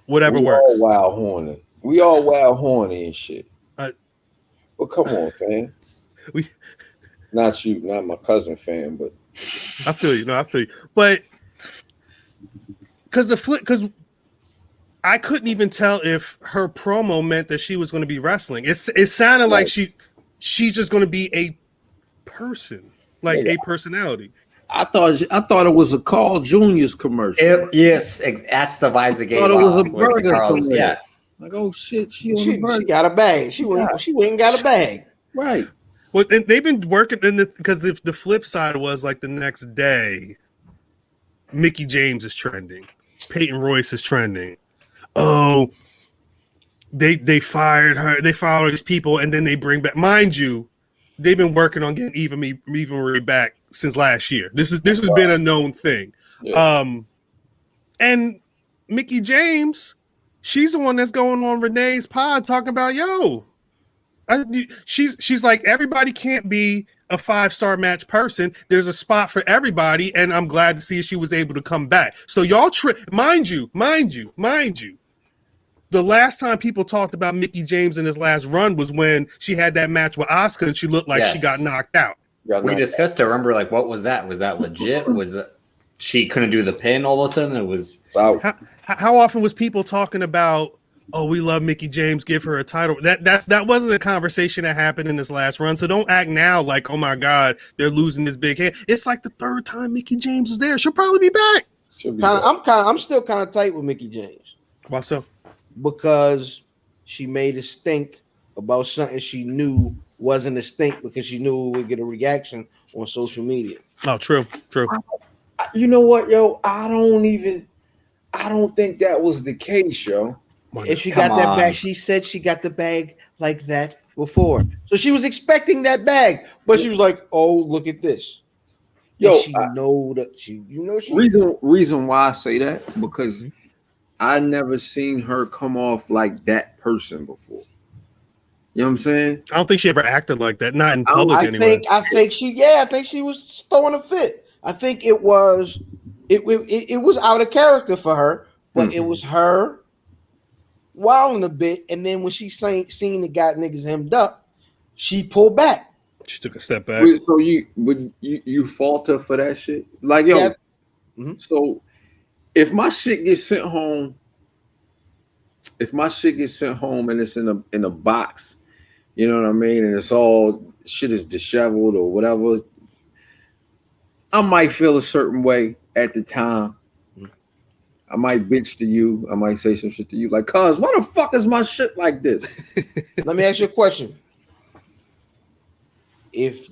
Speaker 4: Whatever works.
Speaker 9: All wild horny. We all wild horny and shit. Well, come on, fam. Not you, not my cousin, fam, but
Speaker 4: I feel you. No, I feel you. But because I couldn't even tell if her promo meant that she was going to be wrestling. It sounded like she's just going to be a person, like a personality.
Speaker 1: I thought it was a Carl Jr.'s commercial.
Speaker 8: Yes, that's the vibes that gave
Speaker 1: It was a burger
Speaker 8: Carl's,
Speaker 1: yeah. Like, oh shit, she
Speaker 2: got a bag. She went and got a bag.
Speaker 1: Right.
Speaker 4: Well, and they've been working because if the flip side was like the next day, Mickie James is trending, Peyton Royce is trending. Oh, they fired her. They fired all these people, and then they bring back. Mind you, they've been working on getting Eva Marie back since last year. This has been a known thing. Yeah. And Mickie James, she's the one that's going on Renee's pod talking about, she's like, everybody can't be a 5-star match person. There's a spot for everybody, and I'm glad to see she was able to come back. So y'all, mind you, the last time people talked about Mickie James in his last run was when she had that match with Asuka, and she looked like she got knocked out.
Speaker 8: We discussed it. Remember, like, what was that? Was that legit? Was it she couldn't do the pin all of a sudden? It was.
Speaker 4: How often was people talking about, oh, we love Mickie James, give her a title? That wasn't a conversation that happened in this last run. So don't act now like, oh my God, they're losing this big hand. It's like the third time Mickie James was there. She'll probably be back.
Speaker 2: I'm still kind of tight with Mickie James.
Speaker 4: Why so?
Speaker 2: Because she made a stink about something she knew wasn't a stink because she knew it would get a reaction on social media.
Speaker 4: Oh, true.
Speaker 9: You know what, yo? I don't think that was the case, yo.
Speaker 2: If she got that bag, she said she got the bag like that before. So she was expecting that bag, but she was like, "Oh, look at this."
Speaker 1: Yo, reason why I say that, because I never seen her come off like that person before. You know what I'm saying?
Speaker 4: I don't think she ever acted like that. Not in public anyway.
Speaker 2: I think she was throwing a fit. I think it was out of character for her, but it was her wilding a bit. And then when she seen the got niggas hemmed up, she pulled back.
Speaker 4: She took a step back.
Speaker 1: So you falter for that shit? Like, yo, so if my shit gets sent home, and it's in a box, you know what I mean, and it's all shit is disheveled or whatever, I might feel a certain way at the time. I might bitch to you. I might say some shit to you like, cuz, why the fuck is my shit like this?
Speaker 2: Let me ask you a question. If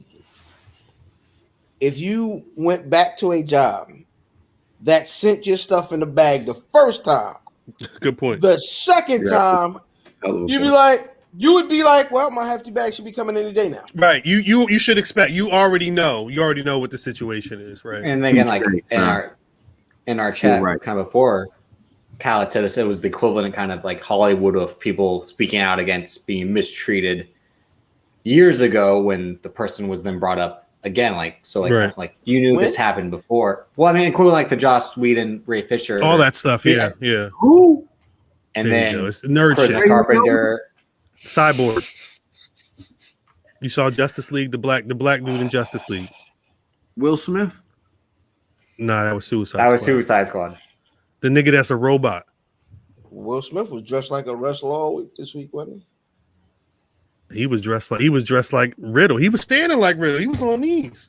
Speaker 2: you went back to a job that sent your stuff in the bag the first time,
Speaker 4: good point.
Speaker 2: The second time, you would be like, well, my hefty bag should be coming any day now.
Speaker 4: Right. You should expect. You already know what the situation is, right?
Speaker 8: And again, like in our chat kind of before, Kyle had said it was the equivalent kind of like Hollywood of people speaking out against being mistreated years ago when the person was then brought up again. Like you knew this happened before. Well, I mean, including like the Joss Whedon, Ray Fisher,
Speaker 4: all that stuff. Yeah.
Speaker 1: Who?
Speaker 8: And then
Speaker 4: it's the nerd
Speaker 8: Chris
Speaker 4: shit.
Speaker 8: Carpenter,
Speaker 4: Cyborg. You saw Justice League, the black dude in Justice League.
Speaker 1: Will Smith?
Speaker 4: Nah, that was Suicide
Speaker 8: Squad. Suicide Squad.
Speaker 4: The nigga that's a robot.
Speaker 2: Will Smith was dressed like a wrestler all week this week, wasn't he?
Speaker 4: He was dressed like Riddle. He was standing like Riddle. He was on knees.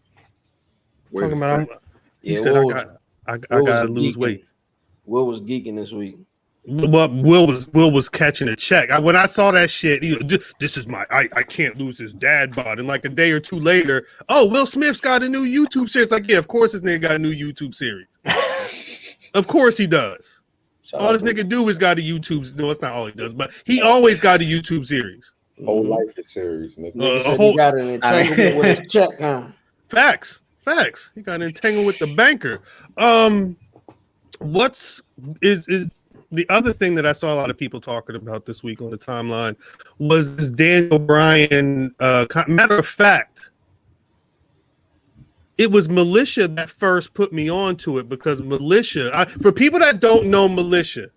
Speaker 4: Talking about he said, I gotta lose weight.
Speaker 2: Will was geeking this week.
Speaker 4: But Will was catching a check. When I saw that shit, this is I can't lose his dad bod. And like a day or two later, oh, Will Smith's got a new YouTube series. Like, yeah, of course this nigga got a new YouTube series. Of course he does. All this nigga do is got a YouTube. No, it's not all he does, but he always got a YouTube series.
Speaker 9: Whole life is series, nigga.
Speaker 2: He got an entanglement with his check, huh?
Speaker 4: Facts. He got entangled with the banker. what's is the other thing that I saw a lot of people talking about this week on the timeline was this Daniel Bryan. Matter of fact, it was Militia that first put me onto it because Militia. For people that don't know Militia,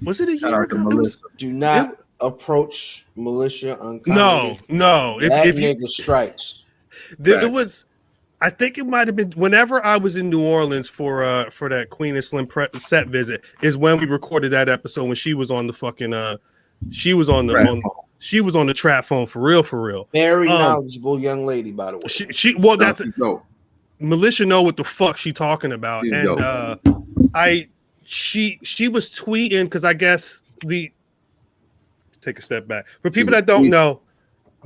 Speaker 4: was it a year ago?
Speaker 2: Do not approach Militia unkindly.
Speaker 4: No.
Speaker 2: That nigga strikes.
Speaker 4: It was. I think it might have been whenever I was in New Orleans for that Queen and Slim set visit is when we recorded that episode when she was on the fucking she was on the trap phone for real.
Speaker 2: Very knowledgeable young lady, by the way.
Speaker 4: That's Militia know what the fuck she talking about. She was tweeting because I guess take a step back. For people that don't know,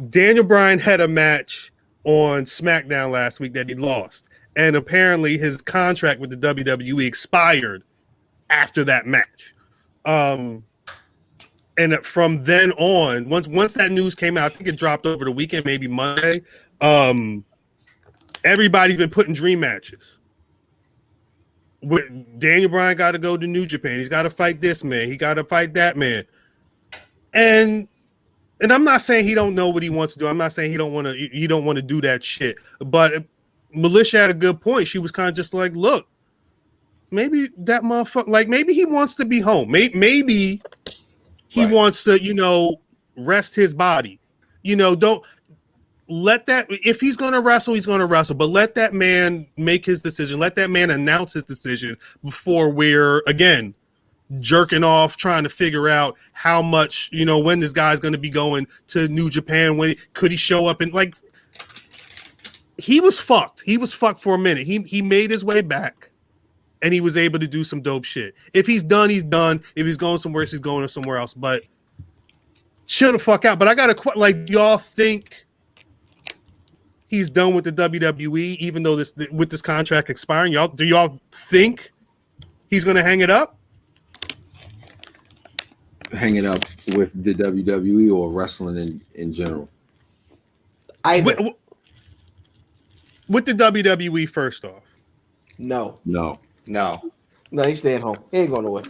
Speaker 4: Daniel Bryan had a match on SmackDown last week that he lost. And apparently his contract with the WWE expired after that match. And from then on, once that news came out, I think it dropped over the weekend, maybe Monday. Everybody's been putting dream matches. Daniel Bryan got to go to New Japan. He's got to fight this man. He got to fight that man. And I'm not saying he don't know what he wants to do. I'm not saying he don't want to do that shit. But Militia had a good point. She was kind of just like, look, maybe that motherfucker, like maybe he wants to be home. Maybe he wants to, rest his body. Don't let that, if he's going to wrestle, he's going to wrestle. But let that man make his decision. Let that man announce his decision before we're, again, jerking off trying to figure out how much when this guy's going to be going to New Japan, when could he show up, and like he was fucked for a minute. He made his way back and he was able to do some dope shit. If he's done, he's done. If he's going somewhere else, he's going somewhere else, but chill the fuck out. But I gotta y'all think he's done with the WWE even though with this contract expiring? Do y'all think he's gonna hang it up
Speaker 1: with the WWE or wrestling in general?
Speaker 4: With the WWE, first off.
Speaker 2: No, he's staying home. He ain't going nowhere.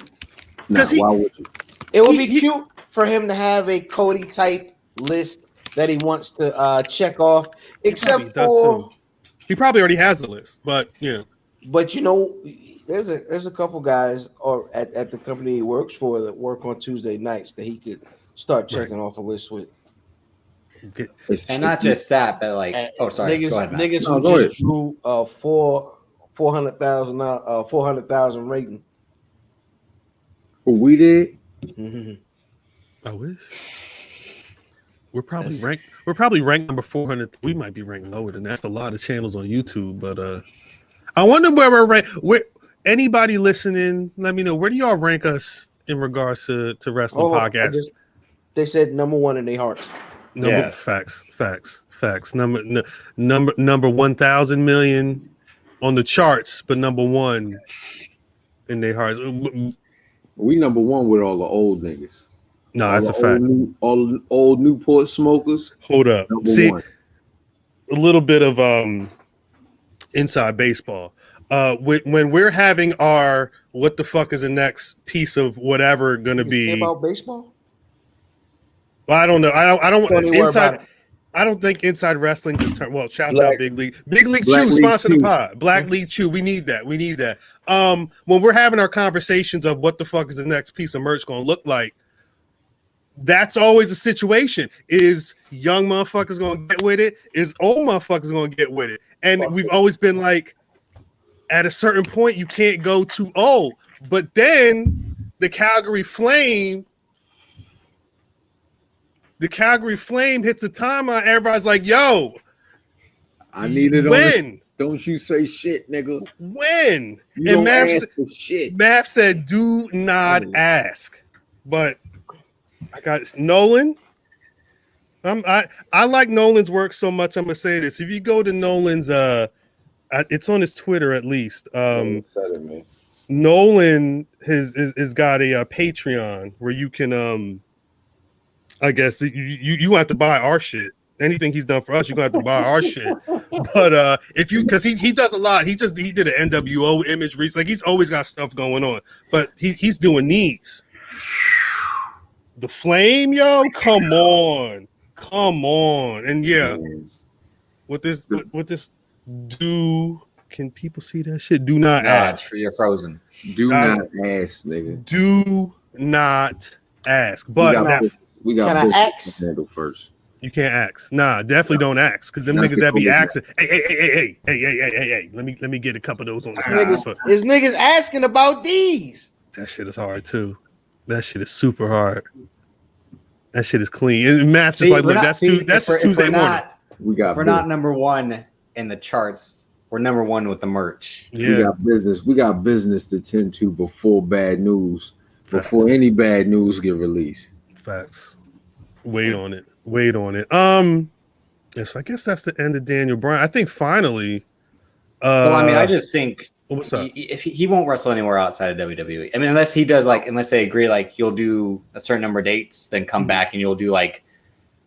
Speaker 1: Why would you?
Speaker 2: It would be cute for him to have a Cody type list that he wants to check off, except for
Speaker 4: he probably already has the list, but yeah.
Speaker 2: But there's a couple guys at the company he works for that work on Tuesday nights that he could start checking off a list with.
Speaker 8: And not just that, but like, sorry,
Speaker 2: niggas,
Speaker 8: go ahead, Matt.
Speaker 2: Niggas who just drew 400,000 rating.
Speaker 1: What we did?
Speaker 2: Mm-hmm.
Speaker 4: I wish. We're probably ranked number 400. We might be ranked lower than that. That's a lot of channels on YouTube, but I wonder where we're ranked. Anybody listening, let me know, where do y'all rank us in regards to wrestling podcasts?
Speaker 2: They said number one in their hearts.
Speaker 4: Facts. Number 1,000 million on the charts, but number one in their hearts.
Speaker 1: We number one with all the old niggas.
Speaker 4: No, that's a fact.
Speaker 1: All old Newport smokers.
Speaker 4: Hold up. See, a little bit of inside baseball. When we're having our what the fuck is the next piece of whatever going to be
Speaker 2: about baseball?
Speaker 4: Well, I don't know. I don't inside. I don't think inside wrestling. Well, shouts out Big League. Big League Chew sponsor the pod. Black League Chew. We need that. When we're having our conversations of what the fuck is the next piece of merch going to look like, that's always a situation. Is young motherfuckers going to get with it? Is old motherfuckers going to get with it? And we've always been like, at a certain point, you can't go too old. But then the Calgary Flame hits a timeline. Everybody's like, yo,
Speaker 1: I need it
Speaker 4: when?
Speaker 1: Don't you say shit, nigga.
Speaker 4: When?
Speaker 1: You
Speaker 4: and Math said, do not ask. But I got Nolan. I like Nolan's work so much. I'm gonna say this. If you go to Nolan's it's on his Twitter at least. Nolan has got a Patreon where you can I guess you have to buy our shit Anything he's done for us, you're gonna have to buy our shit. But if you, because he does a lot. He did an NWO image recently. Like he's always got stuff going on. But he's doing these. The Flame, yo, come on, and yeah, what this do? Can people see that shit? Do not ask.
Speaker 8: You're frozen.
Speaker 1: Do not ask, nigga.
Speaker 4: Do not ask. But
Speaker 1: we got
Speaker 2: can I ask?
Speaker 1: Handle first.
Speaker 4: You can't ask. Nah, definitely don't ask, because them niggas that be asking. Hey. Let me get a couple of those on the side.
Speaker 2: This niggas asking about these.
Speaker 4: That shit is hard too. That shit is super hard. That shit is clean. And Matt's just like, look, that's Tuesday morning.
Speaker 8: We're not number one in the charts. We're number one with the merch.
Speaker 4: Yeah.
Speaker 1: We got business to tend to before bad news. Before any bad news get released.
Speaker 4: Facts. Wait on it. Yes, I guess that's the end of Daniel Bryan. I think finally.
Speaker 8: Well, I mean, I just think
Speaker 4: what's up?
Speaker 8: If he won't wrestle anywhere outside of WWE. I mean, unless he does unless they agree, like you'll do a certain number of dates, then come back and you'll do like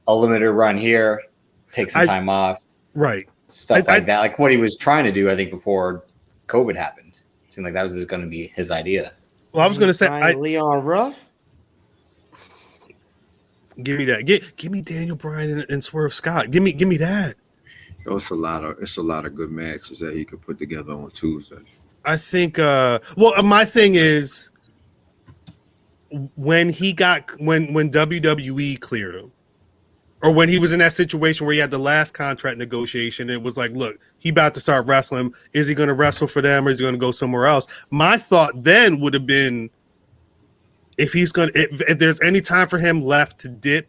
Speaker 8: a limited run here, take some time off,
Speaker 4: right?
Speaker 8: Stuff like that, like what he was trying to do, I think, before COVID happened. It seemed like that was going to be his idea.
Speaker 4: Well, I was going to say
Speaker 2: Leon Ruff.
Speaker 4: Give me that. Give me Daniel Bryan and Swerve Scott. Give me that.
Speaker 1: It's a lot of good matches that he could put together on Tuesday.
Speaker 4: I think. My thing is when WWE cleared him, or when he was in that situation where he had the last contract negotiation, it was like, look, he about to start wrestling. Is he going to wrestle for them, or is he going to go somewhere else? My thought then would have been, if there's any time for him left to dip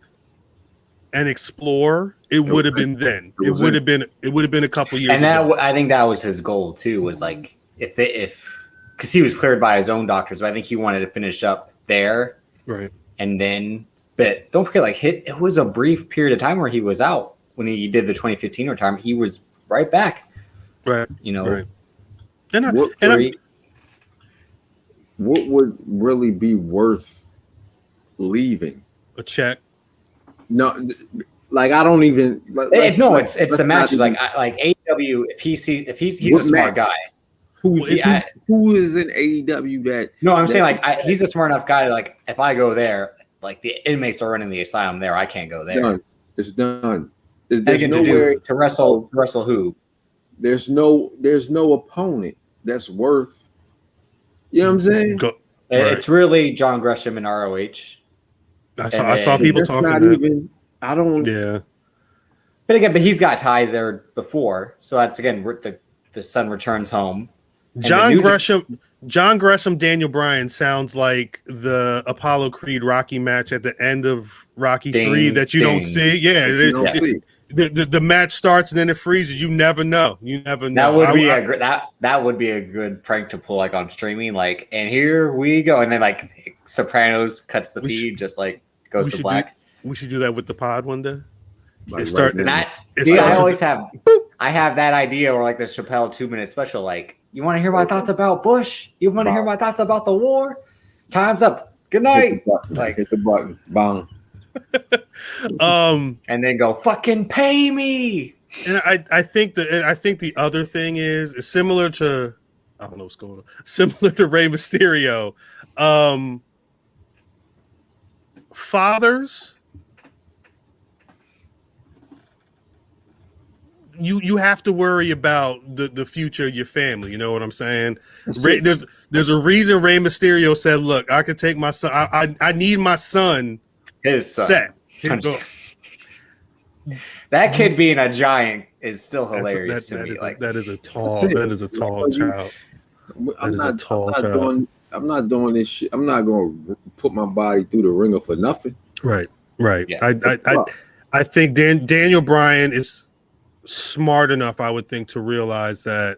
Speaker 4: and explore, it would have been then. It would have been a couple years.
Speaker 8: And I think that was his goal too. Was like if because he was cleared by his own doctors, but I think he wanted to finish up there,
Speaker 4: right?
Speaker 8: And then, but don't forget, it was a brief period of time where he was out when he did the 2015 retirement. He was right back,
Speaker 4: right?
Speaker 8: Right.
Speaker 1: What would really be worth leaving?
Speaker 4: A check?
Speaker 1: No, like I don't even.
Speaker 8: It's the matches. Like AEW. If he's a smart guy.
Speaker 1: Who is in AEW that?
Speaker 8: No, I'm saying he's a smart enough guy to like. If I go there, like the inmates are running the asylum there, I can't go there.
Speaker 1: It's done.
Speaker 8: There's nowhere to wrestle who.
Speaker 1: There's no opponent that's worth. You know what I'm saying?
Speaker 8: It's really John Gresham and ROH.
Speaker 4: I saw people talking that.
Speaker 1: I don't.
Speaker 4: Yeah.
Speaker 8: But he's got ties there before, so that's again the son returns home.
Speaker 4: John Gresham, Daniel Bryan sounds like the Apollo Creed Rocky match at the end of Rocky 3 that you don't see. Yeah, the match starts and then it freezes. You never know.
Speaker 8: That would be a good prank to pull like on streaming. Like, and here we go, and then like Sopranos cuts the feed, just like goes to black.
Speaker 4: We should do that with the pod one day.
Speaker 8: I have that idea, or like the Chappelle 2-minute special. Like, you want to hear my thoughts about Bush? You want to hear my thoughts about the war? Time's up. Good night.
Speaker 1: Hit the button. Bang.
Speaker 8: And then go fucking pay me.
Speaker 4: And I think the other thing is similar to, I don't know what's going on. Similar to Rey Mysterio. Fathers, you have to worry about the future of your family. You know what I'm saying? There's a reason Rey Mysterio said, "Look, I could take my son. I need my son."
Speaker 8: His son.
Speaker 4: Set.
Speaker 8: That kid being a giant is still hilarious to me.
Speaker 4: That is a tall child.
Speaker 1: I'm not doing this shit. I'm not going to put my body through the ringer for nothing.
Speaker 4: Right.
Speaker 8: Yeah.
Speaker 4: I think Daniel Bryan is smart enough, I would think, to realize that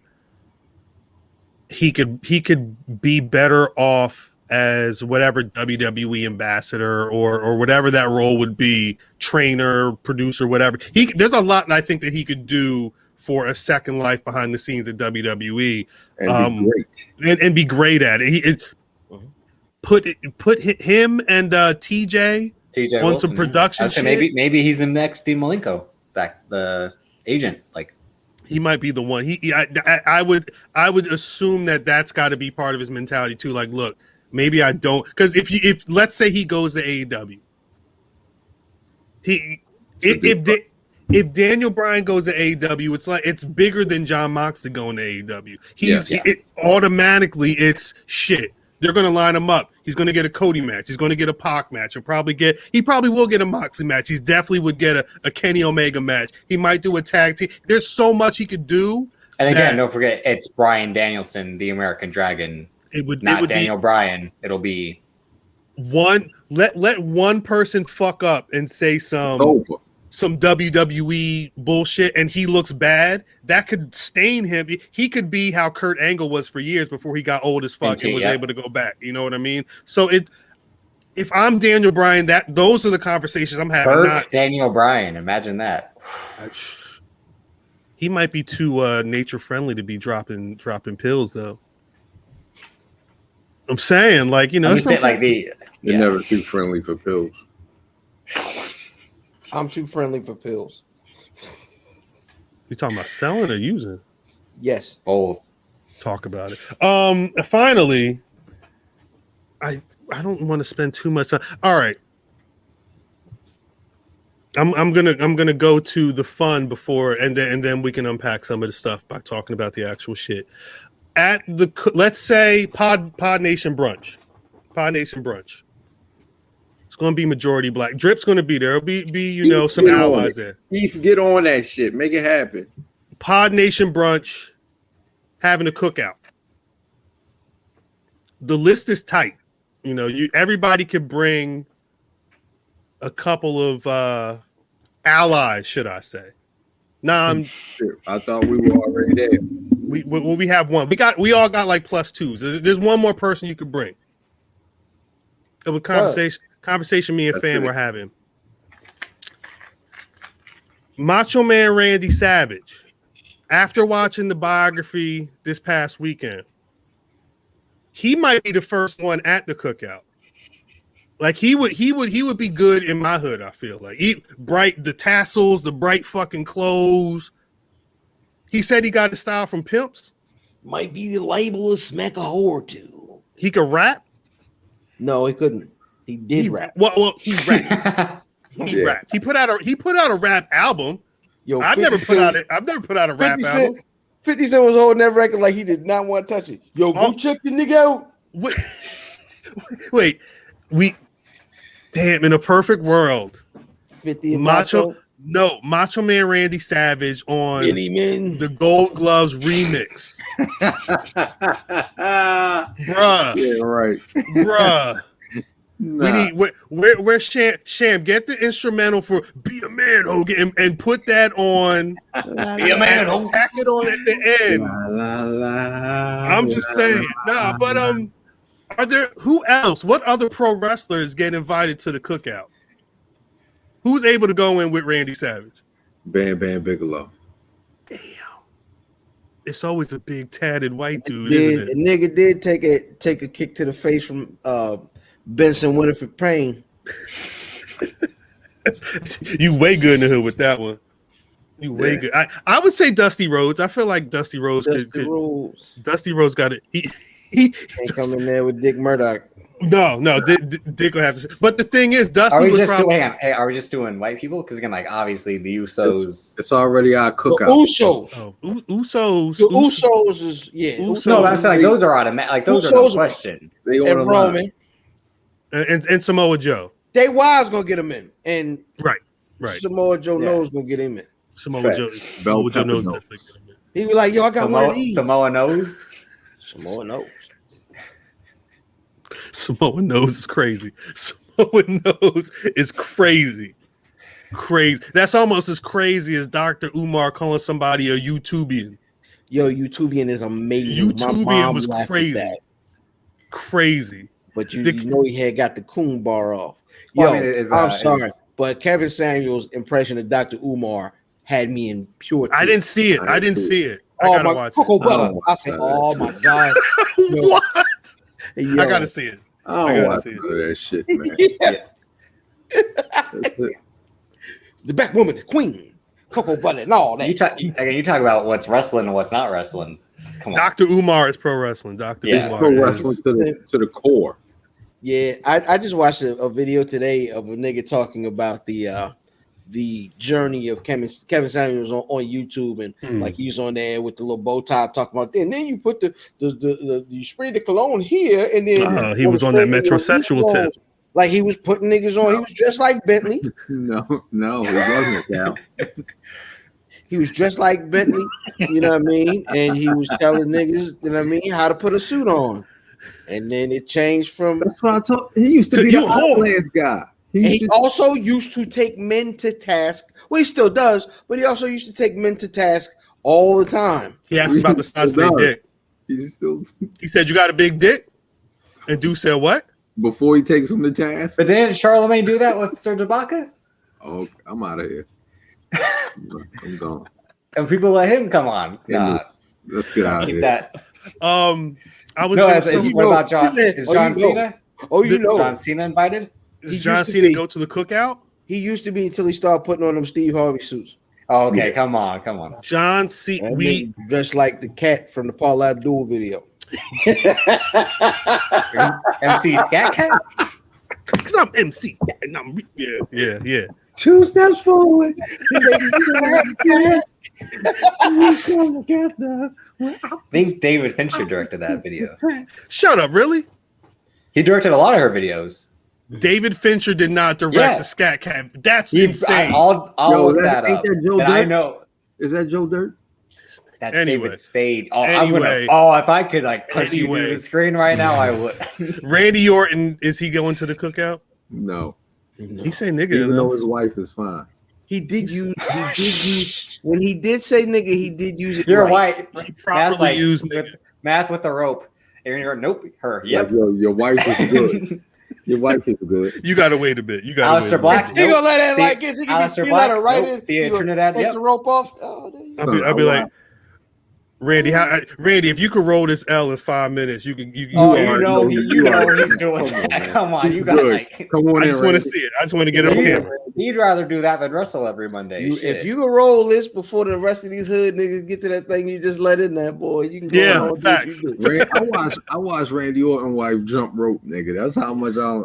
Speaker 4: he could be better off as whatever WWE ambassador or whatever that role would be, trainer, producer, whatever. There's a lot I think that he could do for a second life behind the scenes at WWE and be great at it. Put him and TJ on
Speaker 8: Wilson,
Speaker 4: some production shit.
Speaker 8: Maybe he's the next Dean Malenko. agent. Like
Speaker 4: he might be the one. I would assume that's got to be part of his mentality too. Like, look, maybe I don't, because if let's say he goes to AEW, if Daniel Bryan goes to AEW, it's bigger than John Moxley going to AEW. Automatically it's shit. They're going to line him up. He's going to get a Cody match. He's going to get a Pac match. He probably will get a Moxley match. He definitely would get a Kenny Omega match. He might do a tag team. There's so much he could do.
Speaker 8: And again, don't forget, it's Bryan Danielson, the American Dragon. It would Daniel Bryan. It'll be
Speaker 4: one. Let one person fuck up and say some WWE bullshit, and he looks bad. That could stain him. He could be how Kurt Angle was for years before he got old as fuck and was able to go back. You know what I mean? So if I'm Daniel Bryan, those are the conversations I'm having.
Speaker 8: Daniel Bryan, imagine that.
Speaker 4: He might be too nature friendly to be dropping pills, though. I'm saying, like, you know,
Speaker 9: you're never too friendly for pills.
Speaker 2: I'm too friendly for pills.
Speaker 4: You talking about selling or using?
Speaker 2: Yes.
Speaker 8: Both.
Speaker 4: Talk about it. Finally, I don't want to spend too much time. All right. I'm gonna go to the fun before, and then we can unpack some of the stuff by talking about the actual shit. Let's say Pod Nation brunch. It's going to be majority black. Drip's going to be there. There'll be some allies there.
Speaker 9: Heath, get on that shit. Make it happen.
Speaker 4: Pod Nation brunch, having a cookout. The list is tight. You know, everybody could bring a couple of allies, should I say?
Speaker 9: I thought we were already there.
Speaker 4: We have one. We all got like plus twos. There's one more person you could bring. It was conversation me and Fan were having. Macho Man Randy Savage, after watching the biography this past weekend, he might be the first one at the cookout. Like he would be good in my hood, I feel like. The tassels, the bright fucking clothes. He said he got the style from Pimps.
Speaker 2: Might be the label of smack a whore or two.
Speaker 4: He could rap?
Speaker 2: No, he couldn't. He did rap.
Speaker 4: Well, he rapped. Rapped. He put out a rap album.
Speaker 2: Yo,
Speaker 4: I've never put out a rap album.
Speaker 2: 50 Cent was holding that record like he did not want to touch it. Yo, go check the nigga out.
Speaker 4: Wait, in a perfect world,
Speaker 2: 50 and
Speaker 4: Macho Man Randy Savage on the Gold Gloves remix. Bruh.
Speaker 9: Yeah, right.
Speaker 4: Bruh. Nah. We need where Sham get the instrumental for Be a Man Hogan and put that on.
Speaker 2: Be a Man Hogan.
Speaker 4: Tack it on at the end. I'm just saying. But are there who else? What other pro wrestlers get invited to the cookout? Who's able to go in with Randy Savage?
Speaker 9: Bam Bam Bigelow.
Speaker 4: Damn. It's always a big tatted white dude, isn't it?
Speaker 2: A nigga did take a kick to the face from Benson Winifred Payne.
Speaker 4: You way good in the hood with that one. You way good. I would say Dusty Rhodes. I feel like Dusty Rhodes got it. He
Speaker 2: can't come in there with Dick Murdoch.
Speaker 4: No, Dick will have to. But the thing is, Dusty
Speaker 8: are we just doing white people? Because again, like obviously the Usos.
Speaker 9: It's already our cookout.
Speaker 2: Usos.
Speaker 4: Usos.
Speaker 2: The Usos is
Speaker 4: Usos.
Speaker 8: No, I'm saying like those are automatic. Like those are no question.
Speaker 9: They on
Speaker 2: Roman
Speaker 4: and Samoa Joe.
Speaker 2: They wives gonna get him in, and
Speaker 4: right.
Speaker 2: Samoa Joe knows gonna get him in.
Speaker 4: Samoa Joe knows.
Speaker 2: He be like, yo, I got one of these.
Speaker 8: Samoa knows.
Speaker 2: Samoa knows.
Speaker 4: Samoa knows is crazy. Samoa knows is crazy. Crazy. That's almost as crazy as Dr. Umar calling somebody a YouTubian.
Speaker 2: Yo, YouTubian is amazing.
Speaker 4: YouTubian was crazy. Crazy.
Speaker 2: But you know he had got the coon bar off. Yo, I'm sorry, but Kevin Samuels' impression of Dr. Umar had me in pure tears.
Speaker 4: I didn't see it. I gotta watch
Speaker 2: Cocoa butter. I said, oh my God.
Speaker 4: What?
Speaker 2: Yo.
Speaker 4: I gotta see it.
Speaker 9: I gotta see that shit, man.
Speaker 2: The black woman, the queen. cocoa butter, and all that.
Speaker 8: You talk about what's wrestling and what's not wrestling. Come on.
Speaker 4: Dr. Umar is pro wrestling. Dr. Umar
Speaker 1: pro wrestling to the core.
Speaker 2: Yeah, I just watched a video today of a nigga talking about the journey of Kevin Samuels on YouTube, and like he's on there with the little bow tie talking about. And then you put the you spray the cologne here, and then
Speaker 4: he was on that metrosexual tip.
Speaker 2: Like he was putting niggas on. He was dressed like Bentley.
Speaker 1: No, he wasn't, Cal.
Speaker 2: He was dressed like Bentley, you know what I mean? And he was telling niggas, you know what I mean, how to put a suit on. And then it changed from.
Speaker 1: That's what I told. He used to be a Highlands guy.
Speaker 2: He also used to take men to task. Well, he still does, but he also used to take men to task all the time.
Speaker 4: He asked about the size of their dick. He said, "You got a big dick?" And Dude said, "What?"
Speaker 1: Before he takes him to task.
Speaker 8: But didn't Charlemagne do that with Serge Ibaka?
Speaker 1: Oh, I'm out of here. I'm gone.
Speaker 8: And people let him come on. Nah,
Speaker 1: let's get out of here.
Speaker 8: That.
Speaker 4: I was.
Speaker 8: No, what about John? Is John Cena?
Speaker 2: John
Speaker 8: Cena invited?
Speaker 4: Does John Cena go to the cookout?
Speaker 2: He used to be until he started putting on them Steve Harvey suits.
Speaker 8: Oh, okay, come on.
Speaker 4: John Cena, we
Speaker 2: dressed like the cat from the Paul Abdul video.
Speaker 8: MC Scat Cat?
Speaker 4: Because I'm MC. And I'm yeah.
Speaker 1: 2 steps forward.
Speaker 8: I think David Fincher directed that video.
Speaker 4: Shut up, really?
Speaker 8: He directed a lot of her videos.
Speaker 4: David Fincher did not direct the Scat Cat. That's insane.
Speaker 8: I'll look that up.
Speaker 1: That Joe Dirt?
Speaker 8: I know.
Speaker 1: Is that Joe Dirt?
Speaker 8: That's David Spade. If I could punch you through the screen right now, I would.
Speaker 4: Randy Orton, is he going to the cookout?
Speaker 1: No.
Speaker 4: He say nigga.
Speaker 1: Even though his wife is fine.
Speaker 2: He did use when he did say nigga, he did use it.
Speaker 8: You're right.
Speaker 4: He probably used
Speaker 8: math with the rope. And you're nope, her. Yep.
Speaker 1: Your wife is good. Your wife is good.
Speaker 4: You gotta wait a bit.
Speaker 8: Alistair Black.
Speaker 2: He gonna let that get he let her right in.
Speaker 8: The Trinidad.
Speaker 2: Take the rope off.
Speaker 4: I'll be like, Randy, if you could roll this L in 5 minutes, you can.
Speaker 8: You know he's doing that. Come on, you got
Speaker 1: come on.
Speaker 4: I just want to see it. I just want to get it on camera.
Speaker 8: He'd rather do that than wrestle every Monday.
Speaker 2: If you can roll this before the rest of these hood niggas get to that thing, you just let in that boy. You can go
Speaker 4: facts.
Speaker 1: I watched Randy Orton's wife jump rope, nigga. That's how much I.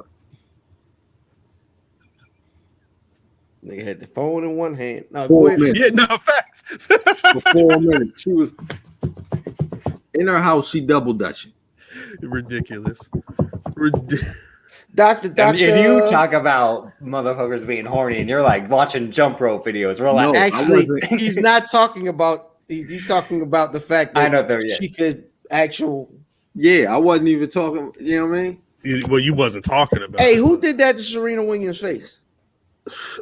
Speaker 2: Nigga had the phone in one hand. No,
Speaker 1: 4 minutes.
Speaker 4: Yeah, no facts.
Speaker 1: For 4 minutes, she was in her house. She double dutching.
Speaker 4: Ridiculous.
Speaker 2: Doctor.
Speaker 8: If you talk about motherfuckers being horny and you're like watching jump rope videos, we're like,
Speaker 2: actually, he's not talking about. He's talking about the fact that
Speaker 8: I know
Speaker 2: she could actual.
Speaker 1: Yeah, I wasn't even talking. You know what I mean?
Speaker 4: Well, you wasn't talking about.
Speaker 2: Hey, who did that to Serena Williams' face?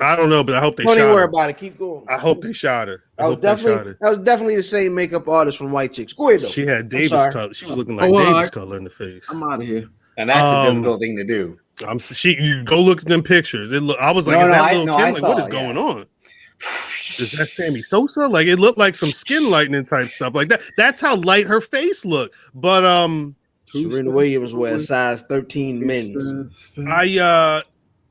Speaker 4: I don't know, but I hope they
Speaker 2: Don't
Speaker 4: shot her.
Speaker 2: worry about it. Keep going.
Speaker 4: I hope they shot her.
Speaker 2: That was definitely the same makeup artist from White Chicks. Go ahead, though.
Speaker 4: She had Davis color. She was looking like Davis color in the face.
Speaker 1: I'm out of here.
Speaker 8: And that's a difficult thing to do.
Speaker 4: You go look at them pictures. I was like, is that little kid? Like, what is going on? Is that Sammy Sosa? Like, it looked like some skin lightening type stuff. Like that. That's how light her face looked. But
Speaker 2: Serena Williams wears size 13 men's.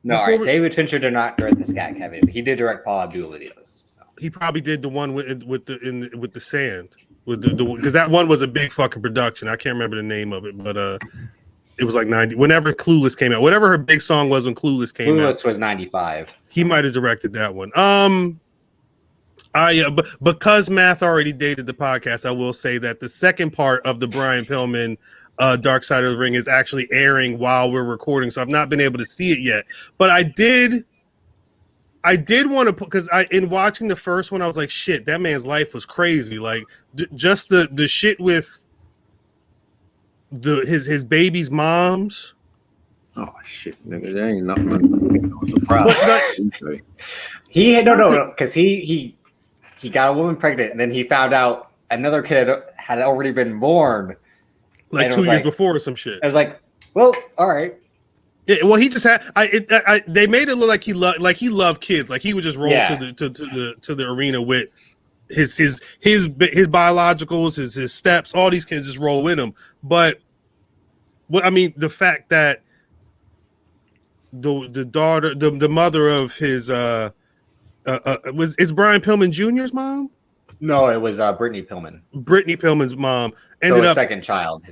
Speaker 8: No, all right. David Fincher did not direct the Scat Cat video. He did direct Paul Abdul videos. So.
Speaker 4: He probably did the one with the sand, because that one was a big fucking production. I can't remember the name of it, but it was like 90. Whenever Clueless came out, whatever her big song was when Clueless came out.
Speaker 8: Clueless was 95.
Speaker 4: He might have directed that one. But because Math already dated the podcast, I will say that the second part of the Bryan Pillman Dark Side of the Ring is actually airing while we're recording, so I've not been able to see it yet. But I did want to put, because in watching the first one, I was like, shit, that man's life was crazy. Like just the shit with his baby's moms.
Speaker 1: Oh shit, nigga, that ain't nothing.
Speaker 8: He had no, because he got a woman pregnant, and then he found out another kid had already been born.
Speaker 4: Like 2 years before or some shit.
Speaker 8: I was like, well, all right.
Speaker 4: Yeah, well, he just had. They made it look like he loved kids. Like he would just roll to the arena with his biologicals, his steps. All these kids just roll with him. But the fact that the daughter, the mother of his Is Brian Pillman Jr.'s mom?
Speaker 8: No, it was Brittany Pillman.
Speaker 4: Brittany Pillman's mom
Speaker 8: His second child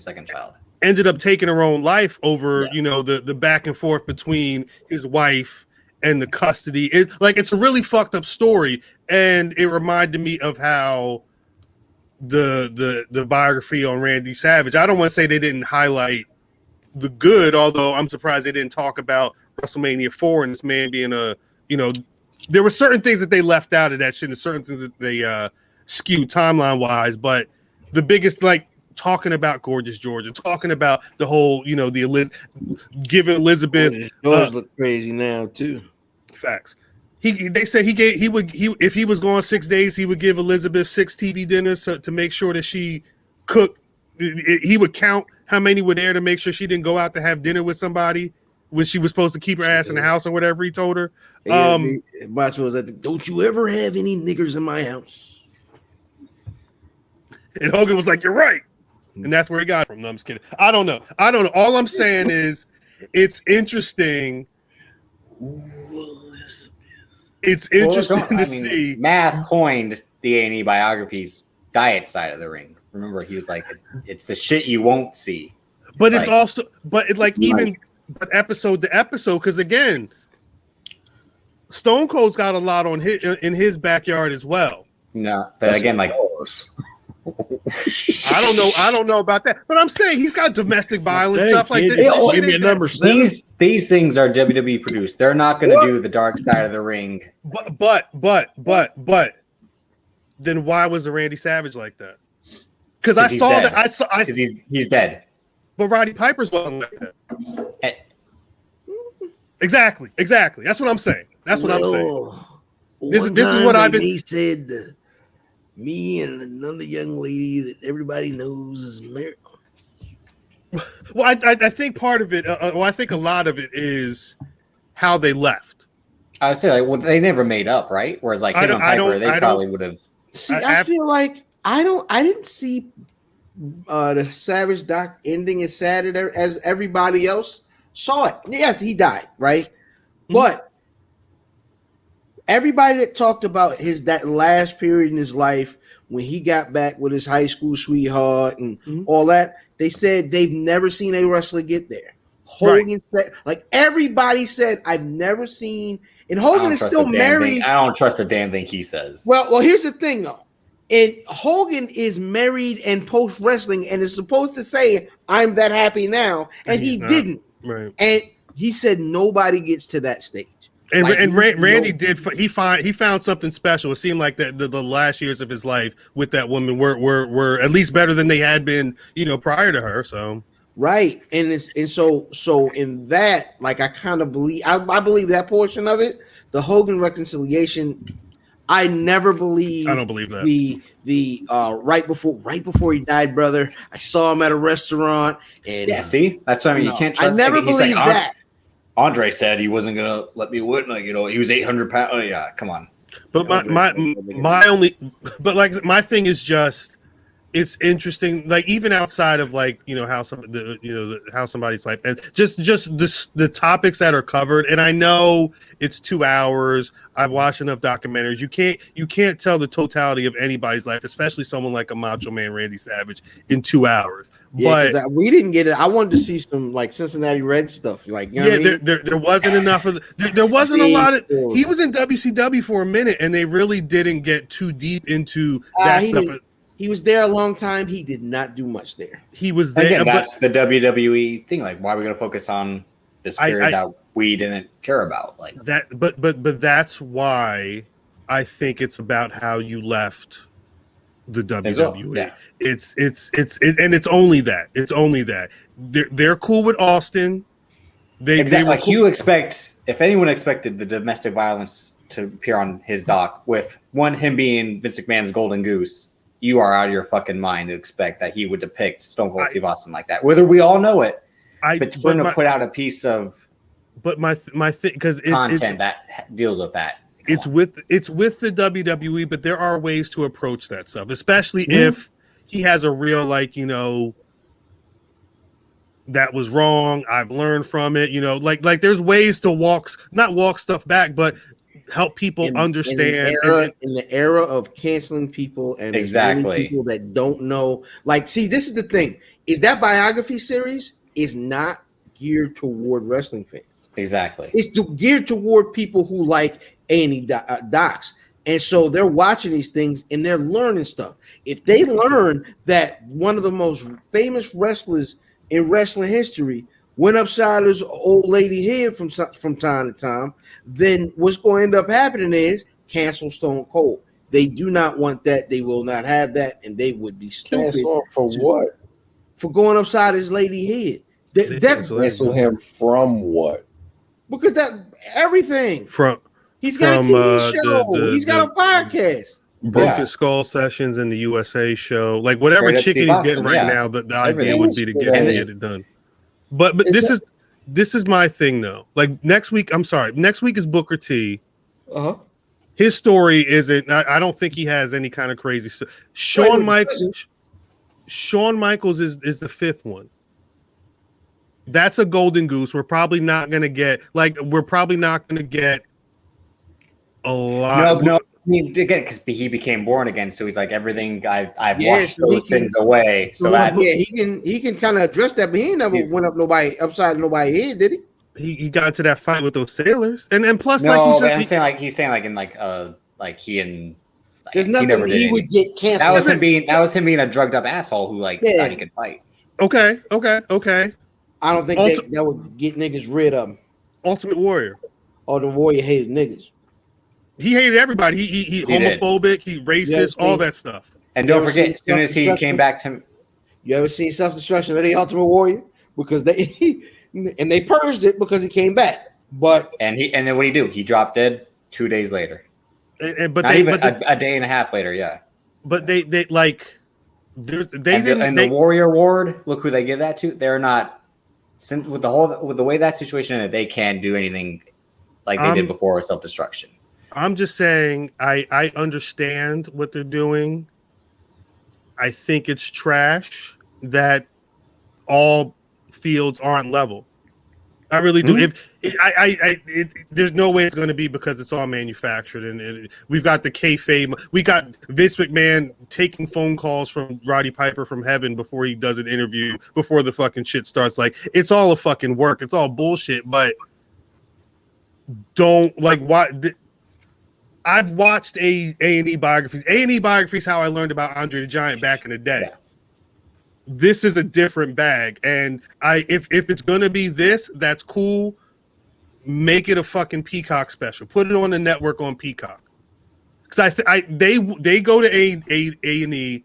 Speaker 4: ended up taking her own life over, the back and forth between his wife and the custody. It's a really fucked up story, and it reminded me of how the biography on Randy Savage. I don't want to say they didn't highlight the good, although I'm surprised they didn't talk about WrestleMania 4 and this man being there were certain things that they left out of that shit and certain things that they skewed timeline wise, but the biggest, talking about Gorgeous Georgia, talking about the whole, giving Elizabeth
Speaker 2: look crazy now too.
Speaker 4: Facts. They said if he was gone 6 days, he would give Elizabeth 6 TV dinners to make sure that she cooked. He would count how many were there to make sure she didn't go out to have dinner with somebody when she was supposed to keep her ass in the house or whatever he told her.
Speaker 2: Macho was don't you ever have any niggers in my house?
Speaker 4: And Hogan was like, you're right. And that's where he got it from. No, I'm just kidding. I don't know. All I'm saying is it's interesting. It's interesting to see.
Speaker 8: Math coined the A&E Biography's diet side of the ring. Remember, he was like, it's the shit you won't see.
Speaker 4: But it's also, episode to episode, because again, Stone Cold's got a lot on in his backyard as well.
Speaker 8: No, but again,
Speaker 4: I don't know about that, but I'm saying he's got domestic violence stuff like this.
Speaker 2: Give me a number 7.
Speaker 8: These things are WWE produced. They're not going to do the dark side of the ring.
Speaker 4: But then why was the Randy Savage like that? Because I saw
Speaker 8: dead.
Speaker 4: that
Speaker 8: he's dead.
Speaker 4: But Roddy Piper's wasn't like that. Exactly. That's what I'm saying. I'm saying. This is what I've been.
Speaker 2: He said, me and another young lady that everybody knows is married.
Speaker 4: Well, I think part of it, I think a lot of it is how they left.
Speaker 8: I would say, they never made up, right? Whereas, him and Piper, they probably would have.
Speaker 2: See, I feel like I didn't see the Savage doc ending as sad as everybody else saw it. Yes, he died, right? Mm-hmm. But everybody that talked about that last period in his life when he got back with his high school sweetheart and all that, they said they've never seen a wrestler get there. Hogan said, everybody said, I've never seen, and Hogan is still married.
Speaker 8: I don't trust a damn thing he says.
Speaker 2: Well, here's the thing though. And Hogan is married and post wrestling and is supposed to say, I'm that happy now. And he didn't.
Speaker 4: Right.
Speaker 2: And he said nobody gets to that stage.
Speaker 4: And Randy did. He found something special. It seemed like that the last years of his life with that woman were at least better than they had been, prior to her. So
Speaker 2: right, so in that, I kind of believe I believe that portion of it. The Hogan reconciliation, I never believed.
Speaker 4: I don't believe that.
Speaker 2: The right before he died, brother. I saw him at a restaurant, and
Speaker 8: see, that's what I mean. You can't trust.
Speaker 2: I never believed that.
Speaker 8: Andre said he wasn't gonna let me win. He was 800 pounds. Oh yeah, come on.
Speaker 4: But my thing is just, it's interesting. Even outside of how how somebody's life, and just the topics that are covered. And I know it's 2 hours. I've watched enough documentaries. You can't tell the totality of anybody's life, especially someone like a Macho Man Randy Savage, in 2 hours.
Speaker 2: Yeah, but we didn't get it. I wanted to see some Cincinnati Red stuff. What I mean?
Speaker 4: There wasn't enough of there wasn't a lot of. He was in WCW for a minute, and they really didn't get too deep into that stuff.
Speaker 2: He was there a long time. He did not do much there.
Speaker 4: He was there.
Speaker 8: Again, that's the WWE thing. Why are we going to focus on this period that we didn't care about?
Speaker 4: That, but that's why I think it's about how you left the WWE. Yeah. It's and it's only that. It's only that they're cool with Austin.
Speaker 8: Exactly. You expect, if anyone expected the domestic violence to appear on his doc with him being Vince McMahon's golden goose, you are out of your fucking mind to expect that he would depict Stone Cold Steve Austin like that. Whether we all know it, but for him to put out a piece of
Speaker 4: my thing, because
Speaker 8: content that deals with that.
Speaker 4: It's with the WWE, but there are ways to approach that stuff, especially if he has a real that was wrong. I've learned from it. There's ways to not walk stuff back, but help people understand.
Speaker 2: In the era of canceling people and
Speaker 8: exactly
Speaker 2: people that don't know. Like, see, this is the thing: is that biography series is not geared toward wrestling fans.
Speaker 8: Exactly,
Speaker 2: it's geared toward people who like A&E docs. And so they're watching these things and they're learning stuff. If they learn that one of the most famous wrestlers in wrestling history went upside his old lady head from time to time, then what's going to end up happening is cancel Stone Cold. They do not want that. They will not have that, and they would be stupid.
Speaker 9: Cancel for what?
Speaker 2: For going upside his lady head.
Speaker 9: Cancel him from what?
Speaker 2: Because that everything
Speaker 4: from.
Speaker 2: He's got a TV show. He's got a podcast.
Speaker 4: Broken Skull Sessions in the USA show. Like whatever chicken he's getting right now, the idea would be to get it done. But this is my thing though. Like next week is Booker T. His story isn't. I don't think he has any kind of crazy stuff. Shawn Michaels is the fifth one. That's a golden goose. We're probably not gonna get a lot.
Speaker 8: No. I mean, again, because he became born again, so he's like everything. I've washed those things away. So that's
Speaker 2: he can kind of address that, but he never went upside nobody's head, did he?
Speaker 4: He got into that fight with those sailors, and plus,
Speaker 8: he's saying he and.
Speaker 2: There's nothing he would get canceled.
Speaker 8: That was him being a drugged up asshole who thought he could fight.
Speaker 4: Okay.
Speaker 2: I don't think that would get niggas rid of him.
Speaker 4: Ultimate Warrior.
Speaker 2: Ultimate Warrior hated niggas.
Speaker 4: He hated everybody. He homophobic. He racist. All that stuff.
Speaker 8: And don't forget, as soon as he came back to,
Speaker 2: you ever seen Self-Destruction of the Ultimate Warrior? Because they purged it because he came back. But
Speaker 8: and then what did he do? He dropped dead 2 days later.
Speaker 4: But
Speaker 8: not even a day and a half later. Yeah.
Speaker 4: But they like they didn't.
Speaker 8: And the Warrior Award. Look who they give that to. They're not with the way that situation ended, they can't do anything like they did before with Self-Destruction.
Speaker 4: I'm just saying I understand what they're doing. I think it's trash that all fields aren't level. I really do. There's no way it's going to be because it's all manufactured, and we've got the kayfabe. We got Vince McMahon taking phone calls from Roddy Piper from heaven before he does an interview, before the fucking shit starts. Like, it's all a fucking work. It's all bullshit. But don't I've watched A&E biographies. A&E biographies, how I learned about Andre the Giant back in the day. Yeah. This is a different bag, and if it's gonna be this, that's cool. Make it a fucking Peacock special. Put it on the network on Peacock, because they go to A&E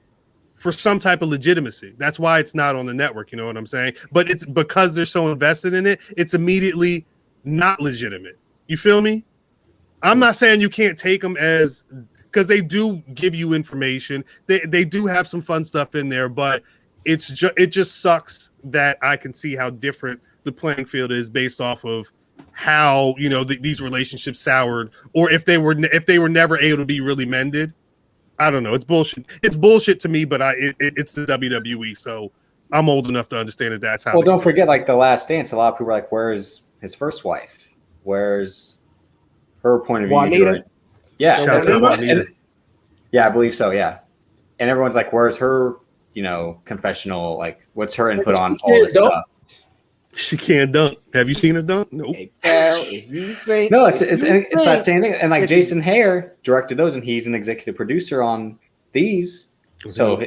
Speaker 4: for some type of legitimacy. That's why it's not on the network. You know what I'm saying? But it's because they're so invested in it. It's immediately not legitimate. You feel me? I'm not saying you can't take them as, because they do give you information. They do have some fun stuff in there, but it just sucks that I can see how different the playing field is based off of how these relationships soured, or if they were never able to be really mended. I don't know. It's bullshit. It's bullshit to me, but it's the WWE, so I'm old enough to understand that that's how.
Speaker 8: Well, don't forget, like The Last Dance. A lot of people were like, "Where's his first wife? Where's her point of view?"
Speaker 2: Juanita?
Speaker 8: Yeah,
Speaker 4: shout out Juanita.
Speaker 8: Yeah, I believe so. Yeah, and everyone's like, "Where's her?" Confessional, like, what's her input on all this stuff?
Speaker 4: She can't dunk. Have you seen her dunk? Nope.
Speaker 2: Hey, pal, if you think
Speaker 8: it's that same thing. And like Jason Hare directed those, and he's an executive producer on these. So,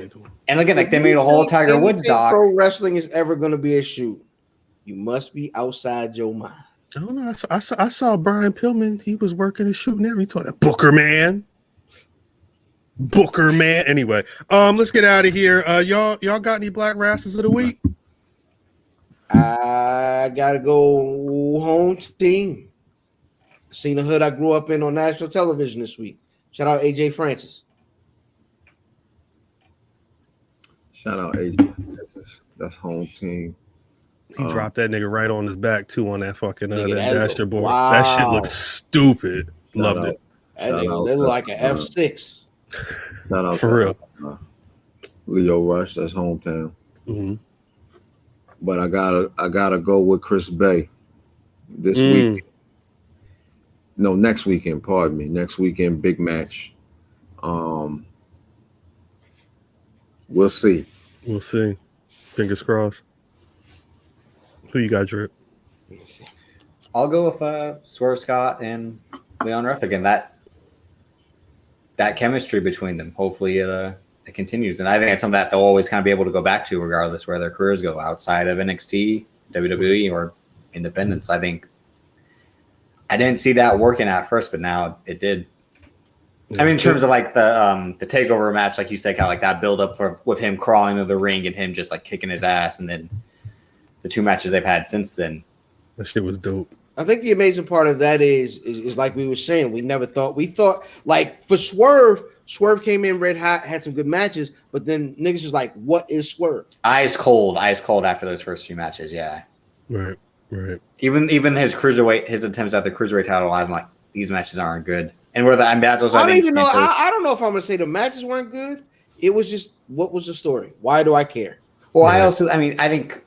Speaker 8: and again, like they made a whole Tiger Woods doc.
Speaker 2: Pro wrestling is ever going to be a shoot. You must be outside your mind.
Speaker 4: I don't know. I saw Brian Pillman. He was working and shooting there. He told that Booker man. Anyway, let's get out of here. Y'all got any Black Rasslers of the week?
Speaker 2: I gotta go home team. Seen the hood I grew up in on national television this week. Shout out AJ Francis.
Speaker 9: Shout out AJ Francis. That's home team.
Speaker 4: He dropped that nigga right on his back too on that fucking that dashboard.
Speaker 2: Wow.
Speaker 4: That shit looks stupid. Loved it.
Speaker 2: That nigga looked like an F6.
Speaker 9: Shout out
Speaker 4: for real.
Speaker 9: Lio Rush, that's hometown.
Speaker 4: Mm-hmm.
Speaker 9: But I gotta go with Chris Bay this week.
Speaker 1: No, next weekend. Pardon me. Next weekend, big match. We'll see.
Speaker 4: We'll see. Fingers crossed. Who you got, Drip?
Speaker 8: I'll go with Swerve Scott and Leon Ruff again. That chemistry between them. Hopefully it continues, and I think it's something that they'll always kind of be able to go back to, regardless where their careers go outside of NXT, WWE, or independence. I think I didn't see that working at first, but now it did. I mean, in terms of like the takeover match, like you said, kind of like that build up with him crawling to the ring and him just like kicking his ass, and then the 2 matches they've had since then.
Speaker 4: That shit was dope.
Speaker 2: I think the amazing part of that is like we were saying, we thought like for Swerve came in red hot, had some good matches, but then niggas was like, what is Swerve?
Speaker 8: Ice cold after those first few matches. Yeah.
Speaker 4: Right.
Speaker 8: Even his attempts at the cruiserweight title, I'm like, these matches aren't good. And where the battles,
Speaker 2: I don't even know. I don't know if I'm gonna say the matches weren't good. It was just, what was the story? Why do I care?
Speaker 8: Well, I think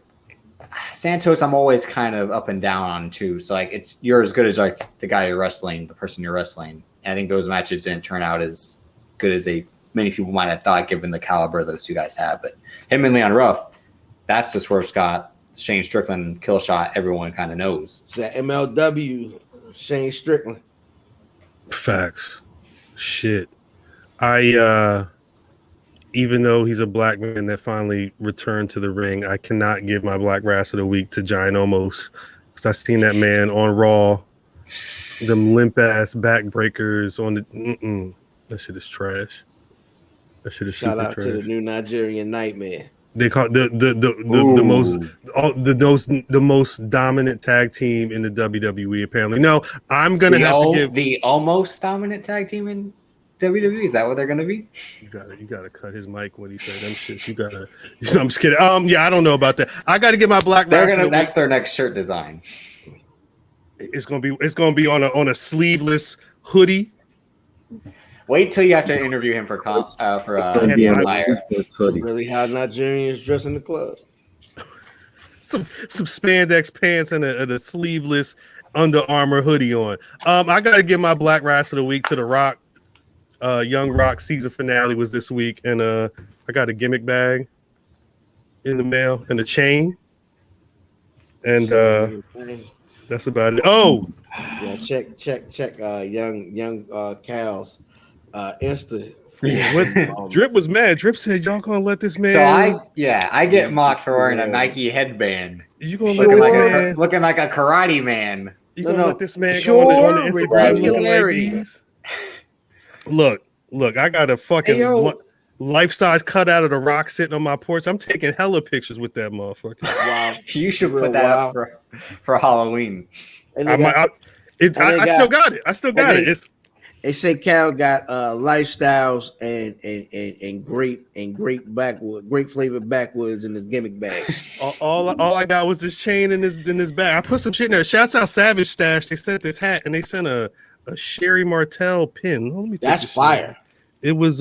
Speaker 8: Santos, I'm always kind of up and down on too. So like, you're as good as like the guy you're wrestling, the person you're wrestling. And I think those matches didn't turn out as good as many people might have thought, given the caliber those two guys have. But him and Leon Ruff, that's the Swerve Scott, Shane Strickland kill shot everyone kind of knows.
Speaker 2: It's that MLW Shane Strickland.
Speaker 4: Facts. Shit. I even though he's a black man that finally returned to the ring, I cannot give my Black Rass of the Week to Giant Omos, because I seen that man on Raw, them limp ass backbreakers on the. That shit is trash. That shit is
Speaker 2: shout out
Speaker 4: trash.
Speaker 2: to the new Nigerian Nightmare.
Speaker 4: They call the most dominant tag team in the WWE. Apparently, no. I'm gonna have to give
Speaker 8: the almost dominant tag team in WWE. Is that what they're gonna be?
Speaker 4: You gotta cut his mic when he said them shit. You gotta. I'm just kidding. Yeah, I don't know about that. I gotta get my Black.
Speaker 8: That's their next shirt design.
Speaker 4: It's gonna be on a sleeveless hoodie.
Speaker 8: Wait till you have to interview him for
Speaker 2: really how Nigerians dress in the club.
Speaker 4: some spandex pants and a sleeveless Under Armour hoodie on. I gotta give my Black Rass of the Week to The Rock. Young Rock season finale was this week, and I got a gimmick bag in the mail and a chain, and that's about it. Oh,
Speaker 2: yeah, check. Young Cal's Insta.
Speaker 4: Drip was mad. Drip said, "Y'all gonna let this man?"
Speaker 8: So I get mocked for wearing a Nike headband.
Speaker 4: You gonna let
Speaker 8: looking like a karate man?
Speaker 4: You gonna let this man go on the Instagram? Look, I got a fucking life-size cutout of The Rock sitting on my porch. I'm taking hella pictures with that motherfucker.
Speaker 8: Wow, you should put that up for Halloween.
Speaker 4: I still got it.
Speaker 2: They say Cal got lifestyles and great flavored backwoods in his gimmick bag.
Speaker 4: all I got was this chain in this bag. I put some shit in there. Shouts out Savage Stash. They sent this hat and they sent a Sherry Martel pin. Let me
Speaker 2: That's fire.
Speaker 4: It was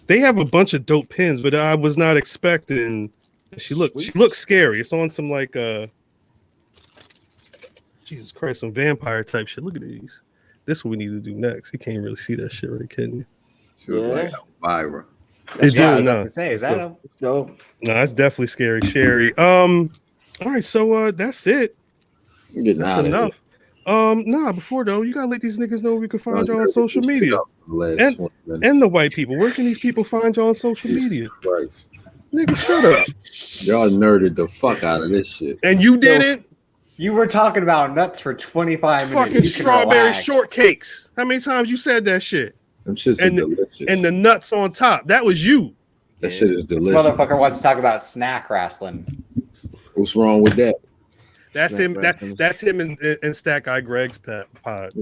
Speaker 4: they have a bunch of dope pins, but I was not expecting. She looks scary. It's on some like Jesus Christ, some vampire type shit. Look at these. This is what we need to do next. You can't really see that shit, right, can you?
Speaker 1: Yeah. Elvira.
Speaker 4: It's doing
Speaker 8: to say. Is that
Speaker 2: dope?
Speaker 4: No, that's definitely scary, Sherry. All right, so that's it. That's enough. Before though, you gotta let these niggas know we can find y'all on social media. And the white people. Where can these people find y'all on social media?
Speaker 1: Christ.
Speaker 4: Nigga, shut up.
Speaker 1: Y'all nerded the fuck out of this shit.
Speaker 4: And you didn't?
Speaker 8: You were talking about nuts for 25 minutes.
Speaker 4: Fucking strawberry shortcakes. How many times you said that shit?
Speaker 1: Them shits are delicious.
Speaker 4: And the nuts on top. That was you.
Speaker 1: That shit is delicious.
Speaker 8: This motherfucker wants to talk about snack wrestling.
Speaker 1: What's wrong with that?
Speaker 4: That's him. That's him and Stack Eye Greg's pod.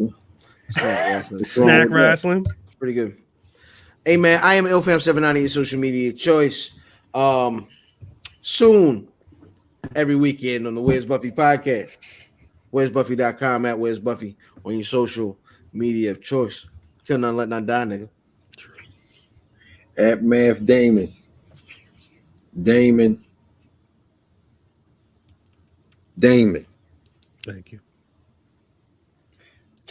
Speaker 2: Snack wrestling. Pretty good. Hey man, I am IlFam790, your social media choice. Soon, every weekend on the Where's Buffy podcast. Where'sBuffy.com at Where's Buffy on your social media of choice. Kill none, let none die, nigga.
Speaker 1: At Math Damon.
Speaker 4: Thank you.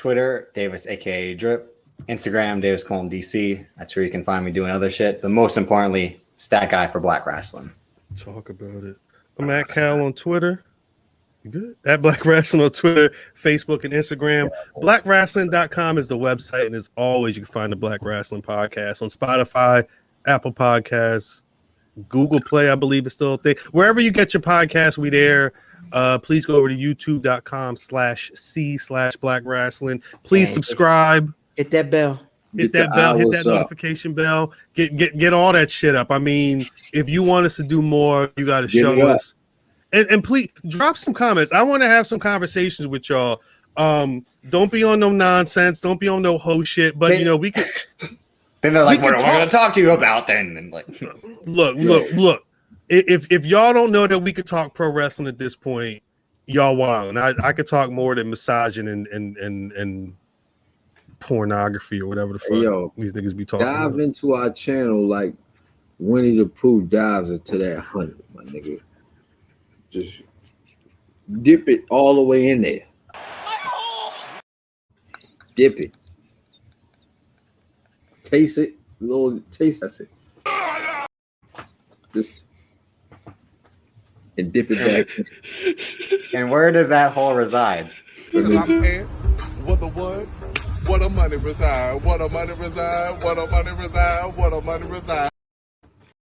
Speaker 8: Twitter, Davis, aka Drip. Instagram, Davis DC. That's where you can find me doing other shit. But most importantly, Stat Guy for Black Rasslin.
Speaker 4: Talk about it. I'm at Cal on Twitter. You good? At Black Rasslin on Twitter, Facebook, and Instagram. BlackRasslin.com is the website, and as always, you can find the Black Rasslin podcast on Spotify, Apple Podcasts, Google Play, I believe it's still a thing. Wherever you get your podcast, we there. Please go over to youtube.com/c/Black Rasslin. Please subscribe.
Speaker 2: Hit that bell.
Speaker 4: Hit that bell. Hit that notification bell. Get all that shit up. I mean, if you want us to do more, you got to show us. And please drop some comments. I want to have some conversations with y'all. Don't be on no nonsense. Don't be on no ho shit. But we can.
Speaker 8: Then they're like, "What am I going to talk to you about?" Then and like,
Speaker 4: look. If y'all don't know that we could talk pro wrestling at this point, y'all wild. And I could talk more than massaging and pornography or whatever the fuck these niggas be talking.
Speaker 9: Dive
Speaker 4: about.
Speaker 9: into our channel like Winnie the Pooh dives into that 100, my nigga. Just dip it all the way in there. Dip it. Taste it. A little taste. That's it. Just and dip it back.
Speaker 8: And where does that hole reside?
Speaker 10: What the what? What a money reside? What a money reside? What a money reside? What a money reside?